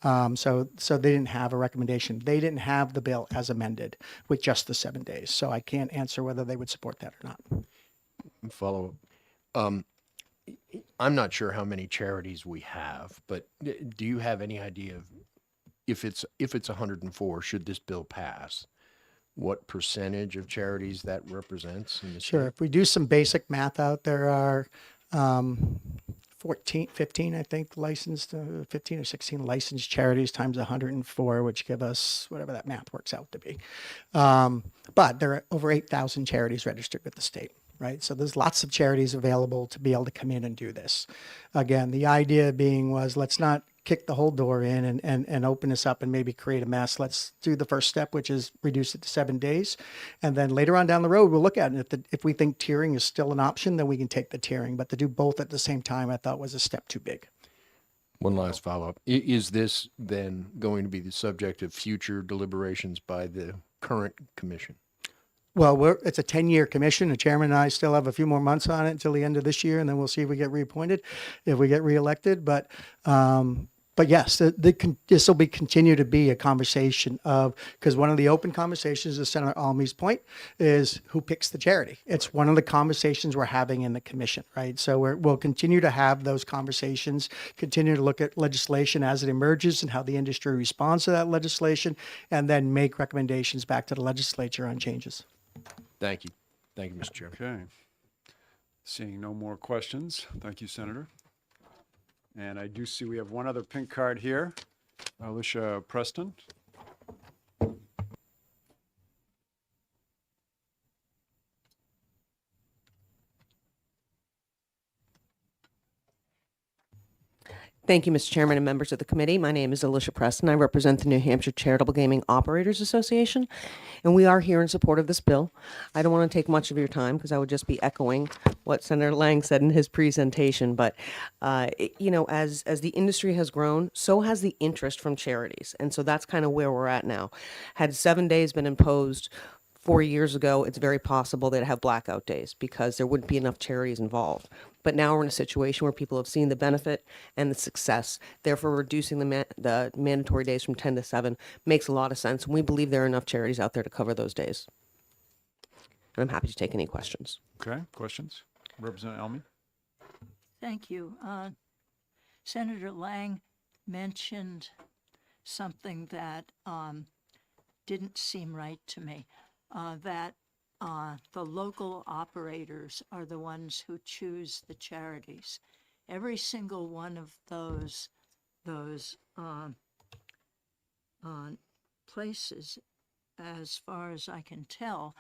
So they didn't have a recommendation. They didn't have the bill as amended with just the 7 days. So I can't answer whether they would support that or not. Follow up. I'm not sure how many charities we have, but do you have any idea of if it's 104, should this bill pass, what percentage of charities that represents in the Sure. state? If we do some basic math out, there are 15, I think, licensed, 15 or 16 licensed charities times 104, which give us whatever that math works out to be. But there are over 8,000 charities registered with the state. Right. So there's lots of charities available to be able to come in and do this. Again, the idea being was, let's not kick the whole door in and open this up and maybe create a mess. Let's do the first step, which is reduce it to 7 days. And then later on down the road, we'll look at it. If we think tiering is still an option, then we can take the tiering. But to do both at the same time, I thought was a step too big. One last follow-up. Is this then going to be the subject of future deliberations by the current commission? Well, it's a 10-year commission. The chairman and I still have a few more months on it until the end of this year, and then we'll see if we get reappointed, if we get reelected. But yes, this will continue to be a conversation because one of the open conversations, as Senator Almey's point, is who picks the charity. It's one of the conversations we're having in the commission, right? So we'll continue to have those conversations, continue to look at legislation as it emerges and how the industry responds to that legislation, and then make recommendations back to the legislature on changes. Thank you. Thank you, Mr. Chairman. Okay. Seeing no more questions. Thank you, Senator. And I do see we have one other pink card here. Alicia Preston. Thank you, Mr. Chairman and members of the committee. My name is Alicia Preston. I represent the New Hampshire Charitable Gaming Operators Association, and we are here in support of this bill. I don't want to take much of your time because I would just be echoing what Senator Lang said in his presentation. But, as the industry has grown, so has the interest from charities. And so that's kind of where we're at now. Had 7 days been imposed 4 years ago, it's very possible they'd have blackout days because there wouldn't be enough charities involved. But now we're in a situation where people have seen the benefit and the success. Therefore, reducing the mandatory days from 10 to 7 makes a lot of sense. And we believe there are enough charities out there to cover those days. And I'm happy to take any questions. Okay, questions? Representative Almey? Thank you. Senator Lang mentioned something that didn't seem right to me, that the local operators are the ones who choose the charities. Every single one of those places, as far as I can tell,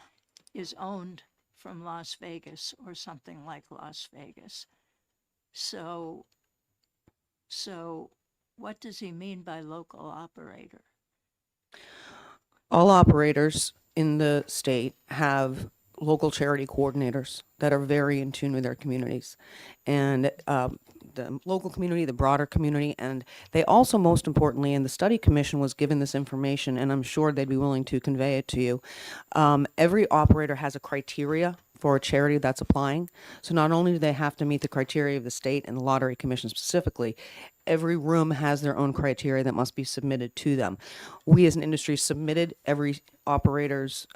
is owned from Las Vegas or something like Las Vegas. So So what does he mean by local operator? All operators in the state have local charity coordinators that are very in tune with their communities and the local community, the broader community. And they also, most importantly, and the study commission was given this information, and I'm sure they'd be willing to convey it to you. Every operator has a criteria for a charity that's applying. So not only do they have to meet the criteria of the state and the Lottery Commission specifically, every room has their own criteria that must be submitted to them. We as an industry submitted every operator's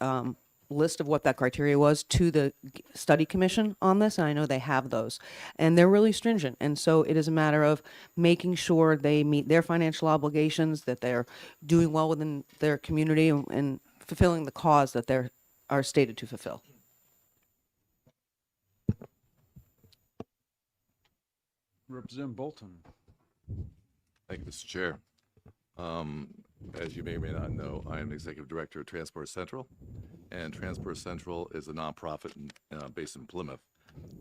list of what that criteria was to the study commission on this, and I know they have those, and they're really stringent. And so it is a matter of making sure they meet their financial obligations, that they're doing well within their community, and fulfilling the cause that they are stated to fulfill. Representative Bolton. Thank you, Mr. Chair. As you may or may not know, I am Executive Director of Transport Central, and Transport Central is a nonprofit based in Plymouth,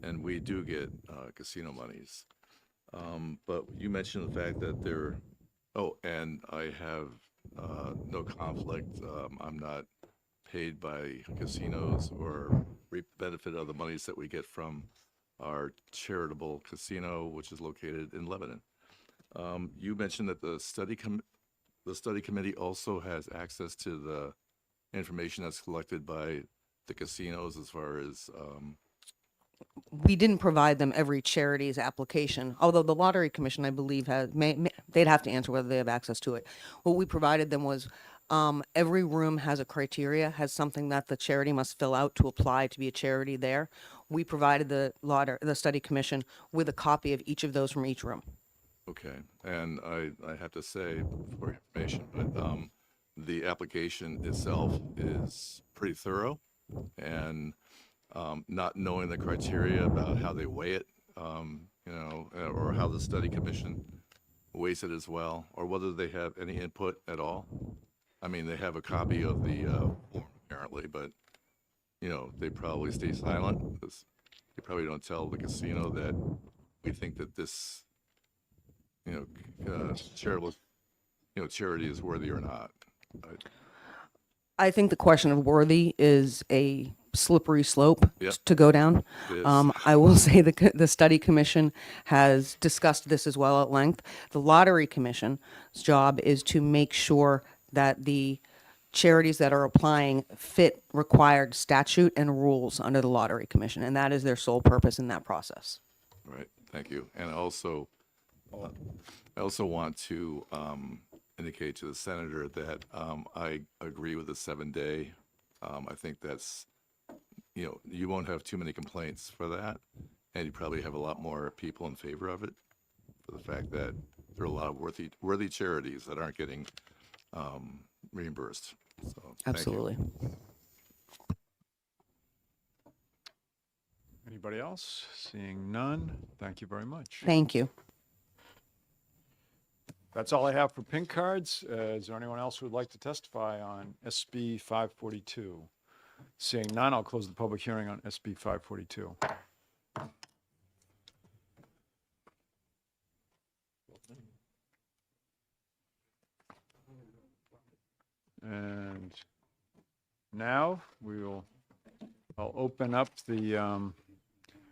and we do get casino monies. But you mentioned the fact that and I have no conflict. I'm not paid by casinos or reap the benefit of the monies that we get from our charitable casino, which is located in Lebanon. You mentioned that the study committee also has access to the information that's collected by the casinos as far as We didn't provide them every charity's application, although the Lottery Commission, I believe, they'd have to answer whether they have access to it. What we provided them was every room has a criteria, has something that the charity must fill out to apply to be a charity there. We provided the Study Commission with a copy of each of those from each room. Okay, and I have to say, for information, but the application itself is pretty thorough, and not knowing the criteria about how they weigh it, or how the study commission weighs it as well, or whether they have any input at all. I mean, they have a copy of the form apparently, but they probably stay silent because they probably don't tell the casino that we think that this charity is worthy or not. I think the question of worthy is a slippery slope Yep. to go down. It is. I will say the study commission has discussed this as well at length. The Lottery Commission's job is to make sure that the charities that are applying fit required statute and rules under the Lottery Commission, and that is their sole purpose in that process. Right, thank you. And I also want to indicate to the senator that I agree with the 7-day. I think that's, you won't have too many complaints for that, and you probably have a lot more people in favor of it, for the fact that there are a lot of worthy charities that aren't getting reimbursed. So, thank you. Absolutely. Anybody else? Seeing none, thank you very much. Thank you. That's all I have for pink cards. Is there anyone else who would like to testify on SB 542? Seeing none, I'll close the public hearing on SB 542. And now I'll open up the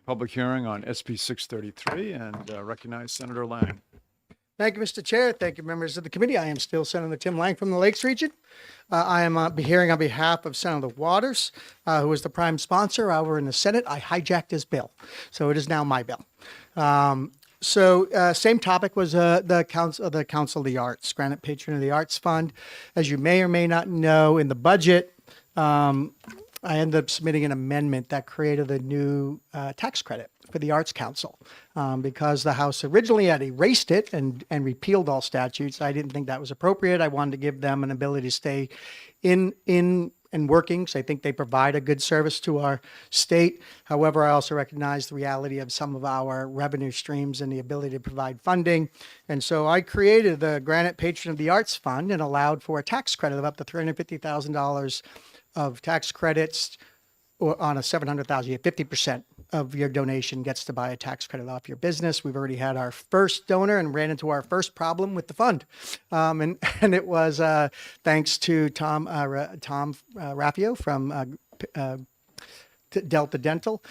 public hearing on SB 633 and recognize Senator Lang. Thank you, Mr. Chair. Thank you, members of the committee. I am still Senator Tim Lang from the Lakes region. I am hearing on behalf of Senator Waters, who is the prime sponsor. However, in the Senate, I hijacked his bill, so it is now my bill. Same topic was the Council of the Arts, Granite Patron of the Arts Fund. As you may or may not know, in the budget, I ended up submitting an amendment that created a new tax credit for the Arts Council. Because the House originally had erased it and repealed all statutes, I didn't think that was appropriate. I wanted to give them an ability to stay in and working, so I think they provide a good service to our state. However, I also recognize the reality of some of our revenue streams and the ability to provide funding. And so I created the Granite Patron of the Arts Fund and allowed for a tax credit of up to $350,000 of tax credits or on a $700,000, 50% of your donation gets to buy a tax credit off your business. We've already had our first donor and ran into our first problem with the fund. And it was thanks to Tom Raffio from Delta Dental.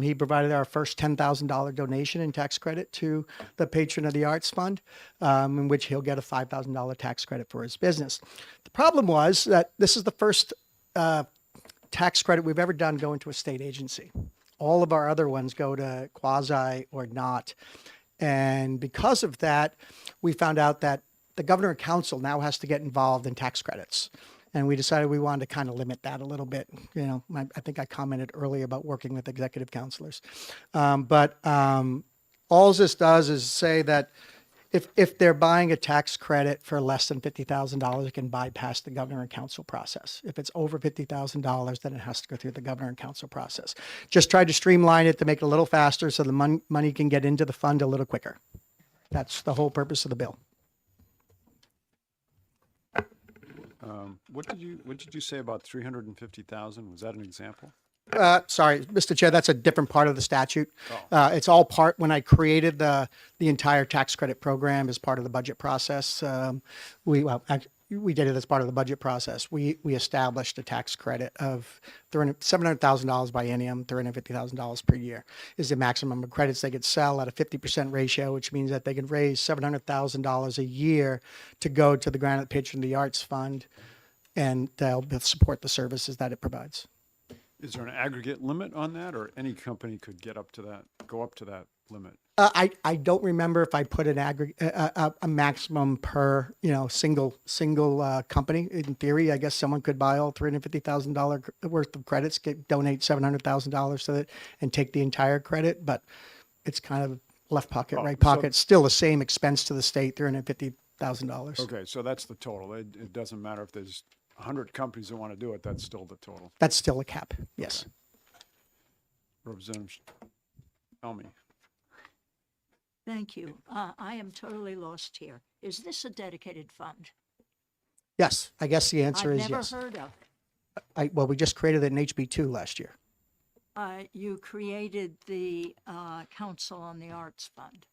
He provided our first $10,000 donation in tax credit to the patron of the Arts Fund, in which he'll get a $5,000 tax credit for his business. The problem was that this is the first tax credit we've ever done go into a state agency. All of our other ones go to quasi or not. And because of that, we found out that the governor and council now has to get involved in tax credits. And we decided we wanted to kind of limit that a little bit. You know, I think I commented earlier about working with executive counselors. But all this does is say that if they're buying a tax credit for less than $50,000, it can bypass the governor and council process. If it's over $50,000, then it has to go through the governor and council process. Just try to streamline it to make it a little faster so the money can get into the fund a little quicker. That's the whole purpose of the bill. What did you say about 350,000? Was that an example? Sorry, Mr. Chair, that's a different part of the statute. It's all part, when I created the entire tax credit program as part of the budget process, we did it as part of the budget process. We established a tax credit of $700,000 biennium, $350,000 per year is the maximum of credits they could sell at a 50% ratio, which means that they could raise $700,000 a year to go to the Granite Patron of the Arts Fund, and they'll support the services that it provides. Is there an aggregate limit on that, or any company could go up to that limit? I don't remember if I put an a maximum per single company. In theory, I guess someone could buy all $350,000 worth of credits, donate $700,000 to it, and take the entire credit. But it's kind of left pocket, right pocket. Still the same expense to the state, $350,000. Okay, so that's the total. It doesn't matter if there's 100 companies that want to do it. That's still the total. That's still a cap. Yes. Representative Elmy. Thank you. I am totally lost here. Is this a dedicated fund? Yes. I guess the answer is I've yes. never heard of. Well, we just created it in HB2 last year. You created the Council on the Arts Fund.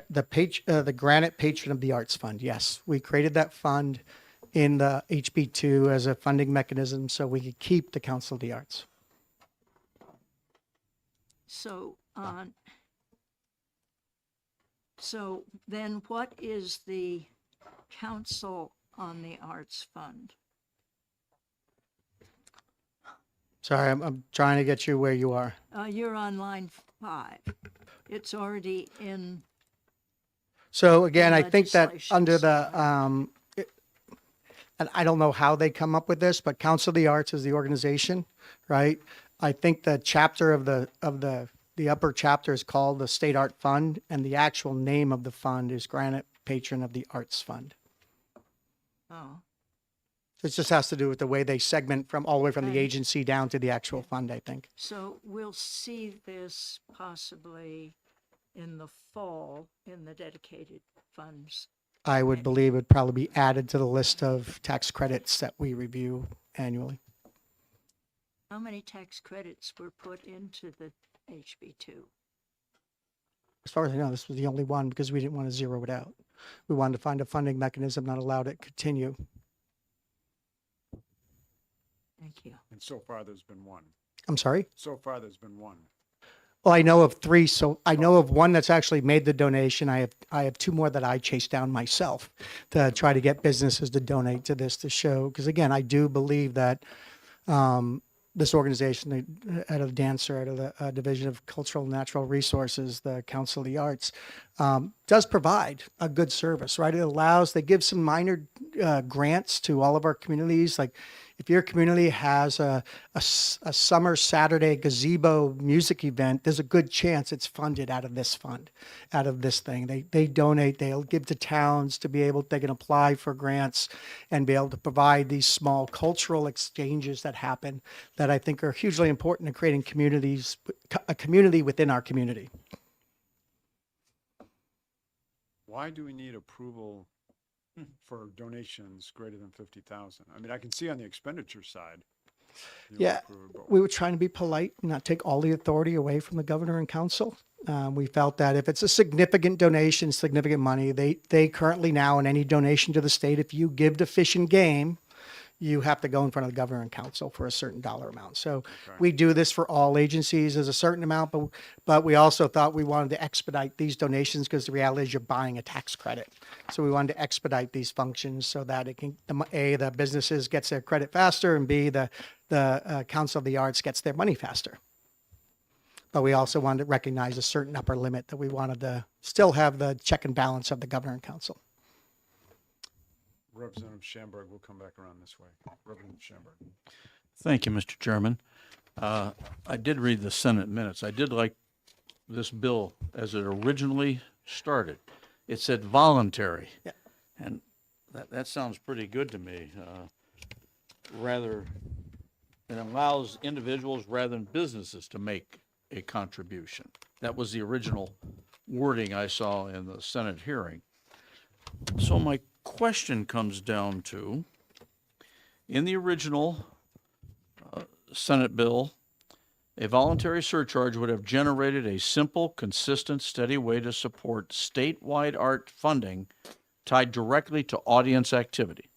The Granite Patron of the Arts Fund. Yes, we created that fund in the HB2 as a funding mechanism so we could keep the Council of the Arts. So then what is the Council on the Arts Fund? Sorry, I'm trying to get you where you are. You're on line 5. It's already in. So again, I think that legislation, under the, and I don't know how they come up with this, but Council of the Arts is the organization, right? I think the chapter of the upper chapter is called the State Art Fund, and the actual name of the fund is Granite Patron of the Arts Fund. Oh. It just has to do with the way they segment from all the way from the agency down to the actual fund, I think. So we'll see this possibly in the fall in the dedicated funds. I would believe it would probably be added to the list of tax credits that we review annually. How many tax credits were put into the HB2? As far as I know, this was the only one because we didn't want to zero it out. We wanted to find a funding mechanism that allowed it to continue. Thank you. And so far, there's been one. I'm sorry? So far, there's been one. Well, I know of 3, so I know of one that's actually made the donation. I have 2 more that I chased down myself to try to get businesses to donate to this to show. Because again, I do believe that this organization, out of Dancer, out of the Division of Cultural and Natural Resources, the Council of the Arts, does provide a good service, right? They give some minor grants to all of our communities. Like if your community has a summer Saturday gazebo music event, there's a good chance it's funded out of this fund, out of this thing. They donate, they'll give to towns to be able, they can apply for grants and be able to provide these small cultural exchanges that happen that I think are hugely important in creating communities, a community within our community. Why do we need approval for donations greater than 50,000? I mean, I can see on the expenditure side, Yeah, we were trying to be polite, not take all the authority away from the governor and council. We felt that if it's a significant donation, significant money, they currently now, in any donation to the state, if you give to Fish and Game, you have to go in front of the governor and council for a certain dollar amount. So we do this for all agencies as a certain amount, but we also thought we wanted to expedite these donations because the reality is you're buying a tax credit. So we wanted to expedite these functions so that it can, A, the businesses gets their credit faster, and B, the Council of the Arts gets their money faster. But we also wanted to recognize a certain upper limit that we wanted to still have the check and balance of the governor and council. Representative Schamberg will come back around this way. Representative Schamberg. Thank you, Mr. Chairman. I did read the Senate minutes. I did like this bill as it originally started. It said voluntary. Yeah. And that sounds pretty good to me. Rather, it allows individuals rather than businesses to make a contribution. That was the original wording I saw in the Senate hearing. So my question comes down to, in the original Senate bill, a voluntary surcharge would have generated a simple, consistent, steady way to support statewide art funding tied directly to audience activity.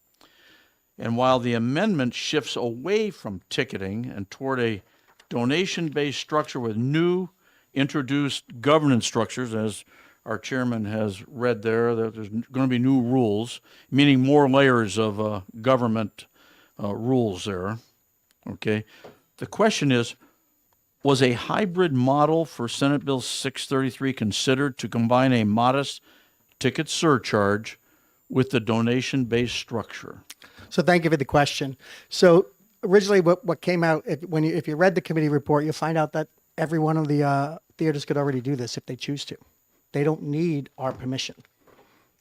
And while the amendment shifts away from ticketing and toward a donation-based structure with new introduced governance structures, as our chairman has read there, that there's going to be new rules, meaning more layers of government rules there. Okay. The question is, was a hybrid model for Senate Bill 633 considered to combine a modest ticket surcharge with the donation-based structure? So thank you for the question. So originally what came out, if you read the committee report, you'll find out that every one of the theaters could already do this if they choose to. They don't need our permission.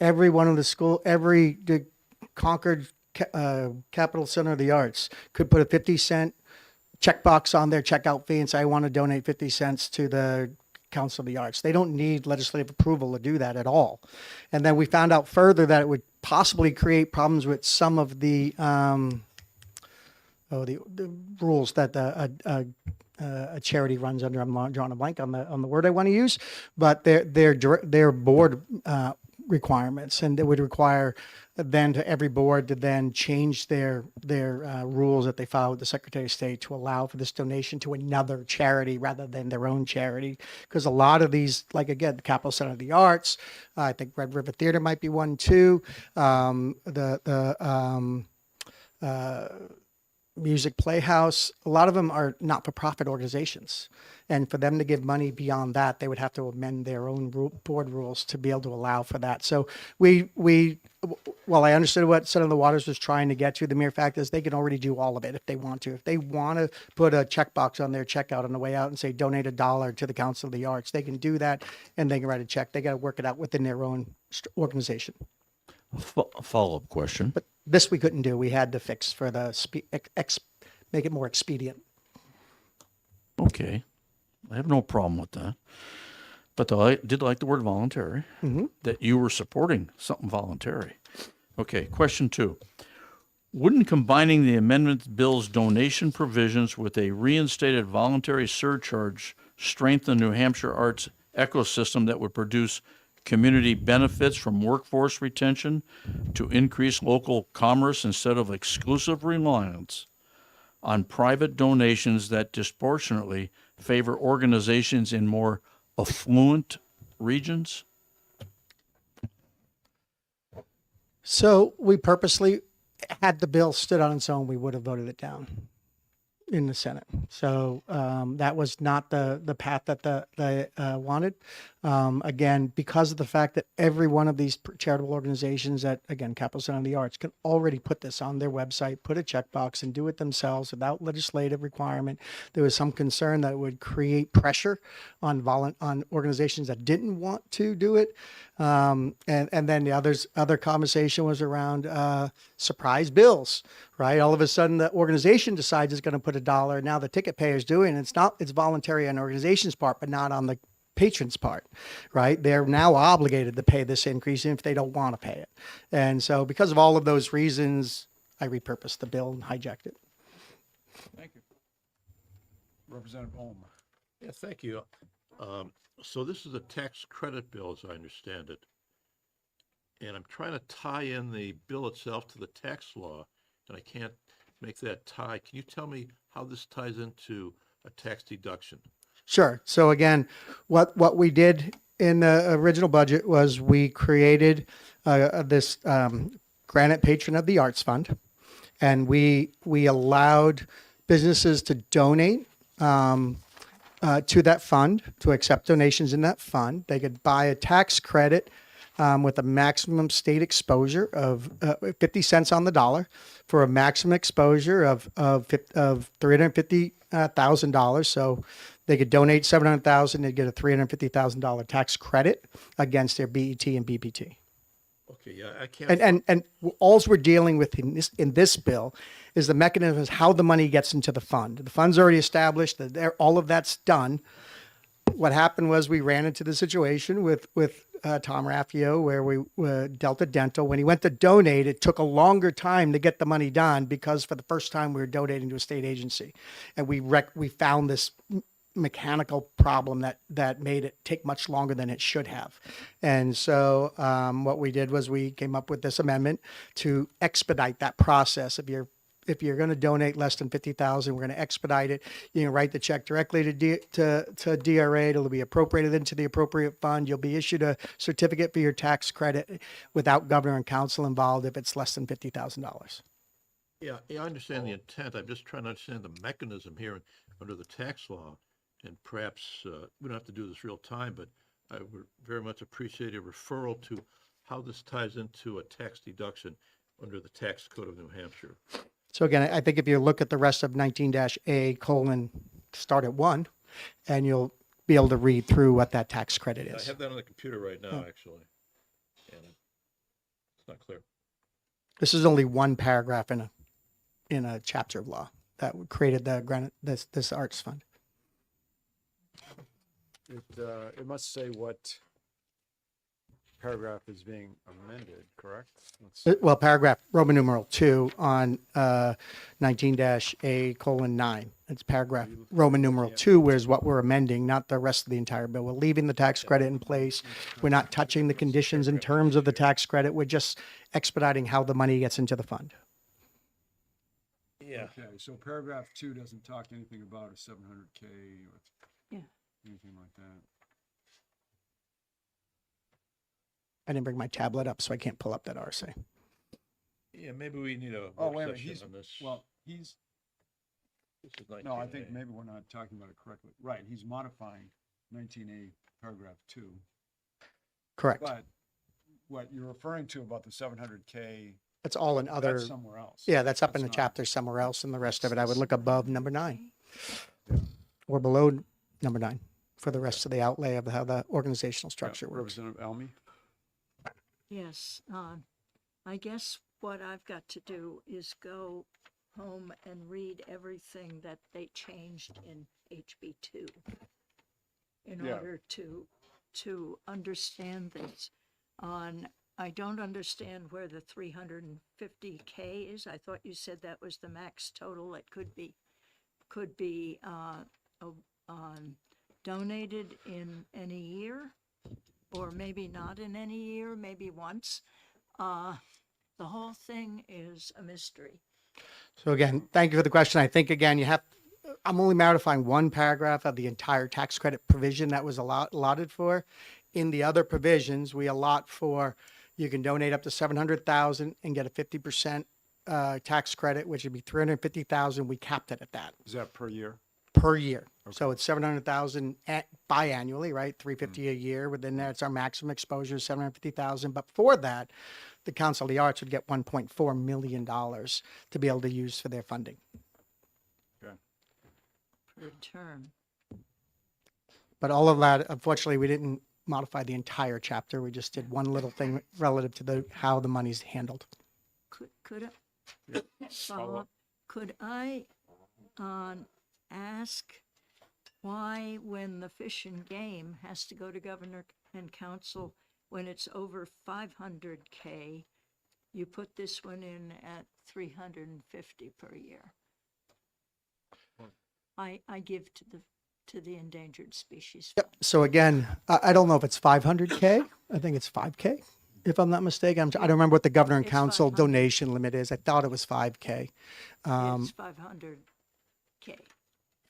Every one of the Concord Capital Center of the Arts could put a 50-cent checkbox on their checkout fee and say, I want to donate 50 cents to the Council of the Arts. They don't need legislative approval to do that at all. And then we found out further that it would possibly create problems with some of the rules that a charity runs under. I'm drawing a blank on the word I want to use, but their board requirements, and it would require then to every board to then change their rules that they file with the Secretary of State to allow for this donation to another charity rather than their own charity. Because a lot of these, like again, the Capital Center of the Arts, I think Red River Theater might be one too. Music Playhouse, a lot of them are not-for-profit organizations. And for them to give money beyond that, they would have to amend their own board rules to be able to allow for that. So while I understood what Senator Waters was trying to get to, the mere fact is they can already do all of it if they want to. If they want to put a checkbox on their checkout on the way out and say, donate $1 to the Council of the Arts, they can do that and they can write a check. They got to work it out within their own organization. Follow-up question. But this we couldn't do. We had to fix for the make it more expedient. Okay. I have no problem with that. But I did like the word voluntary, that you were supporting something voluntary. Okay, question 2. Wouldn't combining the amendment bill's donation provisions with a reinstated voluntary surcharge strengthen New Hampshire arts ecosystem that would produce community benefits from workforce retention to increase local commerce instead of exclusive reliance on private donations that disproportionately favor organizations in more affluent regions? So we purposely, had the bill stood on its own, we would have voted it down in the Senate. So that was not the path that they wanted. Again, because of the fact that every one of these charitable organizations that, again, Capital Center of the Arts can already put this on their website, put a checkbox and do it themselves without legislative requirement. There was some concern that it would create pressure on organizations that didn't want to do it. And then the other conversation was around surprise bills, right? All of a sudden the organization decides it's going to put $1. Now the ticket payer's doing it. It's voluntary on the organization's part, but not on the patron's part, right? They're now obligated to pay this increase if they don't want to pay it. And so because of all of those reasons, I repurposed the bill and hijacked it. Thank you. Representative Ohm. Yeah, thank you. So this is a tax credit bill, as I understand it. And I'm trying to tie in the bill itself to the tax law, and I can't make that tie. Can you tell me how this ties into a tax deduction? Sure. So again, what we did in the original budget was we created this Granite Patron of the Arts Fund, and we allowed businesses to donate to that fund, to accept donations in that fund. They could buy a tax credit with a maximum state exposure of 50 cents on the dollar for a maximum exposure of $350,000. So they could donate $700,000, they'd get a $350,000 tax credit against their BET and BPT. Okay, yeah, I can't. And alls we're dealing with in this bill is the mechanism is how the money gets into the fund. The fund's already established, all of that's done. What happened was we ran into the situation with Tom Raffio where we Delta Dental. When he went to donate, it took a longer time to get the money done because for the first time we were donating to a state agency. And we found this mechanical problem that made it take much longer than it should have. And so what we did was we came up with this amendment to expedite that process. If you're going to donate less than 50,000, we're going to expedite it. You can write the check directly to DRA. It'll be appropriated into the appropriate fund. You'll be issued a certificate for your tax credit without governor and council involved if it's less than $50,000. Yeah, I understand the intent. I'm just trying to understand the mechanism here under the tax law. And perhaps we don't have to do this real time, but I would very much appreciate a referral to how this ties into a tax deduction under the tax code of New Hampshire. So again, I think if you look at the rest of 19-A : start at 1, and you'll be able to read through what that tax credit I is. have that on the computer right now, actually. And it's not clear. This is only one paragraph in a chapter of law that created this arts fund. It must say what paragraph is being amended, correct? Well, paragraph Roman numeral 2 on 19-A : 9. It's paragraph Roman numeral 2, whereas what we're amending, not the rest of the entire bill. We're leaving the tax credit in place. We're not touching the conditions in terms of the tax credit. We're just expediting how the money gets into the fund. Yeah. Okay, so paragraph 2 doesn't talk anything about a 700K or Yeah. anything like that. I didn't bring my tablet up, so I can't pull up that RSA. Yeah, maybe we need a Oh, work wait a minute, session he's, on this. well, he's, This is no, I 19A. think maybe we're not talking about it correctly. Right, he's modifying 19A paragraph 2. Correct. But what you're referring to about the 700K, That's all in other. that's somewhere else. Yeah, that's up in the not- chapter somewhere else, and the rest of it, I would look above number 9 or below number 9 for the rest of the outlay of how the organizational structure Yeah, works. Representative Elmy? Yes, I guess what I've got to do is go home and read everything that they changed in HB2 in Yeah. order to understand this. I don't understand where the 350K is. I thought you said that was the max total. It could be donated in any year, or maybe not in any year, maybe once. The whole thing is a mystery. So again, thank you for the question. I think again, I'm only modifying one paragraph of the entire tax credit provision that was allotted for. In the other provisions, we allot for, you can donate up to 700,000 and get a 50% tax credit, which would be 350,000. We capped it at that Is that per year? per year. So it's 700,000 biannually, right? 350 a year. Within there, it's our maximum exposure, 750,000. But for that, the Council of the Arts would get $1.4 million to be able to use for their funding. Okay. Per term. But all of that, unfortunately, we didn't modify the entire chapter. We just did one little thing relative to how the money's handled. Could I follow up? Could I ask why, when the Fish and Game has to go to governor and council when it's over 500K, you put this one in at 350 per year? I give to the endangered species. Yep. So again, I don't know if it's 500K. I think it's 5K, if I'm not mistaken. I don't remember what the governor and It's council 500. donation limit is. I thought it was 5K. It's 500K.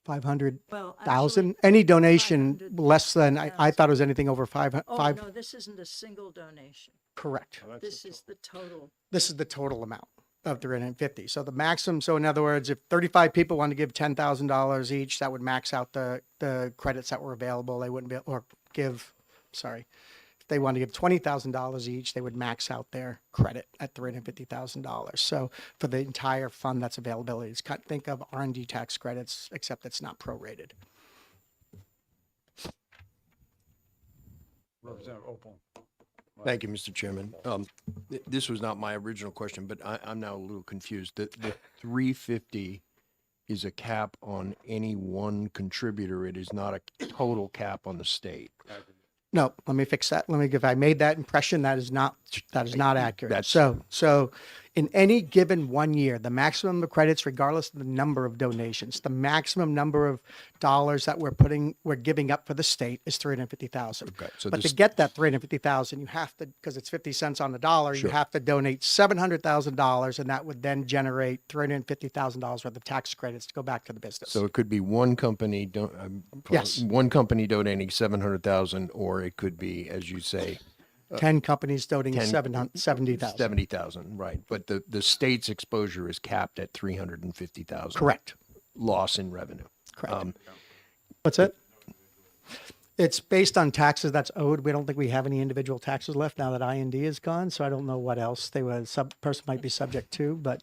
500,000. Well, actually, Any donation 500,000. less than, I thought it was anything over 500. Oh, no, this isn't a single donation. Correct. This is the total. This is the total amount of 350. So the maximum, so in other words, if 35 people want to give $10,000 each, that would max out the credits that were available. They wouldn't be, or give, sorry, if they want to give $20,000 each, they would max out their credit at $350,000. So for the entire fund, that's availability. It's think of R&D tax credits, except it's not prorated. Representative Opal. Thank you, Mr. Chairman. This was not my original question, but I'm now a little confused. The 350 is a cap on any one contributor. It is not a total cap on the state. No, let me fix that. If I made that impression, that is not accurate. That's- So in any given 1 year, the maximum of credits, regardless of the number of donations, the maximum number of dollars that we're giving up for the state is 350,000. Okay, so But this- to get that 350,000, you have to, because it's 50 cents on the dollar, Sure. you have to donate $700,000, and that would then generate $350,000 worth of tax credits to go back to the business. So it could be one company, Yes. one company donating 700,000, or it could be, as you say, 10 companies donating 10 70,000. 70,000, right? But the state's exposure is capped at 350,000. Correct. Loss in revenue. Correct. What's it? It's based on taxes that's owed. We don't think we have any individual taxes left now that IND is gone, so I don't know what else person might be subject to, but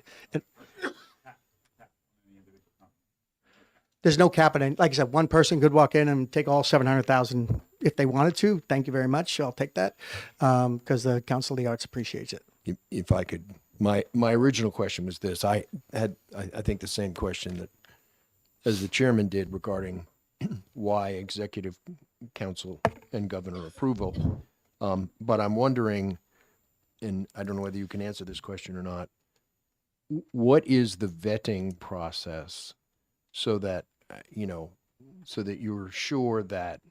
there's no cap on it. Like I said, one person could walk in and take all 700,000 if they wanted to. Thank you very much. I'll take that because the Council of the Arts appreciates it. If I could, my original question was this. I think the same question that as the chairman did regarding why executive council and governor approval. But I'm wondering, and I don't know whether you can answer this question or not, what is the vetting process so that, so that you're sure that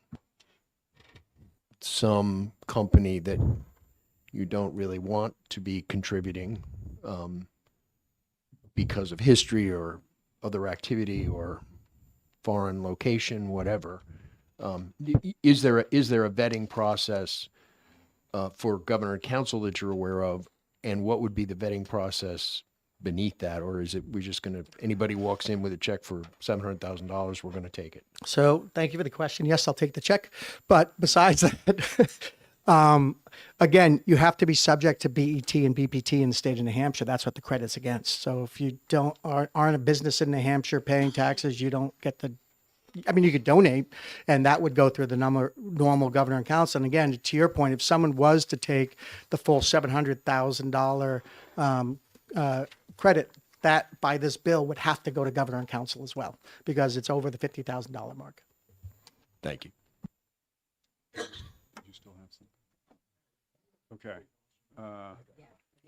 some company that you don't really want to be contributing because of history or other activity or foreign location, whatever. Is there a vetting process for governor and council that you're aware of? And what would be the vetting process beneath that? Or is it, we're just going to, anybody walks in with a check for $700,000, we're going to take it? So thank you for the question. Yes, I'll take the check. But besides that, again, you have to be subject to BET and BPT in the state of New Hampshire. That's what the credit's against. So if you aren't a business in New Hampshire paying taxes, you don't get you could donate, and that would go through the normal governor and council. And again, to your point, if someone was to take the full $700,000 credit, that by this bill would have to go to governor and council as well, because it's over the $50,000 mark. Thank you. You still have some? Okay.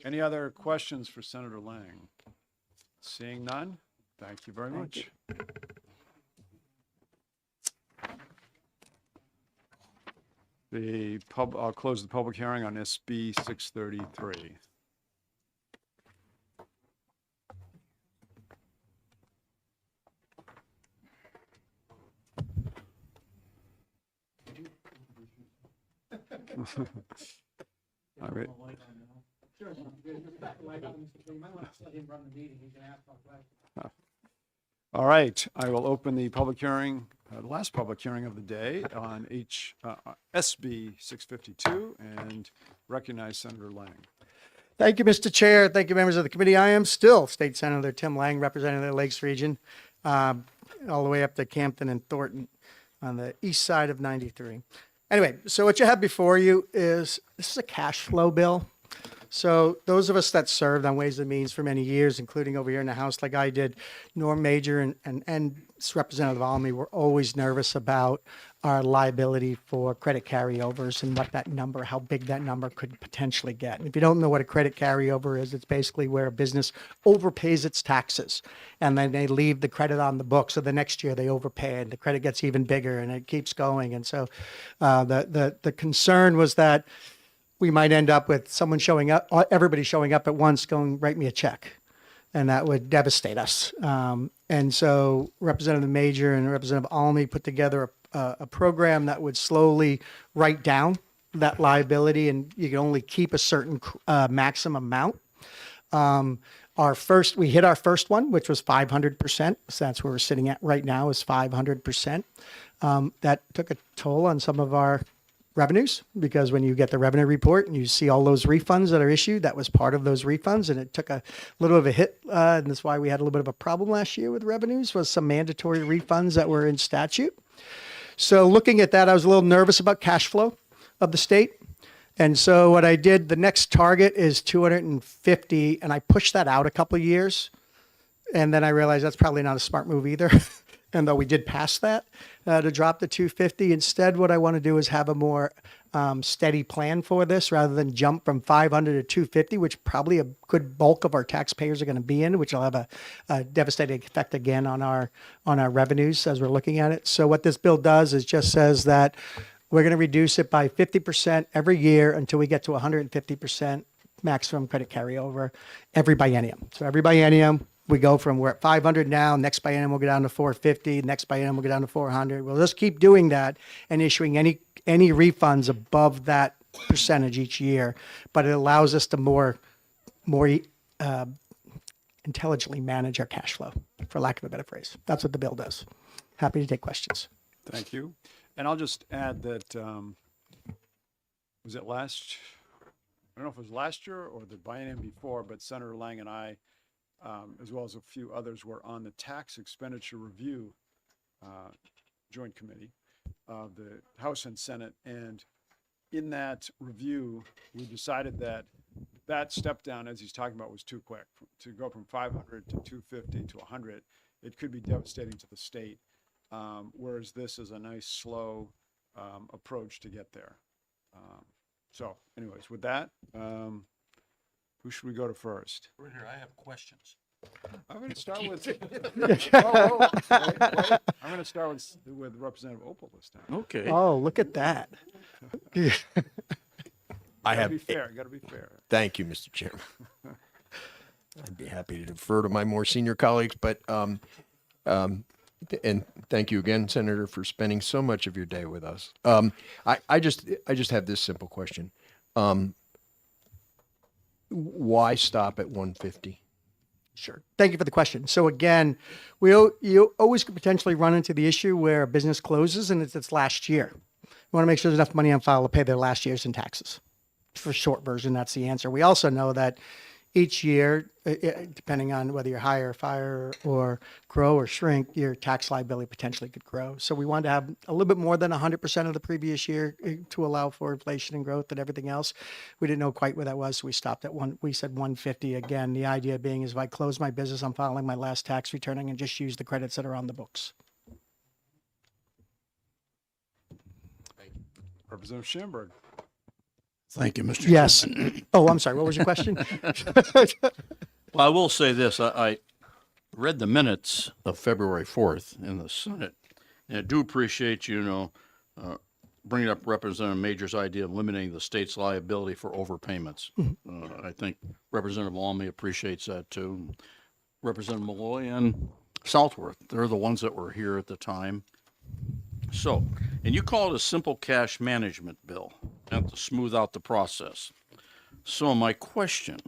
Any other questions for Senator Lang? Seeing none, thank you very much. I'll close the public hearing on SB 633. All right. All right, I will open the public hearing, the last public hearing of the day on SB 652 and recognize Senator Lang. Thank you, Mr. Chair. Thank you, members of the committee. I am still State Senator Tim Lang, representing the Lakes region, all the way up to Campton and Thornton on the east side of 93. Anyway, so what you have before you is, this is a cash flow bill. So those of us that served on Ways and Means for many years, including over here in the House like I did, Norm Major and Representative Almy were always nervous about our liability for credit carryovers and what that number, how big that number could potentially get. And if you don't know what a credit carryover is, it's basically where a business overpays its taxes and then they leave the credit on the book. So the next year they overpay and the credit gets even bigger and it keeps going. And so the concern was that we might end up with someone showing up, everybody showing up at once going, write me a check. And that would devastate us. And so Representative Major and Representative Almy put together a program that would slowly write down that liability, and you can only keep a certain maximum amount. We hit our first one, which was 500%. So that's where we're sitting at right now is 500%. That took a toll on some of our revenues, because when you get the revenue report and you see all those refunds that are issued, that was part of those refunds, and it took a little of a hit. And that's why we had a little bit of a problem last year with revenues, was some mandatory refunds that were in statute. So looking at that, I was a little nervous about cash flow of the state. And so what I did, the next target is 250, and I pushed that out a couple of years. And then I realized that's probably not a smart move either. And though we did pass that to drop the 250, instead what I want to do is have a more steady plan for this rather than jump from 500 to 250, which probably a good bulk of our taxpayers are going to be in, which will have a devastating effect again on our revenues as we're looking at it. So what this bill does is just says that we're going to reduce it by 50% every year until we get to 150% maximum credit carryover every biennium. So every biennium, we go from, we're at 500 now, next biennium we'll go down to 450, next biennium we'll go down to 400. We'll just keep doing that and issuing any refunds above that percentage each year. But it allows us to more intelligently manage our cash flow, for lack of a better phrase. That's what the bill does. Happy to take questions. Thank you. And I'll just add that, was it I don't know if it was last year or the biennium before, but Senator Lang and I, as well as a few others, were on the tax expenditure review joint committee of the House and Senate. And in that review, we decided that step down, as he's talking about, was too quick. To go from 500 to 250 to 100, it could be devastating to the state. Whereas this is a nice, slow approach to get there. So anyways, with that, who should we go to first? Right here, I have questions. I'm going to start with. I'm going to start with Representative Opal this time. Okay. Oh, look at that. Gotta be fair. Got to be fair. Thank you, Mr. Chairman. I'd be happy to defer to my more senior colleagues, but and thank you again, Senator, for spending so much of your day with us. I just have this simple question. Why stop at 150? Sure. Thank you for the question. So again, you always could potentially run into the issue where a business closes and it's its last year. We want to make sure there's enough money on file to pay their last year's in taxes. For short version, that's the answer. We also know that each year, depending on whether you hire, fire, or grow or shrink, your tax liability potentially could grow. So we wanted to have a little bit more than 100% of the previous year to allow for inflation and growth and everything else. We didn't know quite where that was, so we stopped at we said 150. Again, the idea being is if I close my business, I'm filing my last tax return, I can just use the credits that are on the books. Representative Schamberg. Thank you, Mr. Yes. Chairman. Oh, I'm sorry. What was your question? Well, I will say this. I read the minutes of February 4th in the Senate, and I do appreciate, bringing up Representative Major's idea of limiting the state's liability for overpayments. I think Representative Almy appreciates that too. Representative Malloy and Southworth, they're the ones that were here at the time. So, and you call it a simple cash management bill and to smooth out the process. So my question,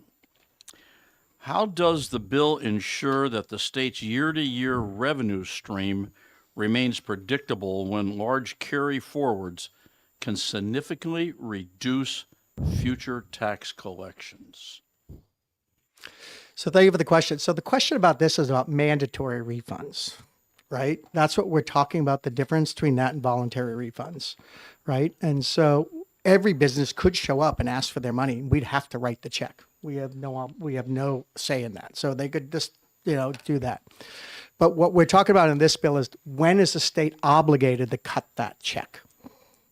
how does the bill ensure that the state's year-to-year revenue stream remains predictable when large carry forwards can significantly reduce future tax collections? So thank you for the question. So the question about this is about mandatory refunds, right? That's what we're talking about, the difference between that and voluntary refunds, right? And so every business could show up and ask for their money. We'd have to write the check. We have no say in that. So they could just, do that. But what we're talking about in this bill is when is the state obligated to cut that check,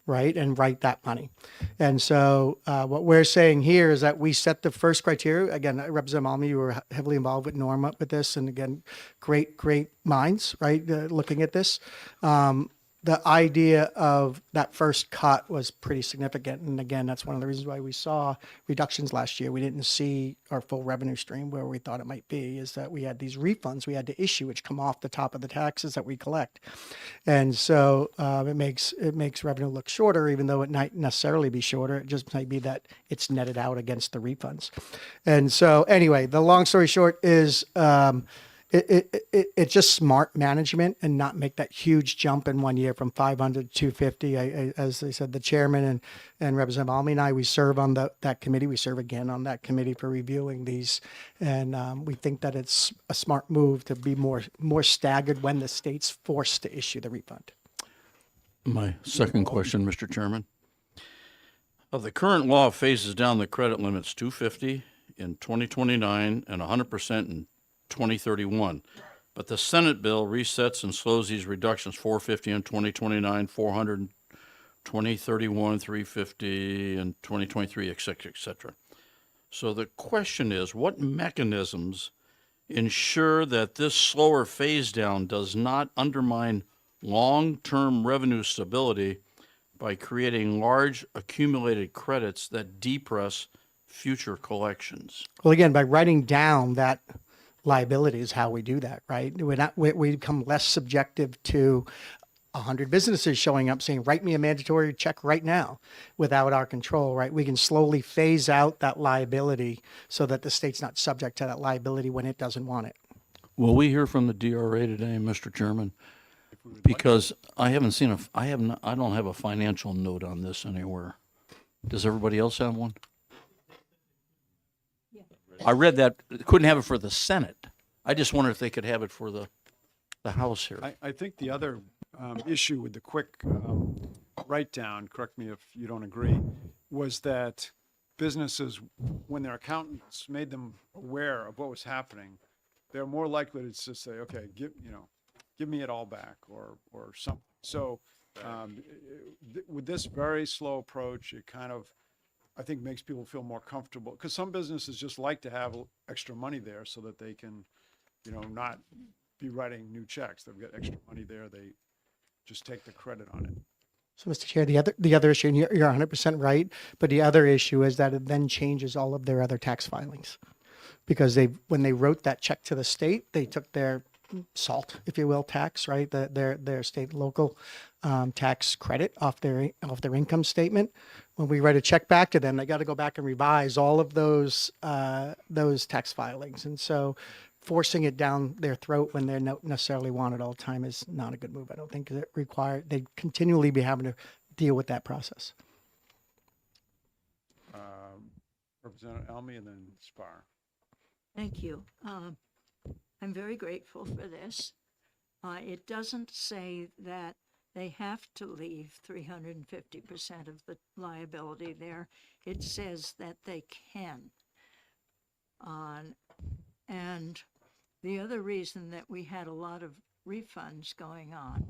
right, and write that money? And so what we're saying here is that we set the first criteria. Again, Representative Almy, you were heavily involved with Norma with this, and again, great minds, right, looking at this. The idea of that first cut was pretty significant. And again, that's one of the reasons why we saw reductions last year. We didn't see our full revenue stream where we thought it might be, is that we had these refunds we had to issue, which come off the top of the taxes that we collect. And so it makes revenue look shorter, even though it might necessarily be shorter. It just might be that it's netted out against the refunds. And so anyway, the long story short is, it's just smart management and not make that huge jump in 1 year from 500 to 250. As I said, the chairman and Representative Almy and I, we serve on that committee. We serve again on that committee for reviewing these. And we think that it's a smart move to be more staggered when the state's forced to issue the refund. My second question, Mr. Chairman. Of the current law phases down the credit limits 250 in 2029 and 100% in 2031, but the Senate bill resets and slows these reductions 450 in 2029, 400 in 2031, 350 in 2023, et cetera, et cetera. So the question is, what mechanisms ensure that this slower phase down does not undermine long-term revenue stability by creating large accumulated credits that depress future collections? Well, again, by writing down that liability is how we do that, right? We become less subjective to 100 businesses showing up saying, write me a mandatory check right now without our control, right? We can slowly phase out that liability so that the state's not subject to that liability when it doesn't want it. Will we hear from the DRA today, Mr. Chairman? Because I haven't seen I don't have a financial note on this anywhere. Does everybody else have one? I read that, couldn't have it for the Senate. I just wonder if they could have it for the House here. I think the other issue with the quick write-down, correct me if you don't agree, was that businesses, when their accountants made them aware of what was happening, they're more likely to just say, okay, give me it all back or something. So with this very slow approach, it kind of, I think, makes people feel more comfortable, because some businesses just like to have extra money there so that they can, not be writing new checks. They've got extra money there. They just take the credit on it. So, Mr. Chair, the other issue, and you're 100% right, but the other issue is that it then changes all of their other tax filings, because when they wrote that check to the state, they took their SALT, if you will, tax, right? Their state and local tax credit off their income statement. When we write a check back to them, they got to go back and revise all of those tax filings, and so forcing it down their throat when they don't necessarily want it all the time is not a good move. I don't think they continually be having to deal with that process. Representative Almy and then Spar. Thank you. I'm very grateful for this. It doesn't say that they have to leave 350% of the liability there. It says that they can. And the other reason that we had a lot of refunds going on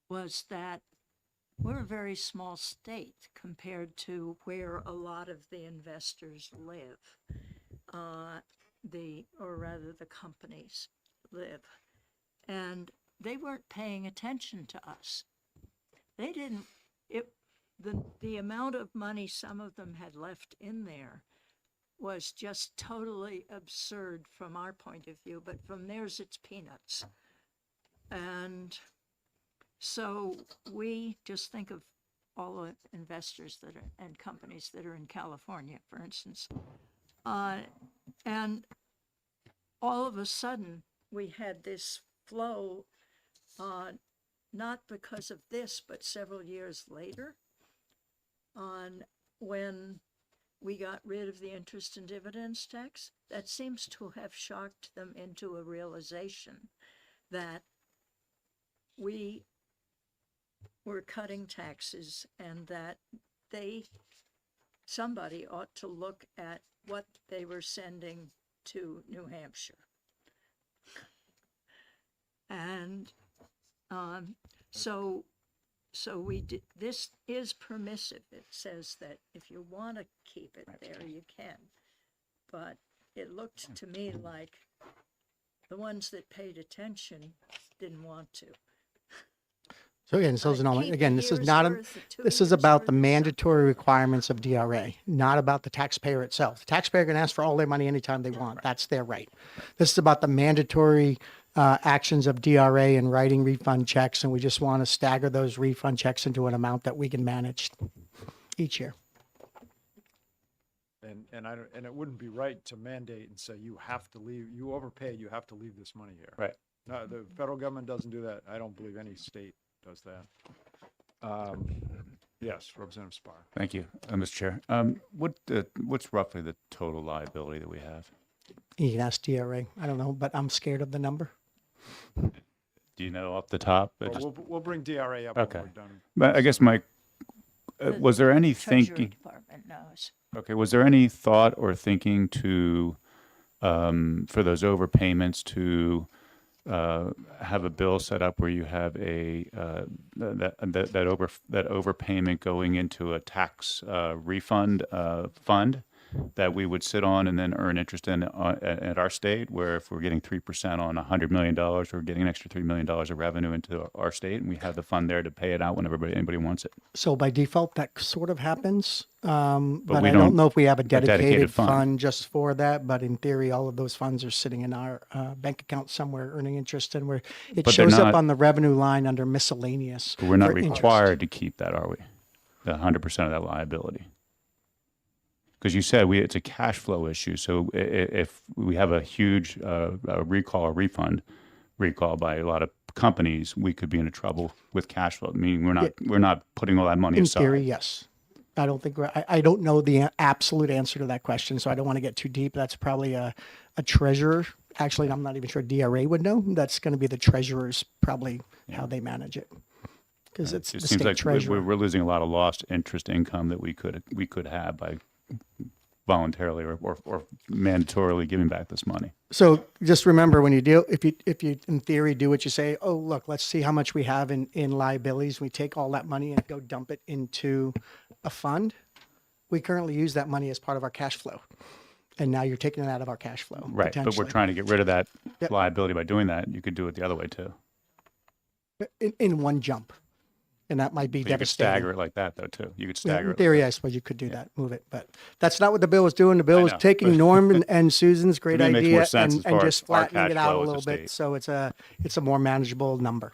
was that we're a very small state compared to where a lot of the investors live, the companies live. And they weren't paying attention to us. They didn't, the amount of money some of them had left in there was just totally absurd from our point of view, but from theirs it's peanuts. And so we just think of all the investors and companies that are in California, for instance. And all of a sudden we had this flow, not because of this, but several years later, when we got rid of the interest and dividends tax. That seems to have shocked them into a realization that we were cutting taxes and that somebody ought to look at what they were sending to New Hampshire. And so this is permissive. It says that if you want to keep it there, you can. But it looked to me like the ones that paid attention didn't want to. So again, so Keep again, a this is year's not worth, 2 this is years' about worth the or something. mandatory requirements of DRA, not about the taxpayer itself. The taxpayer can ask for all their money anytime they want. That's their right. This is about the mandatory actions of DRA and writing refund checks, and we just want to stagger those refund checks into an amount that we can manage each year. And it wouldn't be right to mandate and say you have to leave, you overpaid, you have to leave this money here. Right. No, the federal government doesn't do that. I don't believe any state does that. Yes, Representative Spar. Thank you, Mr. Chair. What's roughly the total liability that we have? You can ask DRA. I don't know, but I'm scared of the number. Do you know off the top? Well, we'll bring DRA up Okay. when we're done. But I guess was there any Treasury thinking? Department knows. Okay, was there any thought or thinking to, for those overpayments to have a bill set up where you have that overpayment going into a tax refund fund that we would sit on and then earn interest in at our state, where if we're getting 3% on $100 million, we're getting an extra $3 million of revenue into our state, and we have the fund there to pay it out whenever anybody wants it. So by default, that sort of happens. But we I don't- don't know if we have a dedicated dedicated fund. fund just for that. But in theory, all of those funds are sitting in our bank account somewhere earning interest, and it But they're shows up not- on the revenue line under miscellaneous. But we're not for interest. required to keep that, are we? The 100% of that liability. Because you said it's a cash flow issue. So if we have a huge recall or refund recall by a lot of companies, we could be in trouble with cash flow. Meaning we're not putting all that money In aside. theory, yes. I don't think I don't know the absolute answer to that question, so I don't want to get too deep. That's probably a treasurer. Actually, I'm not even sure DRA would know. That's going to be the treasurer's probably how they manage it, because it's It the seems state like treasurer. we're losing a lot of lost interest income that we could have by voluntarily or mandatorily giving back this money. So just remember, when you deal, if you in theory do what you say, oh look, let's see how much we have in liabilities. We take all that money and go dump it into a fund. We currently use that money as part of our cash flow, and now you're taking it out of our cash flow. Right, but we're potentially. trying to get rid of that Yep. liability by doing that. You could do it the other way too. in one jump, and that might be But you could devastating. stagger it like that though too. You could Yeah, stagger in it. theory, I suppose you could do that, move it, but that's not what the bill is doing. The bill is know, taking but- Norm and Susan's great me, it makes more idea sense and as far just as our flattening cash it out a flow as a little bit, state. so it's a more manageable number.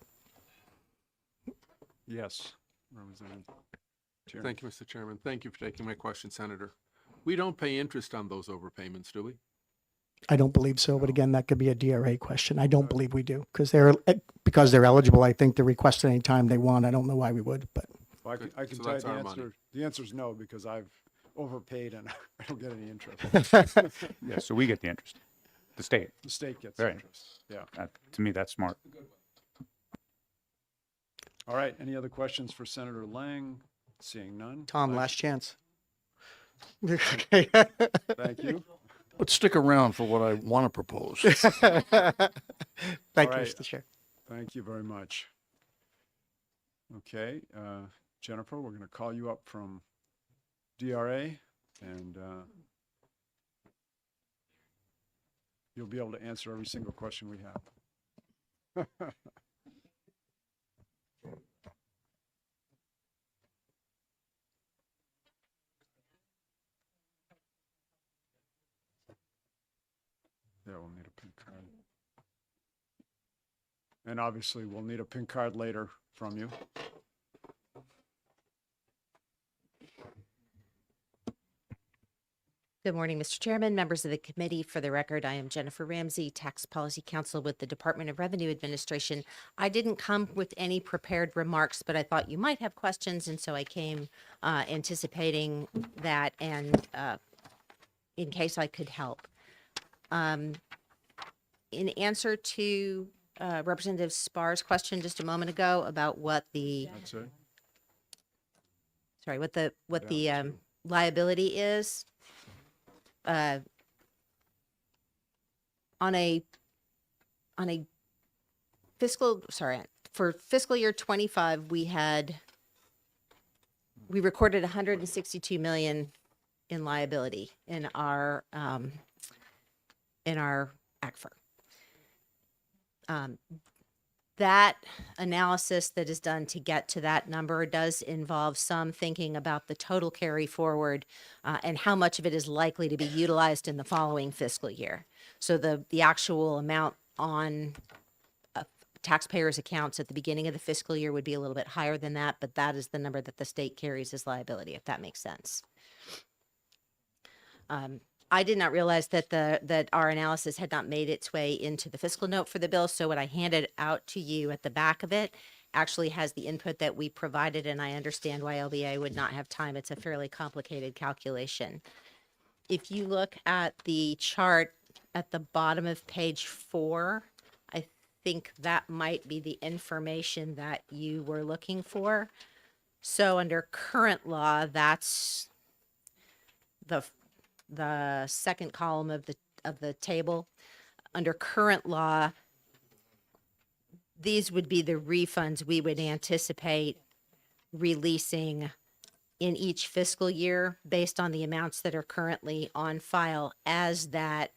Yes. Representative Tierney. Thank you, Mr. Chairman. Thank you for taking my question, Senator. We don't pay interest on those overpayments, do we? I don't believe so, but again, that could be a DRA question. I don't believe we do, because they're eligible. I think to request any time they want. I don't know why we would, but Well, Good. I can So tell you that's the our money. answer. The answer is no, because I've overpaid and I don't get any interest. Yeah, so we get the interest. The state. The state gets Right. interest. Yeah. To me, that's smart. All right. Any other questions for Senator Lang? Seeing none. Tom, last chance. Okay. Thank you. But stick around for what I want to propose. Thank All you, right. Mr. Chair. Thank you very much. Okay, Jennifer, we're going to call you up from DRA, and you'll be able to answer every single question we have. Yeah, we'll need a pink card. And obviously, we'll need a pink card later from you. Good morning, Mr. Chairman, members of the committee. For the record, I am Jennifer Ramsey, Tax Policy Counsel with the Department of Revenue Administration. I didn't come with any prepared remarks, but I thought you might have questions, and so I came anticipating that and in case I could help. In answer to Representative Spar's question just a moment ago about what the That's it. sorry, what the liability is. On a for fiscal year 25, we recorded 162 million in liability in our ACFR. That analysis that is done to get to that number does involve some thinking about the total carry forward and how much of it is likely to be utilized in the following fiscal year. So the actual amount on taxpayers' accounts at the beginning of the fiscal year would be a little bit higher than that, but that is the number that the state carries as liability, if that makes sense. I did not realize that our analysis had not made its way into the fiscal note for the bill. So what I handed out to you at the back of it actually has the input that we provided, and I understand why LBA would not have time. It's a fairly complicated calculation. If you look at the chart at the bottom of page 4, I think that might be the information that you were looking for. So under current law, that's the second column of the table. Under current law, these would be the refunds we would anticipate releasing in each fiscal year based on the amounts that are currently on file, as that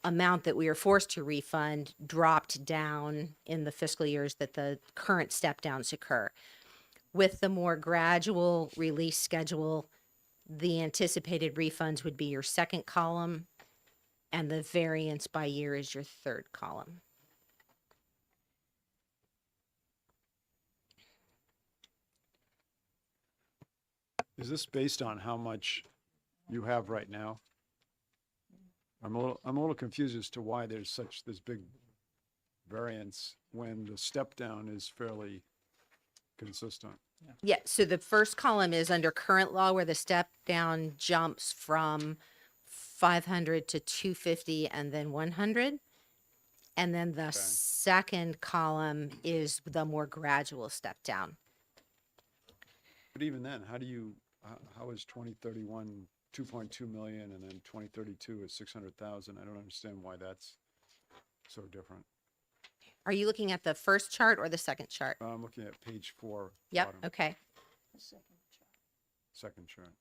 amount that we are forced to refund dropped down in the fiscal years that the current step downs occur. With the more gradual release schedule, the anticipated refunds would be your second column, and the variance by year is your third column. Is this based on how much you have right now? I'm a little confused as to why there's this big variance when the step down is fairly consistent. Yeah, so the first column is under current law, where the step down jumps from 500 to 250 and then 100. And then the second column is the more gradual step down. But even then, how is 2031 2.2 million and then 2032 is 600,000? I don't understand why that's so different. Are you looking at the first chart or the second chart? I'm looking at page 4. Yep, bottom, okay. Second chart.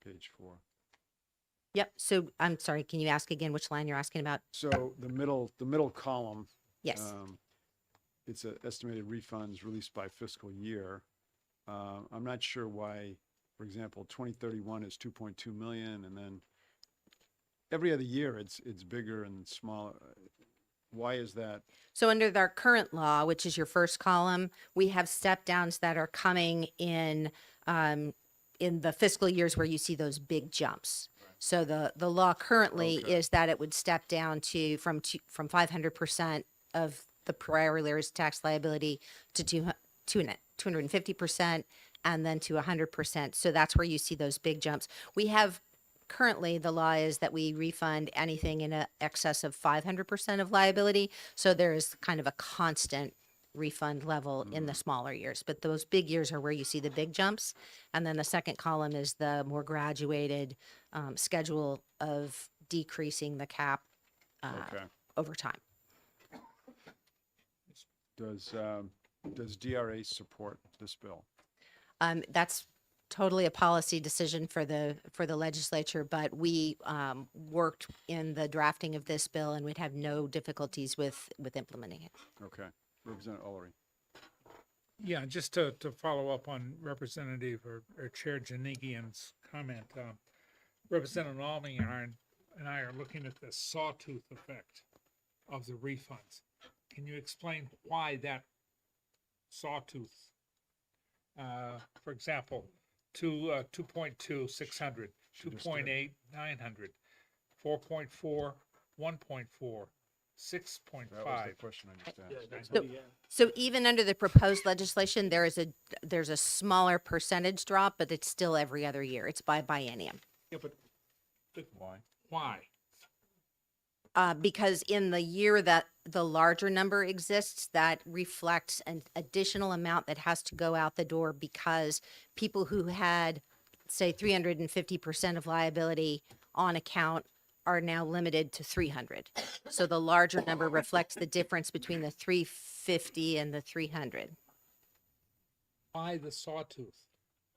Page 4. Yep, so I'm sorry, can you ask again which line you're asking about? So the middle column. Yes. It's estimated refunds released by fiscal year. I'm not sure why, for example, 2031 is 2.2 million, and then every other year it's bigger and smaller. Why is that? So under our current law, which is your first column, we have step downs that are coming in the fiscal years where you see those big jumps. So the law currently is that it would step down to from 500% of the prior year's tax liability to 250% and then to 100%. So that's where you see those big jumps. We have currently, the law is that we refund anything in excess of 500% of liability. So there is kind of a constant refund level in the smaller years, but those big years are where you see the big jumps. And then the second column is the more graduated schedule of decreasing the cap over time. Does DRA support this bill? That's totally a policy decision for the legislature, but we worked in the drafting of this bill and would have no difficulties with implementing it. Okay. Representative Ullery. Yeah, just to follow up on Representative or Chair Janigian's comment, Representative Alminger and I are looking at the sawtooth effect of the refunds. Can you explain why that sawtooth, for example, 2.2, 600, 2.8, 900, 4.4, 1.4, 6.5. That was the question I just asked. So even under the proposed legislation, there's a smaller percentage drop, but it's still every other year. It's by biennium. Yeah, but Why? why? Because in the year that the larger number exists, that reflects an additional amount that has to go out the door because people who had, say, 350% of liability on account are now limited to 300. So the larger number reflects the difference between the 350 and the 300. Why the sawtooth?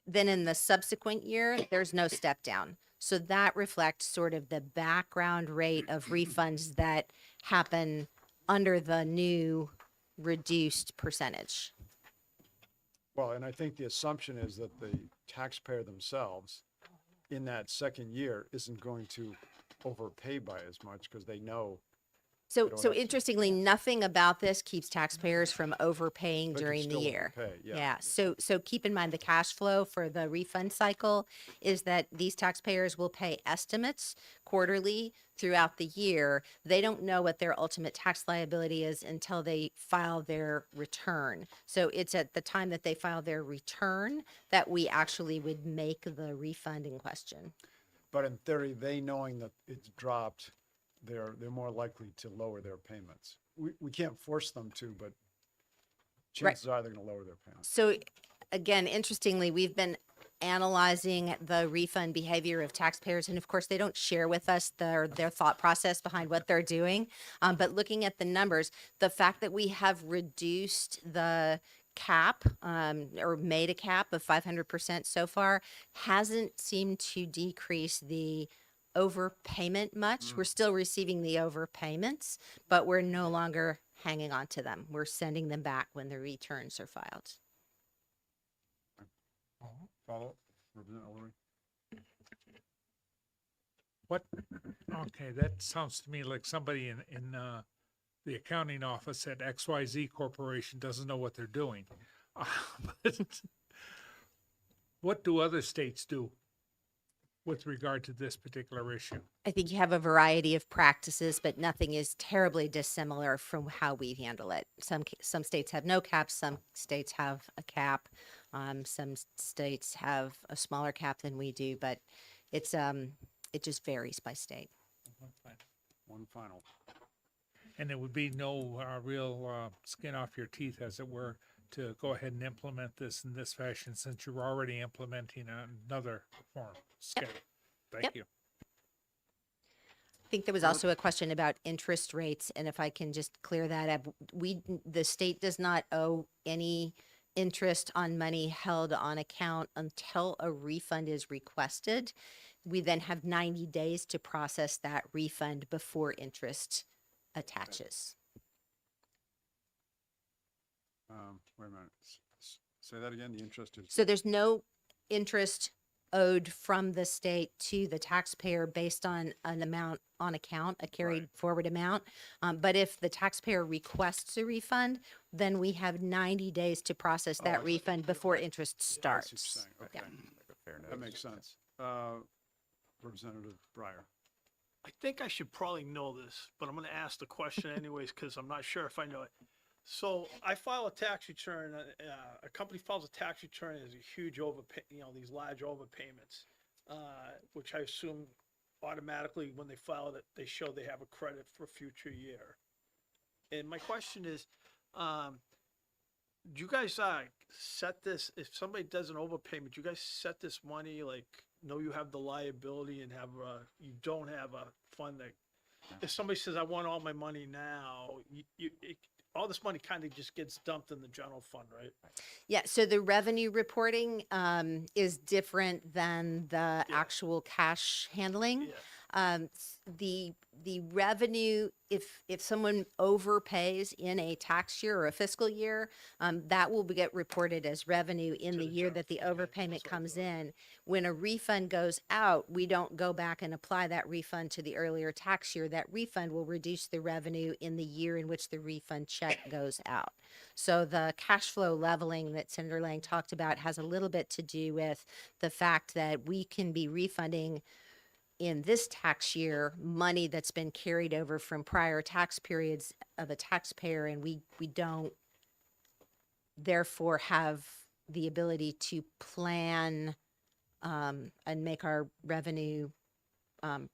Then in the subsequent year, there's no step down. So that reflects sort of the background rate of refunds that happen under the new reduced percentage. Well, and I think the assumption is that the taxpayer themselves in that second year isn't going to overpay by as much because they know. So, They don't so have to- interestingly, nothing about this keeps taxpayers from overpaying They can during the still year. overpay, yeah. Yeah. So keep in mind the cash flow for the refund cycle is that these taxpayers will pay estimates quarterly throughout the year. They don't know what their ultimate tax liability is until they file their return. So it's at the time that they file their return that we actually would make the refund in question. But in theory, they knowing that it's dropped, they're more likely to lower their payments. We can't force them to, but chances are they're going to lower their payments. So again, interestingly, we've been analyzing the refund behavior of taxpayers. And of course, they don't share with us their thought process behind what they're doing. But looking at the numbers, the fact that we have reduced the cap or made a cap of 500% so far hasn't seemed to decrease the overpayment much. We're still receiving the overpayments, but we're no longer hanging on to them. We're sending them back when the returns are filed. Follow up, Representative Ulrich? What, okay, that sounds to me like somebody in the accounting office at XYZ Corporation doesn't know what they're doing. But what do other states do with regard to this particular issue? I think you have a variety of practices, but nothing is terribly dissimilar from how we handle it. Some states have no caps, some states have a cap, some states have a smaller cap than we do, but it's it just varies by state. One final. And there would be no real skin off your teeth, as it were, to go ahead and implement this in this fashion, since you're already implementing another form schedule. Thank Yep. you. I think there was also a question about interest rates, and if I can just clear that up, the state does not owe any interest on money held on account until a refund is requested. We then have 90 days to process that refund before interest attaches. Wait a minute. Say that again. The interest is. So there's no interest owed from the state to the taxpayer based on an amount on account, a carried forward amount. But if the taxpayer requests a refund, then we have 90 days to process that refund before interest starts. Okay. Yeah. That makes sense. Representative Breyer. I think I should probably know this, but I'm going to ask the question anyways because I'm not sure if I know it. So I file a tax return. A company files a tax return. There's a huge overpay, these large overpayments, which I assume automatically when they file it, they show they have a credit for a future year. And my question is, do you guys set this? If somebody does an overpayment, do you guys set this money like know you have the liability and have you don't have a fund that if somebody says I want all my money now, all this money kind of just gets dumped in the general fund, right? Yeah, so the revenue reporting is different than the actual cash handling. The revenue, if someone overpays in a tax year or a fiscal year, that will get reported as revenue in the year that the overpayment comes in. When a refund goes out, we don't go back and apply that refund to the earlier tax year. That refund will reduce the revenue in the year in which the refund check goes out. So the cash flow leveling that Senator Lang talked about has a little bit to do with the fact that we can be refunding in this tax year money that's been carried over from prior tax periods of a taxpayer, and we don't therefore have the ability to plan and make our revenue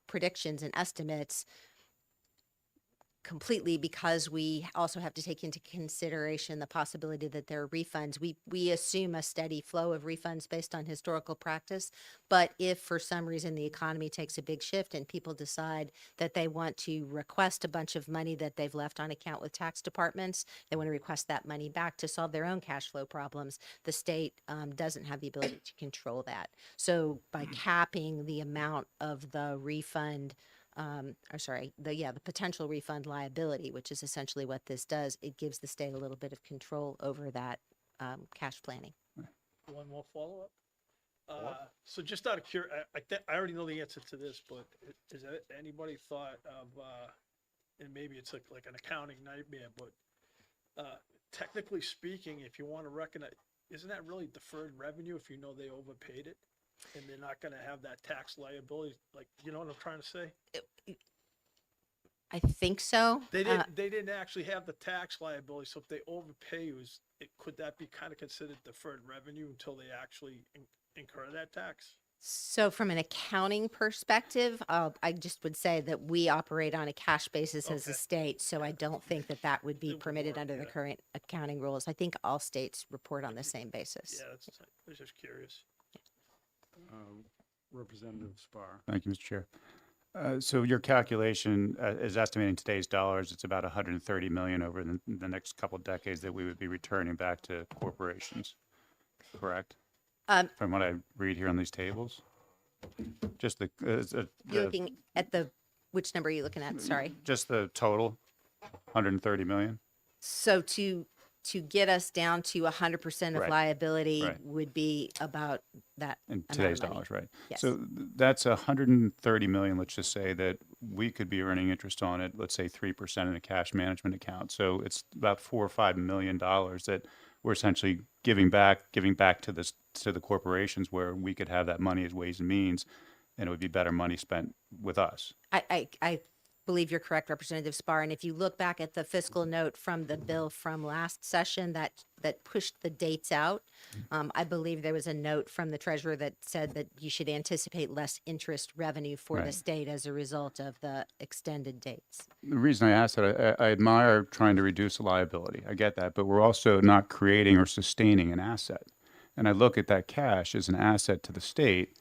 predictions and estimates completely because we also have to take into consideration the possibility that there are refunds. We assume a steady flow of refunds based on historical practice. But if for some reason the economy takes a big shift and people decide that they want to request a bunch of money that they've left on account with tax departments, they want to request that money back to solve their own cash flow problems, the state doesn't have the ability to control that. So by capping the amount of the refund, the potential refund liability, which is essentially what this does, it gives the state a little bit of control over that cash planning. One more follow-up. So just out of I already know the answer to this, but is there anybody thought of, and maybe it's like an accounting nightmare, but technically speaking, if you want to recognize, isn't that really deferred revenue if you know they overpaid it? And they're not gonna have that tax liability, like, you know what I'm trying to say? I think so. They didn't actually have the tax liability, so if they overpay you, could that be kind of considered deferred revenue until they actually incur that tax? So from an accounting perspective, I just would say that we operate on a cash basis as a state, so I don't think that that would be permitted under the current accounting rules. I think all states report on the same basis. Yeah, I was just curious. Representative Spar. Thank you, Mr. Chair. So your calculation is estimating today's dollars. It's about 130 million over the next couple of decades that we would be returning back to corporations, correct? From what I read here on these tables, just You're looking at which number are you looking at? Sorry. just the total, 130 million. So to get us down to 100% of Right. liability Right. would be about that In amount of today's money. dollars, right? Yes. So that's 130 million, let's just say that we could be earning interest on it, let's say 3% in a cash management account. So it's about $4 or $5 million that we're essentially giving back to the corporations where we could have that money as ways and means, and it would be better money spent with us. I believe you're correct, Representative Spar. And if you look back at the fiscal note from the bill from last session that pushed the dates out, I believe there was a note from the treasurer that said that you should anticipate less interest revenue for the Right. state as a result of the extended dates. The reason I asked that, I admire trying to reduce the liability. I get that, but we're also not creating or sustaining an asset. And I look at that cash as an asset to the state.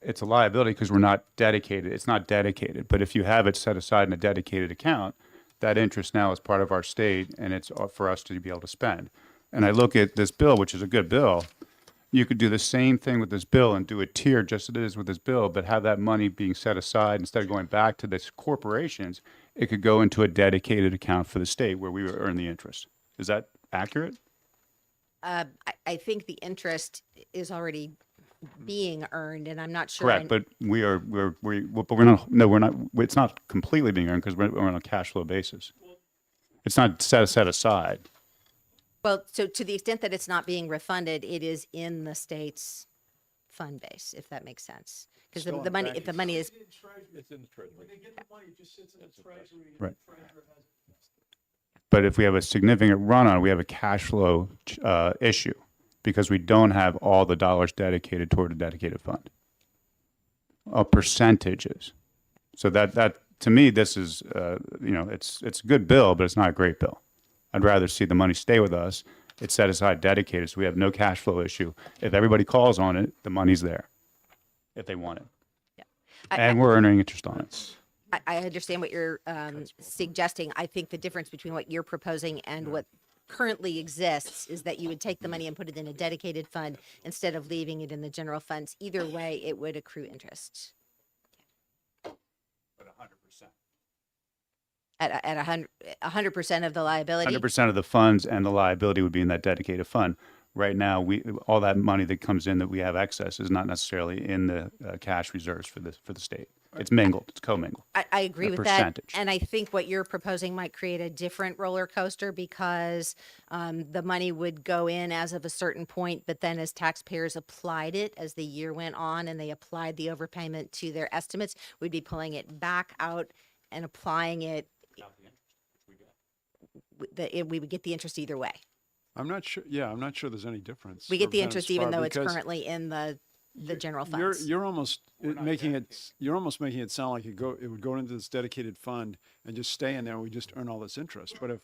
It's a liability because we're not dedicated. It's not dedicated. But if you have it set aside in a dedicated account, that interest now is part of our state, and it's for us to be able to spend. And I look at this bill, which is a good bill. You could do the same thing with this bill and do a tier just as it is with this bill, but have that money being set aside instead of going back to these corporations. It could go into a dedicated account for the state where we would earn the interest. Is that accurate? I think the interest is already being earned, and I'm not sure. Correct, but we're not. No, we're not. It's not completely being earned because we're on a cash flow basis. It's not set aside. Well, so to the extent that it's not being refunded, it is in the state's fund base, if that makes sense. Because the money, if the money is, It's in the treasury. When they get the money, it just sits in the treasury. and Right. the treasurer has it invested. But if we have a significant run on it, we have a cash flow issue because we don't have all the dollars dedicated toward a dedicated fund. Percentages. So that to me, this is it's a good bill, but it's not a great bill. I'd rather see the money stay with us. It's set aside dedicated, so we have no cash flow issue. If everybody calls on it, the money's there if they want it. Yeah. And we're earning interest on it. I understand what you're suggesting. I think the difference between what you're proposing and what currently exists is that you would take the money and put it in a dedicated fund instead of leaving it in the general funds. Either way, it would accrue interest. But 100%. At 100% of the liability. 100% of the funds and the liability would be in that dedicated fund. Right now, all that money that comes in that we have excess is not necessarily in the cash reserves for the state. It's mingled. It's commingled. I agree A with percentage. that. And I think what you're proposing might create a different roller coaster because the money would go in as of a certain point, but then as taxpayers applied it as the year went on and they applied the overpayment to their estimates, we'd be pulling it back out and applying it. We would get the interest either way. I'm not sure. Yeah, I'm not sure there's any difference. We get the Representative interest even Spar, though it's because- currently in the the general You're, funds. you're almost making it, you're almost making it sound like it would go into this dedicated fund and just stay in there and we just earn all this interest. But if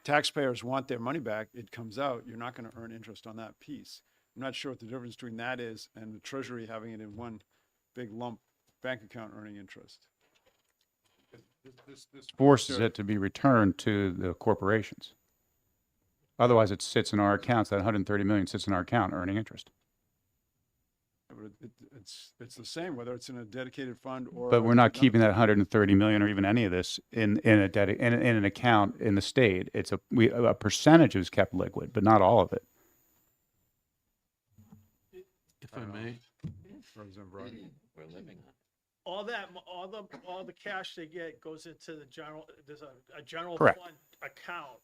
taxpayers want their money back, it comes out, you're not going to earn interest on that piece. I'm not sure what the difference between that is and the Treasury having it in one big lump bank account earning interest. This forces it to be returned to the corporations. Otherwise, it sits in our accounts, that 130 million sits in our account earning interest. But it's the same, whether it's in a dedicated fund or. But we're not keeping that 130 million or even any of this in an account in the state. It's a percentage is kept liquid, but not all of it. If I may. Representative Brody. We're living on. All the cash they get goes into the general, there's a general Correct. fund account.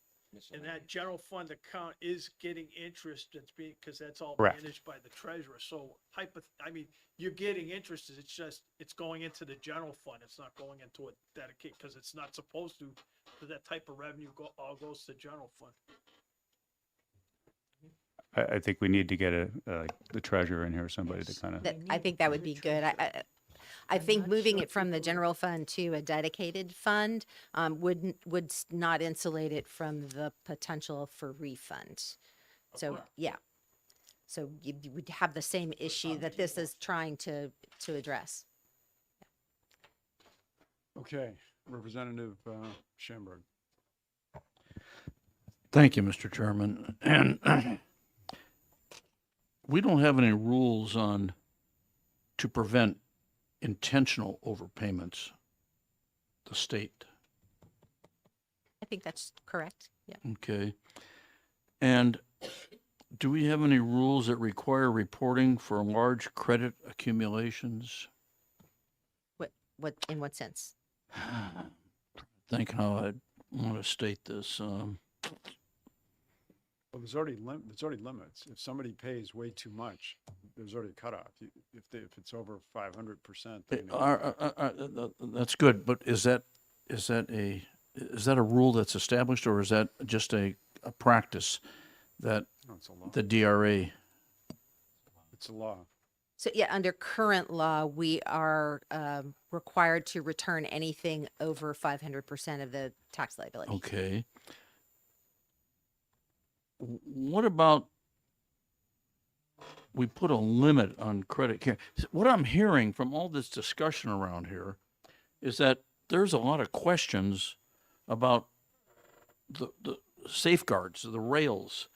And that general fund account is getting interest that's being, because that's all Correct. managed by the treasurer. So I mean, you're getting interest, it's just, it's going into the general fund. It's not going into a dedicated, because it's not supposed to, that type of revenue all goes to the general fund. I think we need to get the treasurer in here, somebody to kind of. I think that would be good. I think moving it from the general fund to a dedicated fund would not insulate it from the potential for refund. So, yeah. So you would have the same issue that this is trying to address. Okay, Representative Schamberg. Thank you, Mr. Chairman. And we don't have any rules to prevent intentional overpayments, the state. I think that's correct. Yeah. Okay. And do we have any rules that require reporting for large credit accumulations? What in what sense? Think how I'd want to state this. Well, there's already limits. If somebody pays way too much, there's already a cutoff. If it's over 500%. That's good, but is that a rule that's established, or is that just a practice that No, it's a law. the DRA? It's a law. So yeah, under current law, we are required to return anything over 500% of the tax liability. Okay. What about we put a limit on credit care? What I'm hearing from all this discussion around here is that there's a lot of questions about the safeguards, the rails,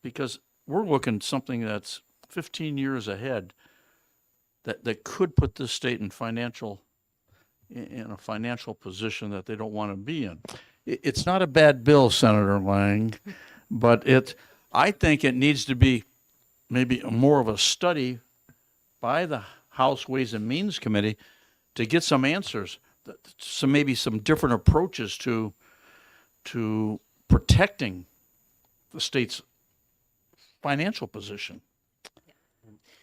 because we're looking something that's 15 years ahead that could put this state in a financial position that they don't want to be in. It's not a bad bill, Senator Lang, but I think it needs to be maybe more of a study by the House Ways and Means Committee to get some answers, maybe some different approaches to protecting the state's financial position.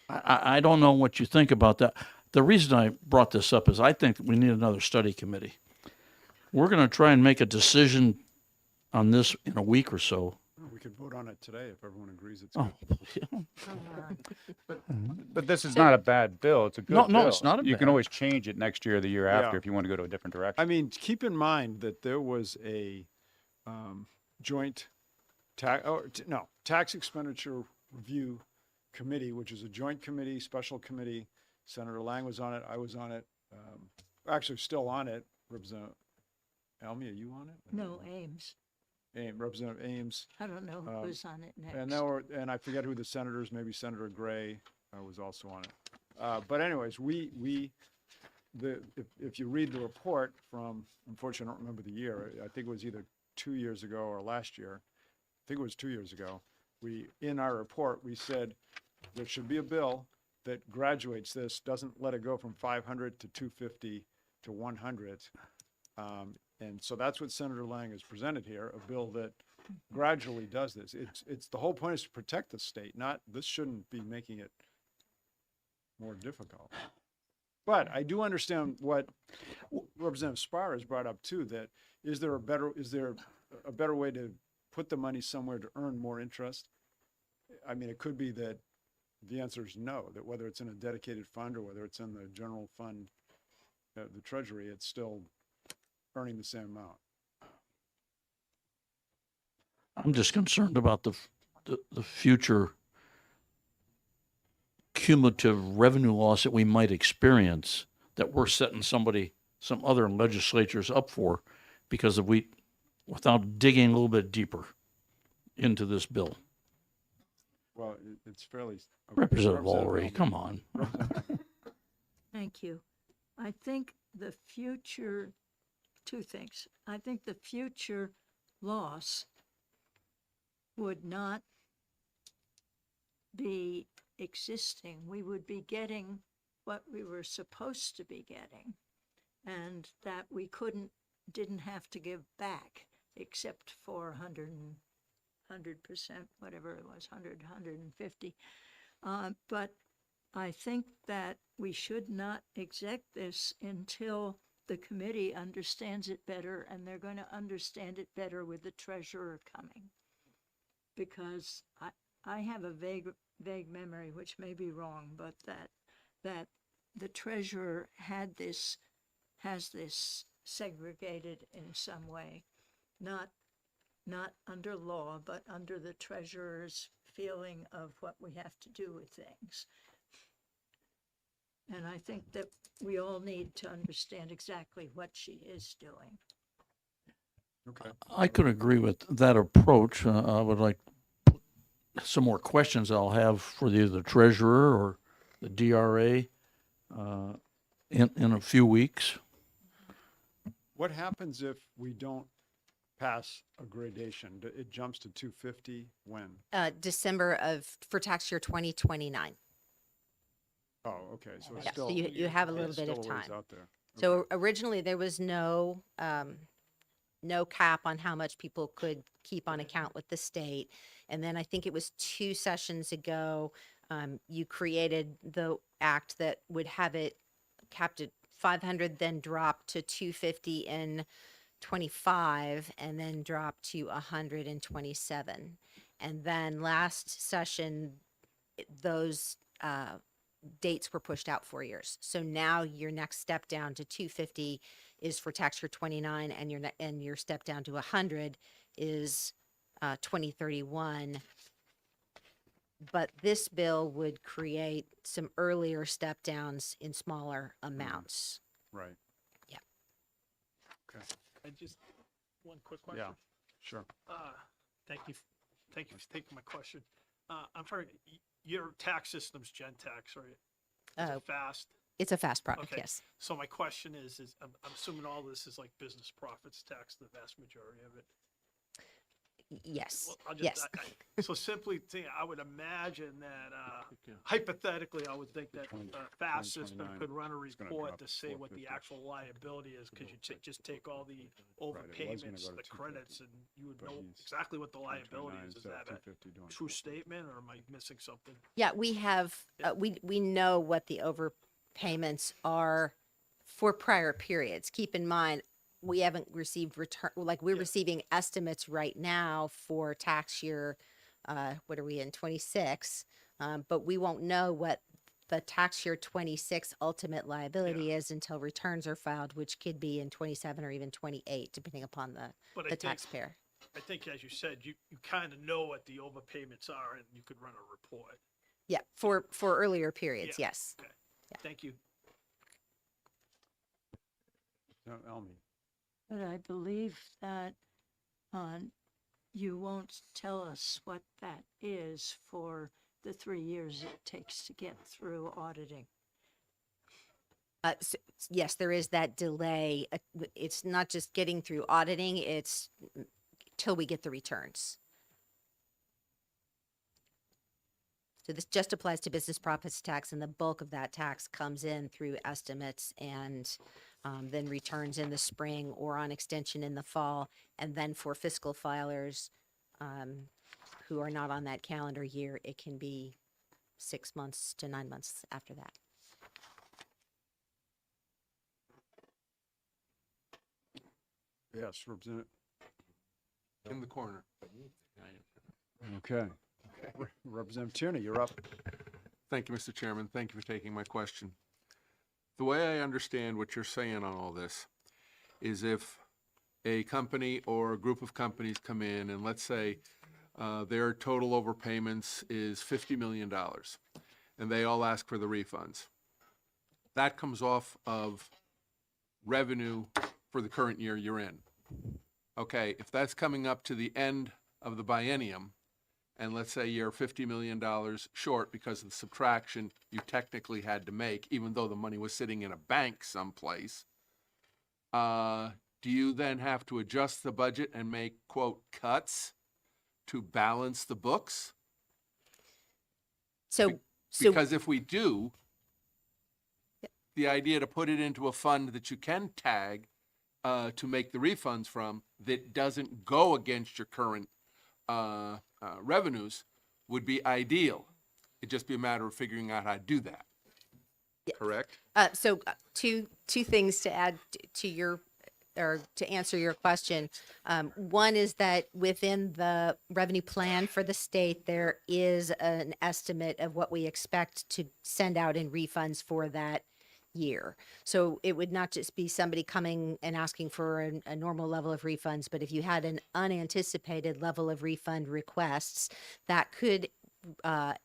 I don't know what you think about that. The reason I brought this up is I think we need another study committee. We're going to try and make a decision on this in a week or so. We could vote on it today if everyone agrees it's Oh, good. But this is not a bad bill. It's a good No, bill. it's not a You can bad. always change it next year or the year after Yeah. if you want to go to a different direction. I mean, keep in mind that there was a joint tax expenditure review committee, which is a joint committee, special committee. Senator Lang was on it. I was on it. Actually, still on it. Representative Elmy, are you on it? No, Ames. Representative Ames. I don't know who's on it next. And I forget who the senators. Maybe Senator Gray was also on it. But anyways, if you read the report from, unfortunately, I don't remember the year. I think it was either 2 years ago or last year. I think it was 2 years ago. In our report, we said there should be a bill that graduates this, doesn't let it go from 500 to 250 to 100. And so that's what Senator Lang has presented here, a bill that gradually does this. It's the whole point is to protect the state, this shouldn't be making it more difficult. But I do understand what Representative Spar has brought up too, that is there a better way to put the money somewhere to earn more interest? I mean, it could be that the answer is no, that whether it's in a dedicated fund or whether it's in the general fund, the treasury, it's still earning the same amount. I'm just concerned about the future cumulative revenue loss that we might experience that we're setting some other legislatures up for because without digging a little bit deeper into this bill. Well, it's fairly. Okay, Representative Representative Ulrich, come on. Thank you. I think the future, two things. I think the future loss would not be existing. We would be getting what we were supposed to be getting, and that we didn't have to give back except for 100%, whatever it was, 150. But I think that we should not exec this until the committee understands it better, and they're going to understand it better with the treasurer coming. Because I have a vague memory, which may be wrong, but that the treasurer has this segregated in some way, not under law, but under the treasurer's feeling of what we have to do with things. And I think that we all need to understand exactly what she is doing. Okay. I could agree with that approach. I would like some more questions I'll have for either the treasurer or the DRA in a few weeks. What happens if we don't pass a gradation? It jumps to 250 when? December for tax year 2029. Oh, okay, so it's Yeah, still. so you have a little it's bit of still a ways time. out there. So originally there was no cap on how much people could keep on account with the state. And then I think it was 2 sessions ago, you created the act that would have it capped at 500, then drop to 250 in 25, and then drop to 127. And then last session, those dates were pushed out 4 years. So now your next step down to 250 is for tax year 29, and your step down to 100 is 2031. But this bill would create some earlier step downs in smaller amounts. Right. Yeah. Okay. And just one quick question. Yeah, sure. Thank you for taking my question. I'm sorry, your tax system's Gentex, right? Is it fast? It's a fast product, Okay. yes. So my question is I'm assuming all this is like business profits tax, the vast majority of it. Yes. Well, I'll Yes. So simply, I would imagine that hypothetically, I would think that fast system 2029, could run a gonna report drop to to say what the 450. actual liability is, because you just take all the Right, it was gonna overpayments, go to the 250, credits, and you would but know he's exactly what the liability 129 is. Is instead of that a 250 doing true 450. statement, or am I missing something? Yeah, we have, we know what the overpayments are for prior periods. Keep in mind, we haven't received we're receiving estimates right now for tax year, what are we in, 26? But we won't know what the tax year 26 ultimate liability is until returns are filed, which could be in 27 or even 28, depending upon But I the think- taxpayer. I think, as you said, you kind of know what the overpayments are, and you could run a report. Yeah, for earlier periods, Yeah. yes. Okay. Thank you. No, Elmi. But I believe that you won't tell us what that is for the 3 years it takes to get through auditing. Yes, there is that delay. It's not just getting through auditing, it's till we get the returns. So this just applies to business profits tax, and the bulk of that tax comes in through estimates and then returns in the spring or on extension in the fall. And then for fiscal filers who are not on that calendar year, it can be 6 months to 9 months after that. Yes, Representative. In the corner. Okay. Representative Tierney, you're up. Thank you, Mr. Chairman. Thank you for taking my question. The way I understand what you're saying on all this is if a company or a group of companies come in and let's say their total overpayments is $50 million and they all ask for the refunds. That comes off of revenue for the current year you're in. Okay, if that's coming up to the end of the biennium, and let's say you're $50 million short because of the subtraction you technically had to make, even though the money was sitting in a bank someplace, do you then have to adjust the budget and make, quote, cuts to balance the books? Because if we do, the idea to put it into a fund that you can tag to make the refunds from that doesn't go against your current revenues would be ideal. It'd just be a matter of figuring out how to do that. Correct? So two things to add to your, or to answer your question. One is that within the revenue plan for the state, there is an estimate of what we expect to send out in refunds for that year. So it would not just be somebody coming and asking for a normal level of refunds, but if you had an unanticipated level of refund requests, that could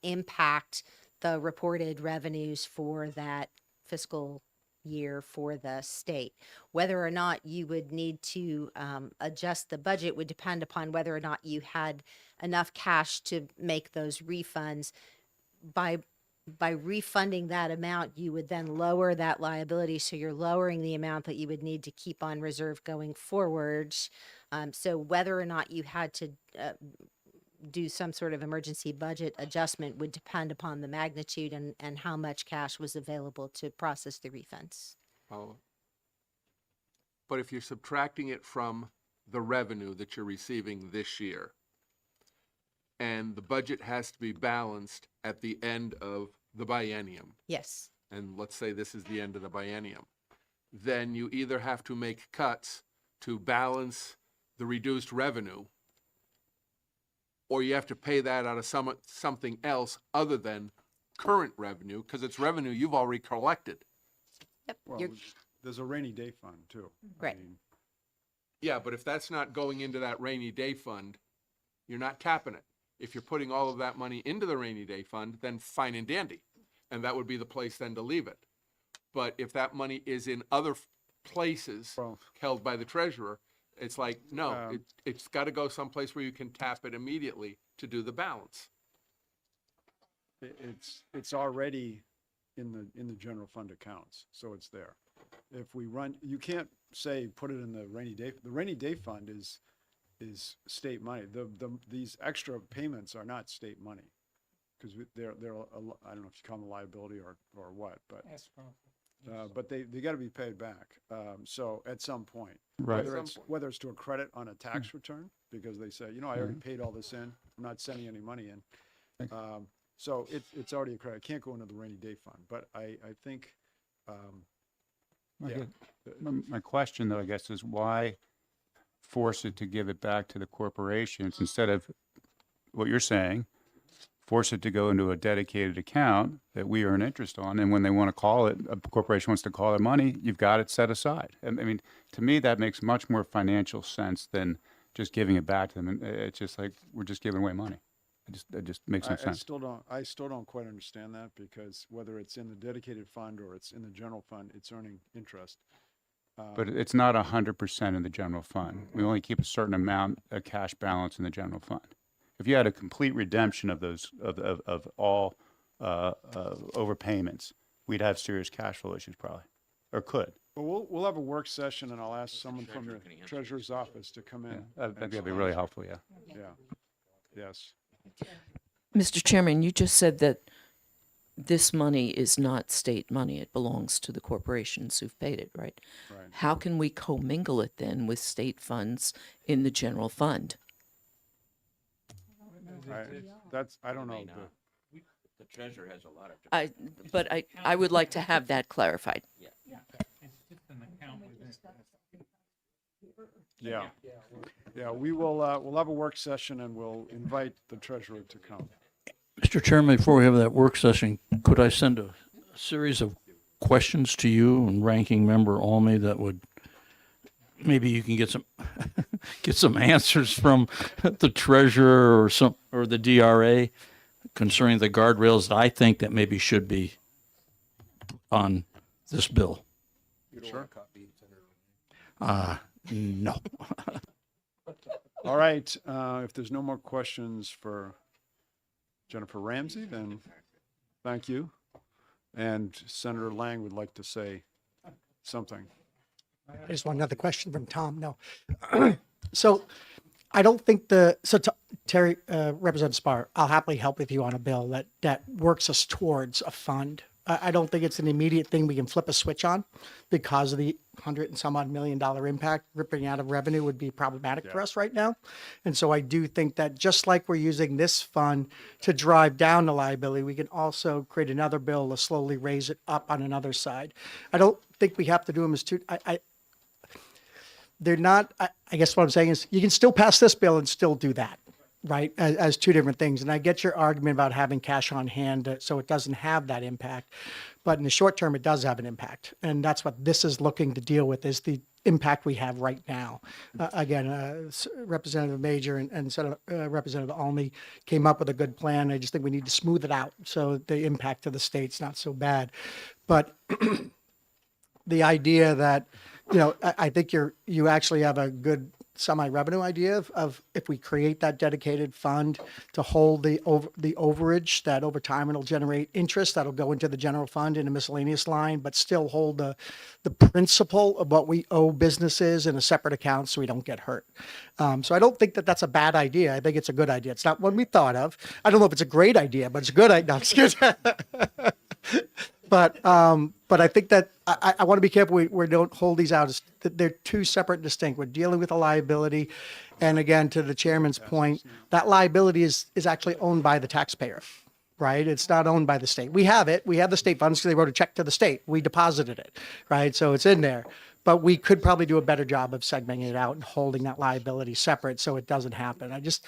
impact the reported revenues for that fiscal year for the state. Whether or not you would need to adjust the budget would depend upon whether or not you had enough cash to make those refunds. By refunding that amount, you would then lower that liability. So you're lowering the amount that you would need to keep on reserve going forward. So whether or not you had to do some sort of emergency budget adjustment would depend upon the magnitude and how much cash was available to process the refunds. But if you're subtracting it from the revenue that you're receiving this year, and the budget has to be balanced at the end of the biennium. Yes. And let's say this is the end of the biennium. Then you either have to make cuts to balance the reduced revenue, or you have to pay that out of something else other than current revenue, because it's revenue you've already collected. Yep. Well, there's a rainy day fund too. Right. Yeah, but if that's not going into that rainy day fund, you're not tapping it. If you're putting all of that money into the rainy day fund, then fine and dandy. And that would be the place then to leave it. But if that money is in other places held by the treasurer, it's like, no, it's got to go someplace where you can tap it immediately to do the balance. It's already in the general fund accounts, so it's there. If we run, you can't say put it in the rainy day. The rainy day fund is state money. These extra payments are not state money because they're I don't know if you call them a liability or what, but they got to be paid back. So at some point, Right. whether it's to a credit on a tax return because they say, I already paid all this in, I'm not sending any money in. So it's already a credit. It can't go into the rainy day fund. But I think, My question, though, I guess, is why force it to give it back to the corporations instead of what you're saying, force it to go into a dedicated account that we earn interest on. And when they want to call it, a corporation wants to call their money, you've got it set aside. I mean, to me, that makes much more financial sense than just giving it back to them. And it's just like, we're just giving away money. It just makes no sense. I still don't quite understand that because whether it's in the dedicated fund or it's in the general fund, it's earning interest. But it's not 100% in the general fund. We only keep a certain amount of cash balance in the general fund. If you had a complete redemption of those, of all overpayments, we'd have serious cash flow issues probably, or could. Well, we'll have a work session and I'll ask someone from the treasurer's office to come in. I think that'd be really helpful, yeah. Yeah, yes. Mr. Chairman, you just said that this money is not state money. It belongs to the corporations who've paid it, right? Right. How can we commingle it then with state funds in the general fund? I don't know. The treasurer has a lot of. But I would like to have that clarified. It's just an account within. Yeah, we will, we'll have a work session and we'll invite the treasurer to come. Mr. Chairman, before we have that work session, could I send a series of questions to you and Ranking Member Alme that would, maybe you can get some, get some answers from the treasurer or the DRA concerning the guardrails that I think that maybe should be on this bill? Sure. No. All right, if there's no more questions for Jennifer Ramsey, then thank you. And Senator Lang would like to say something. I just want another question from Tom. No. So I don't think Terry, Representative Spar, I'll happily help with you on a bill that works us towards a fund. I don't think it's an immediate thing we can flip a switch on because of the $100 and some odd million impact. Ripping out of revenue would be problematic for us right now. And so I do think that just like we're using this fund to drive down the liability, we can also create another bill to slowly raise it up on another side. I don't think we have to do them as two. They're not, I guess what I'm saying is you can still pass this bill and still do that, right? As two different things. And I get your argument about having cash on hand so it doesn't have that impact. But in the short term, it does have an impact. And that's what this is looking to deal with, is the impact we have right now. Again, Representative Major and Senator, Representative Alme came up with a good plan. I just think we need to smooth it out so the impact to the state's not so bad. But the idea that, I think you actually have a good semi-revenue idea of if we create that dedicated fund to hold the overage, that over time it'll generate interest that'll go into the general fund in a miscellaneous line, but still hold the principal of what we owe businesses in a separate account so we don't get hurt. So I don't think that that's a bad idea. I think it's a good idea. It's not one we thought of. I don't know if it's a great idea, but it's a good idea. No, excuse me. But I think that I want to be careful we don't hold these out as they're two separate and distinct. We're dealing with a liability. And again, to the chairman's point, that liability is actually owned by the taxpayer, right? It's not owned by the state. We have it. We have the state funds because they wrote a check to the state. We deposited it, right? So it's in there. But we could probably do a better job of segmenting it out and holding that liability separate so it doesn't happen. I just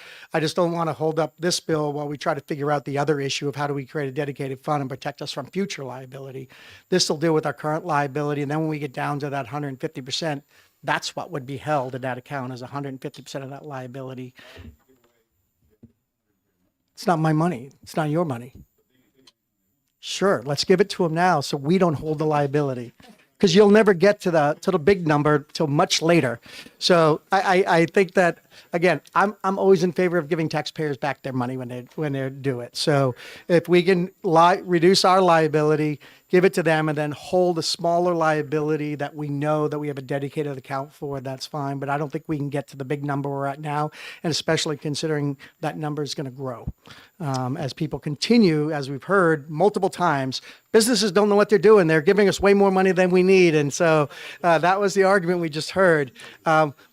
don't want to hold up this bill while we try to figure out the other issue of how do we create a dedicated fund and protect us from future liability. This will deal with our current liability. And then when we get down to that 150%, that's what would be held in that account as 150% of that liability. It's not my money. It's not your money. Sure, let's give it to them now so we don't hold the liability. Because you'll never get to the big number till much later. So I think that, again, I'm always in favor of giving taxpayers back their money when they do it. So if we can reduce our liability, give it to them, and then hold a smaller liability that we know that we have a dedicated account for, that's fine. But I don't think we can get to the big number we're at now, and especially considering that number is going to grow. As people continue, as we've heard multiple times, businesses don't know what they're doing. They're giving us way more money than we need. And so that was the argument we just heard.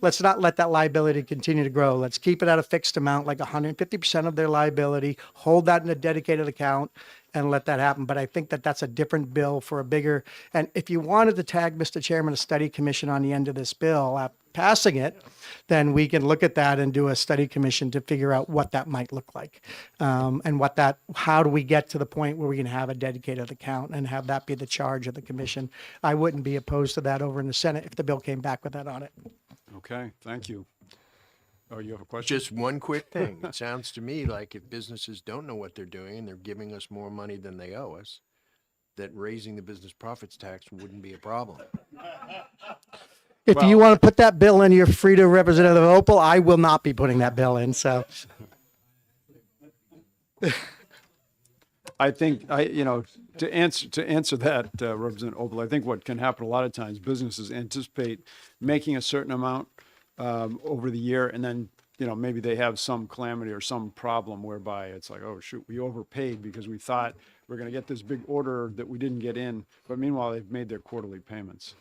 Let's not let that liability continue to grow. Let's keep it at a fixed amount, like 150% of their liability, hold that in a dedicated account, and let that happen. But I think that that's a different bill for a bigger, and if you wanted to tag, Mr. Chairman, a study commission on the end of this bill, passing it, then we can look at that and do a study commission to figure out what that might look like. And how do we get to the point where we can have a dedicated account and have that be the charge of the commission? I wouldn't be opposed to that over in the Senate if the bill came back with that on it. Okay, thank you. Oh, you have a question? Just one quick thing. It sounds to me like if businesses don't know what they're doing and they're giving us more money than they owe us, that raising the business profits tax wouldn't be a problem. If you want to put that bill in, you're free to, Representative Opal. I will not be putting that bill in, so. I think to answer that, Representative Opal, I think what can happen a lot of times, businesses anticipate making a certain amount over the year, and then maybe they have some calamity or some problem whereby it's like, oh shoot, we overpaid because we thought we're going to get this big order that we didn't get in, but meanwhile they've made their quarterly payments.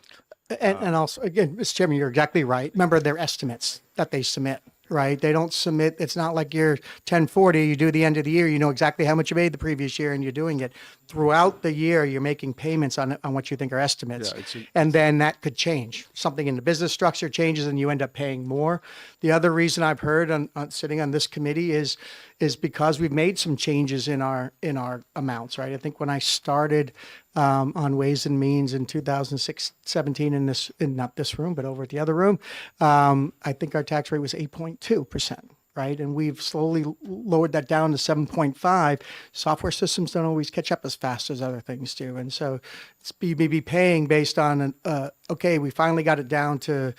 And also, again, Mr. Chairman, you're exactly right. Remember their estimates that they submit, right? They don't submit, it's not like you're 1040, you do the end of the year, you know exactly how much you made the previous year and you're doing it. throughout the year, you're making payments on what you think are estimates. Yeah, it's a- And then that could change. Something in the business structure changes and you end up paying more. The other reason I've heard on sitting on this committee is because we've made some changes in our amounts, right? I think when I started on Ways and Means in 2017 in not this room, but over at the other room, I think our tax rate was 8.2%. Right. And we've slowly lowered that down to 7.5. Software systems don't always catch up as fast as other things do. And so it's maybe paying based on, okay, we finally got it down to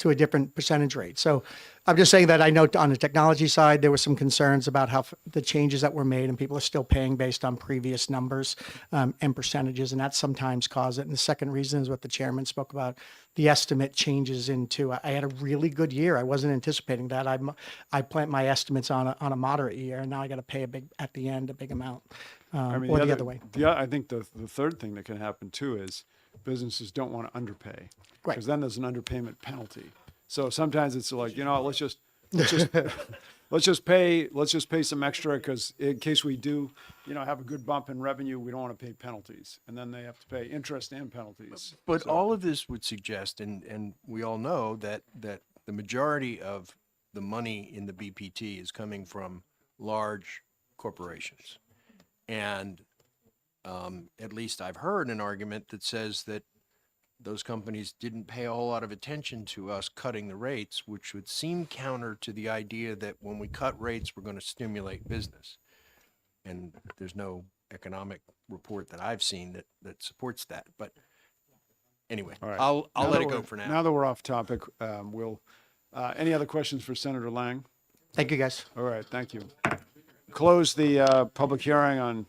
a different percentage rate. So I'm just saying that I know on the technology side, there were some concerns about how the changes that were made and people are still paying based on previous numbers and percentages. And that sometimes cause it. And the second reason is what the chairman spoke about. The estimate changes into, I had a really good year. I wasn't anticipating that. I plant my estimates on a moderate year and now I got to pay at the end, a big amount I mean, or the other way. I think the third thing that can happen too is businesses don't want to underpay. Right. Because then there's an underpayment penalty. So sometimes it's like, let's just let's just pay some extra because in case we do, have a good bump in revenue, we don't want to pay penalties. And then they have to pay interest and penalties. But So- all of this would suggest, and we all know that the majority of the money in the BPT is coming from large corporations. And at least I've heard an argument that says that those companies didn't pay a whole lot of attention to us cutting the rates, which would seem counter to the idea that when we cut rates, we're going to stimulate business. And there's no economic report that I've seen that supports that. But anyway, All right. I'll Now let that it go we're- for now. Now that we're off topic, any other questions for Senator Lang? Thank you, guys. All right, thank you. Close the public hearing on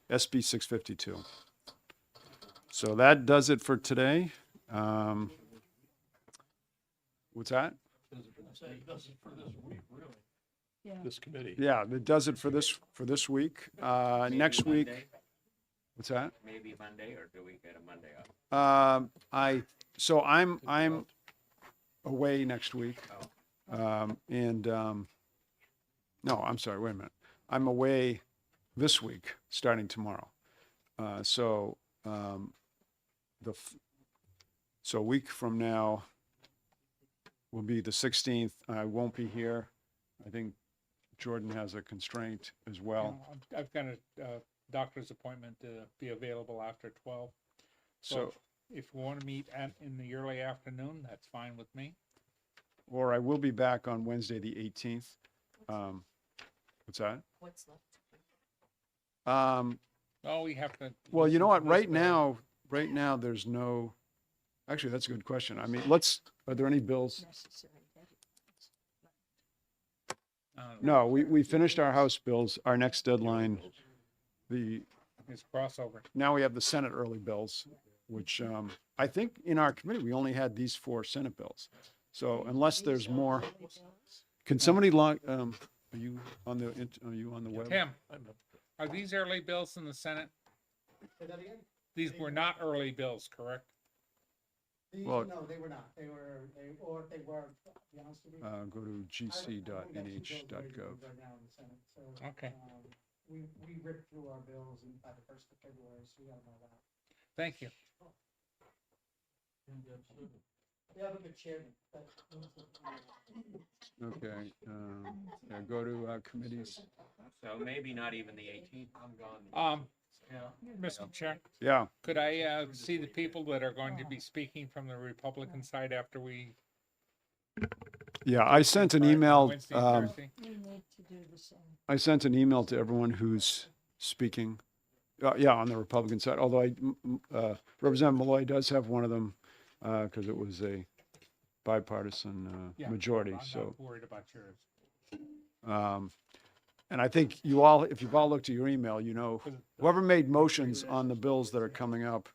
SB 652. So that does it for today. What's that? This committee. Yeah, that does it for this week. Next week, what's that? Maybe Monday, or do we get a Monday off? I'm away next week. No, I'm sorry, wait a minute. I'm away this week, starting tomorrow. So a week from now will be the 16th. I won't be here. I think Jordan has a constraint as well. I've got a doctor's appointment to be available after 12. So, if you want to meet in the early afternoon, that's fine with me. or I will be back on Wednesday, the 18th. What's that? What's left? Oh, we have to. Well, you know listen what? to this Right now, there's no. Actually, that's a good question. I mean, are there any bills? No, we finished our House bills. Our next deadline, It's crossover. now we have the Senate early bills, which I think in our committee, we only had these 4 Senate bills. So unless there's more, can somebody log, are you on the web? Tim, are these early bills in the Senate? These were not early bills, correct? Well- No, they were not. They were, to be honest with you. Go to gc.nh.gov. Right now in the Senate, so. Okay. We ripped through our bills by the 1st of February, so we don't know that. Thank you. We have a good chairman. Okay, go to committees. So maybe not even the 18th. I'm gone. Mr. Chair, Yeah, could I see the people that are going to be speaking from the Republican side after we? yeah, I sent an email, Wednesday, Thursday? We need to do the same. I sent an email to everyone who's speaking, on the Republican side, although Representative Malloy does have one of them, because it was a bipartisan Yeah, majority, I'm so. not worried about yours. And I think if you've all looked at your email, whoever made motions on the bills that are coming up.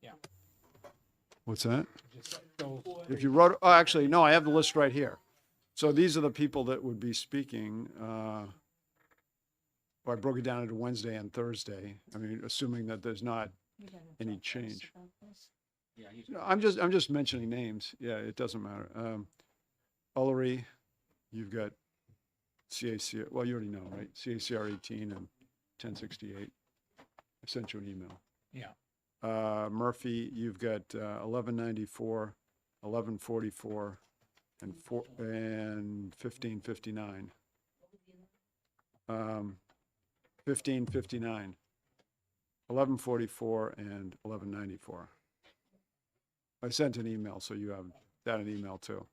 Yeah. What's that? Just those. If you wrote, actually, no, I have the list right here. So these are the people that would be speaking. I broke it down into Wednesday and Thursday. I mean, assuming that there's not any change. Yeah, he's. No, I'm just mentioning names. Yeah, it doesn't matter. Ullery, you've got CACR, well, you already know, right? CACR 18 and 1068. I sent you an email. Yeah. Murphy, you've got 1194, 1144, and 1559. 1559, 1144, and 1194. I sent an email, so you have that in email too.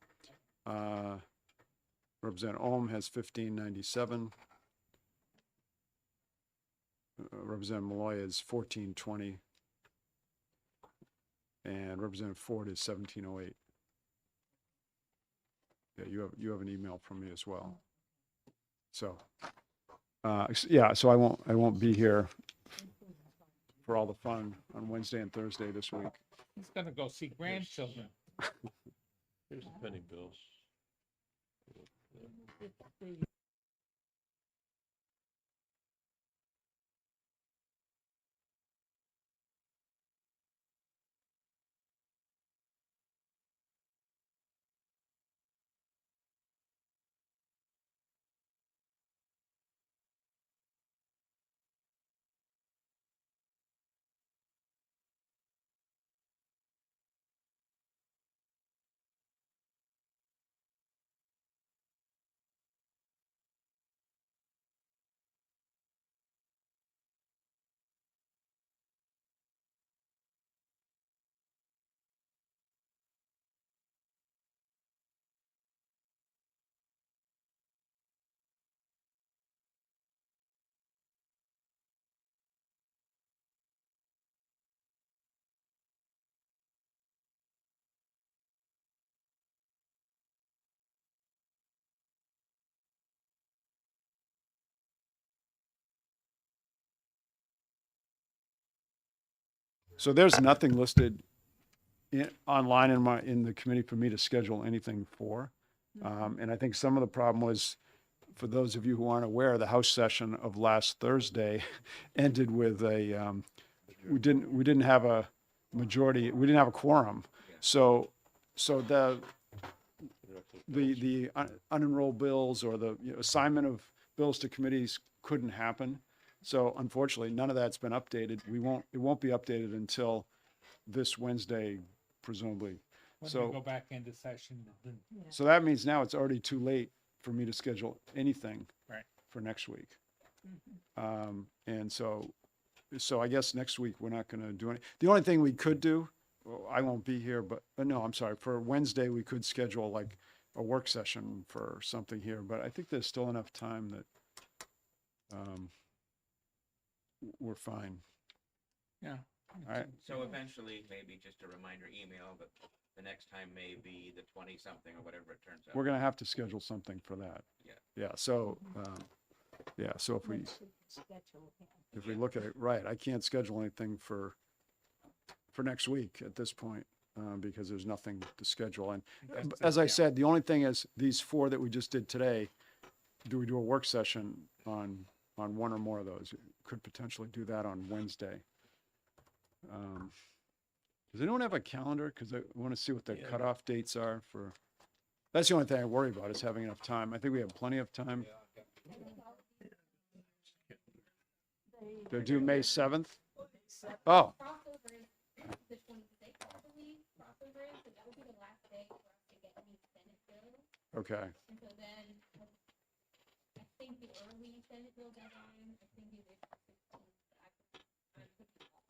Representative Ohm has 1597. Representative Malloy is 1420. And Representative Ford is 1708. Yeah, you have an email from me as well. So, yeah, so I won't be here for all the fun on Wednesday and Thursday this week. He's gonna go see grandchildren. Here's the penny bills. So there's nothing listed online in the committee for me to schedule anything for. And I think some of the problem was, for those of you who aren't aware, the House session of last Thursday ended with we didn't have a majority, we didn't have a quorum. So the unenrolled bills or the assignment of bills to committees couldn't happen. So unfortunately, none of that's been updated. It won't be updated until this Wednesday, presumably. When So we go back into session, then so that means now it's already too late for me to schedule anything Right. for next week. And so I guess next week we're not going to do any. The only thing we could do, well, I won't be here, but no, I'm sorry. For Wednesday, we could schedule like a work session for something here, but I think there's still enough time that we're fine. yeah. All right. So eventually, maybe just a reminder email, but the next time may be the 20-something or whatever it turns out. We're going to have to schedule something for that. Yeah. Yeah. So, so if we look at it, right, I can't schedule anything for next week at this point, because there's nothing to schedule. And as I said, the only thing is these 4 that we just did today, do we do a work session on one or more of those? Could potentially do that on Wednesday. Does anyone have a calendar? Because I want to see what the cutoff dates are for. That's the only thing I worry about, is having enough time. I think we have plenty of time. They're due May 7th? Oh. Okay.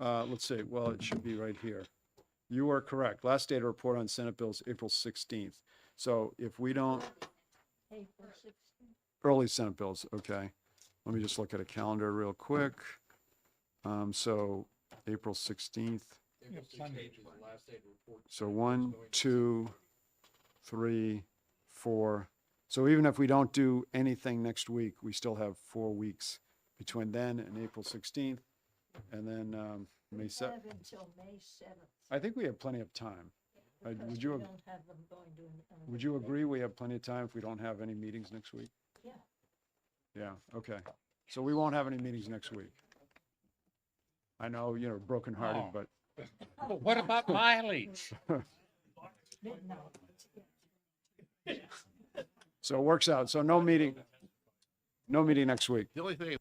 Let's see. Well, it should be right here. You are correct. Last day to report on Senate bills, April 16th. So if we don't, early Senate bills, okay. Let me just look at a calendar real quick. So April 16th. So 1, 2, 3, 4. So even if we don't do anything next week, we still have 4 weeks between then and April 16th. And then May 7th. Until May 7th. I think we have plenty of time. Because Would we you, don't have them going to would you agree we have plenty of time if we don't have any meetings next week? Yeah. Yeah, okay. So we won't have any meetings next week. I know, brokenhearted, Oh. but But what about mileage? so it works out. So no meeting next week. The only thing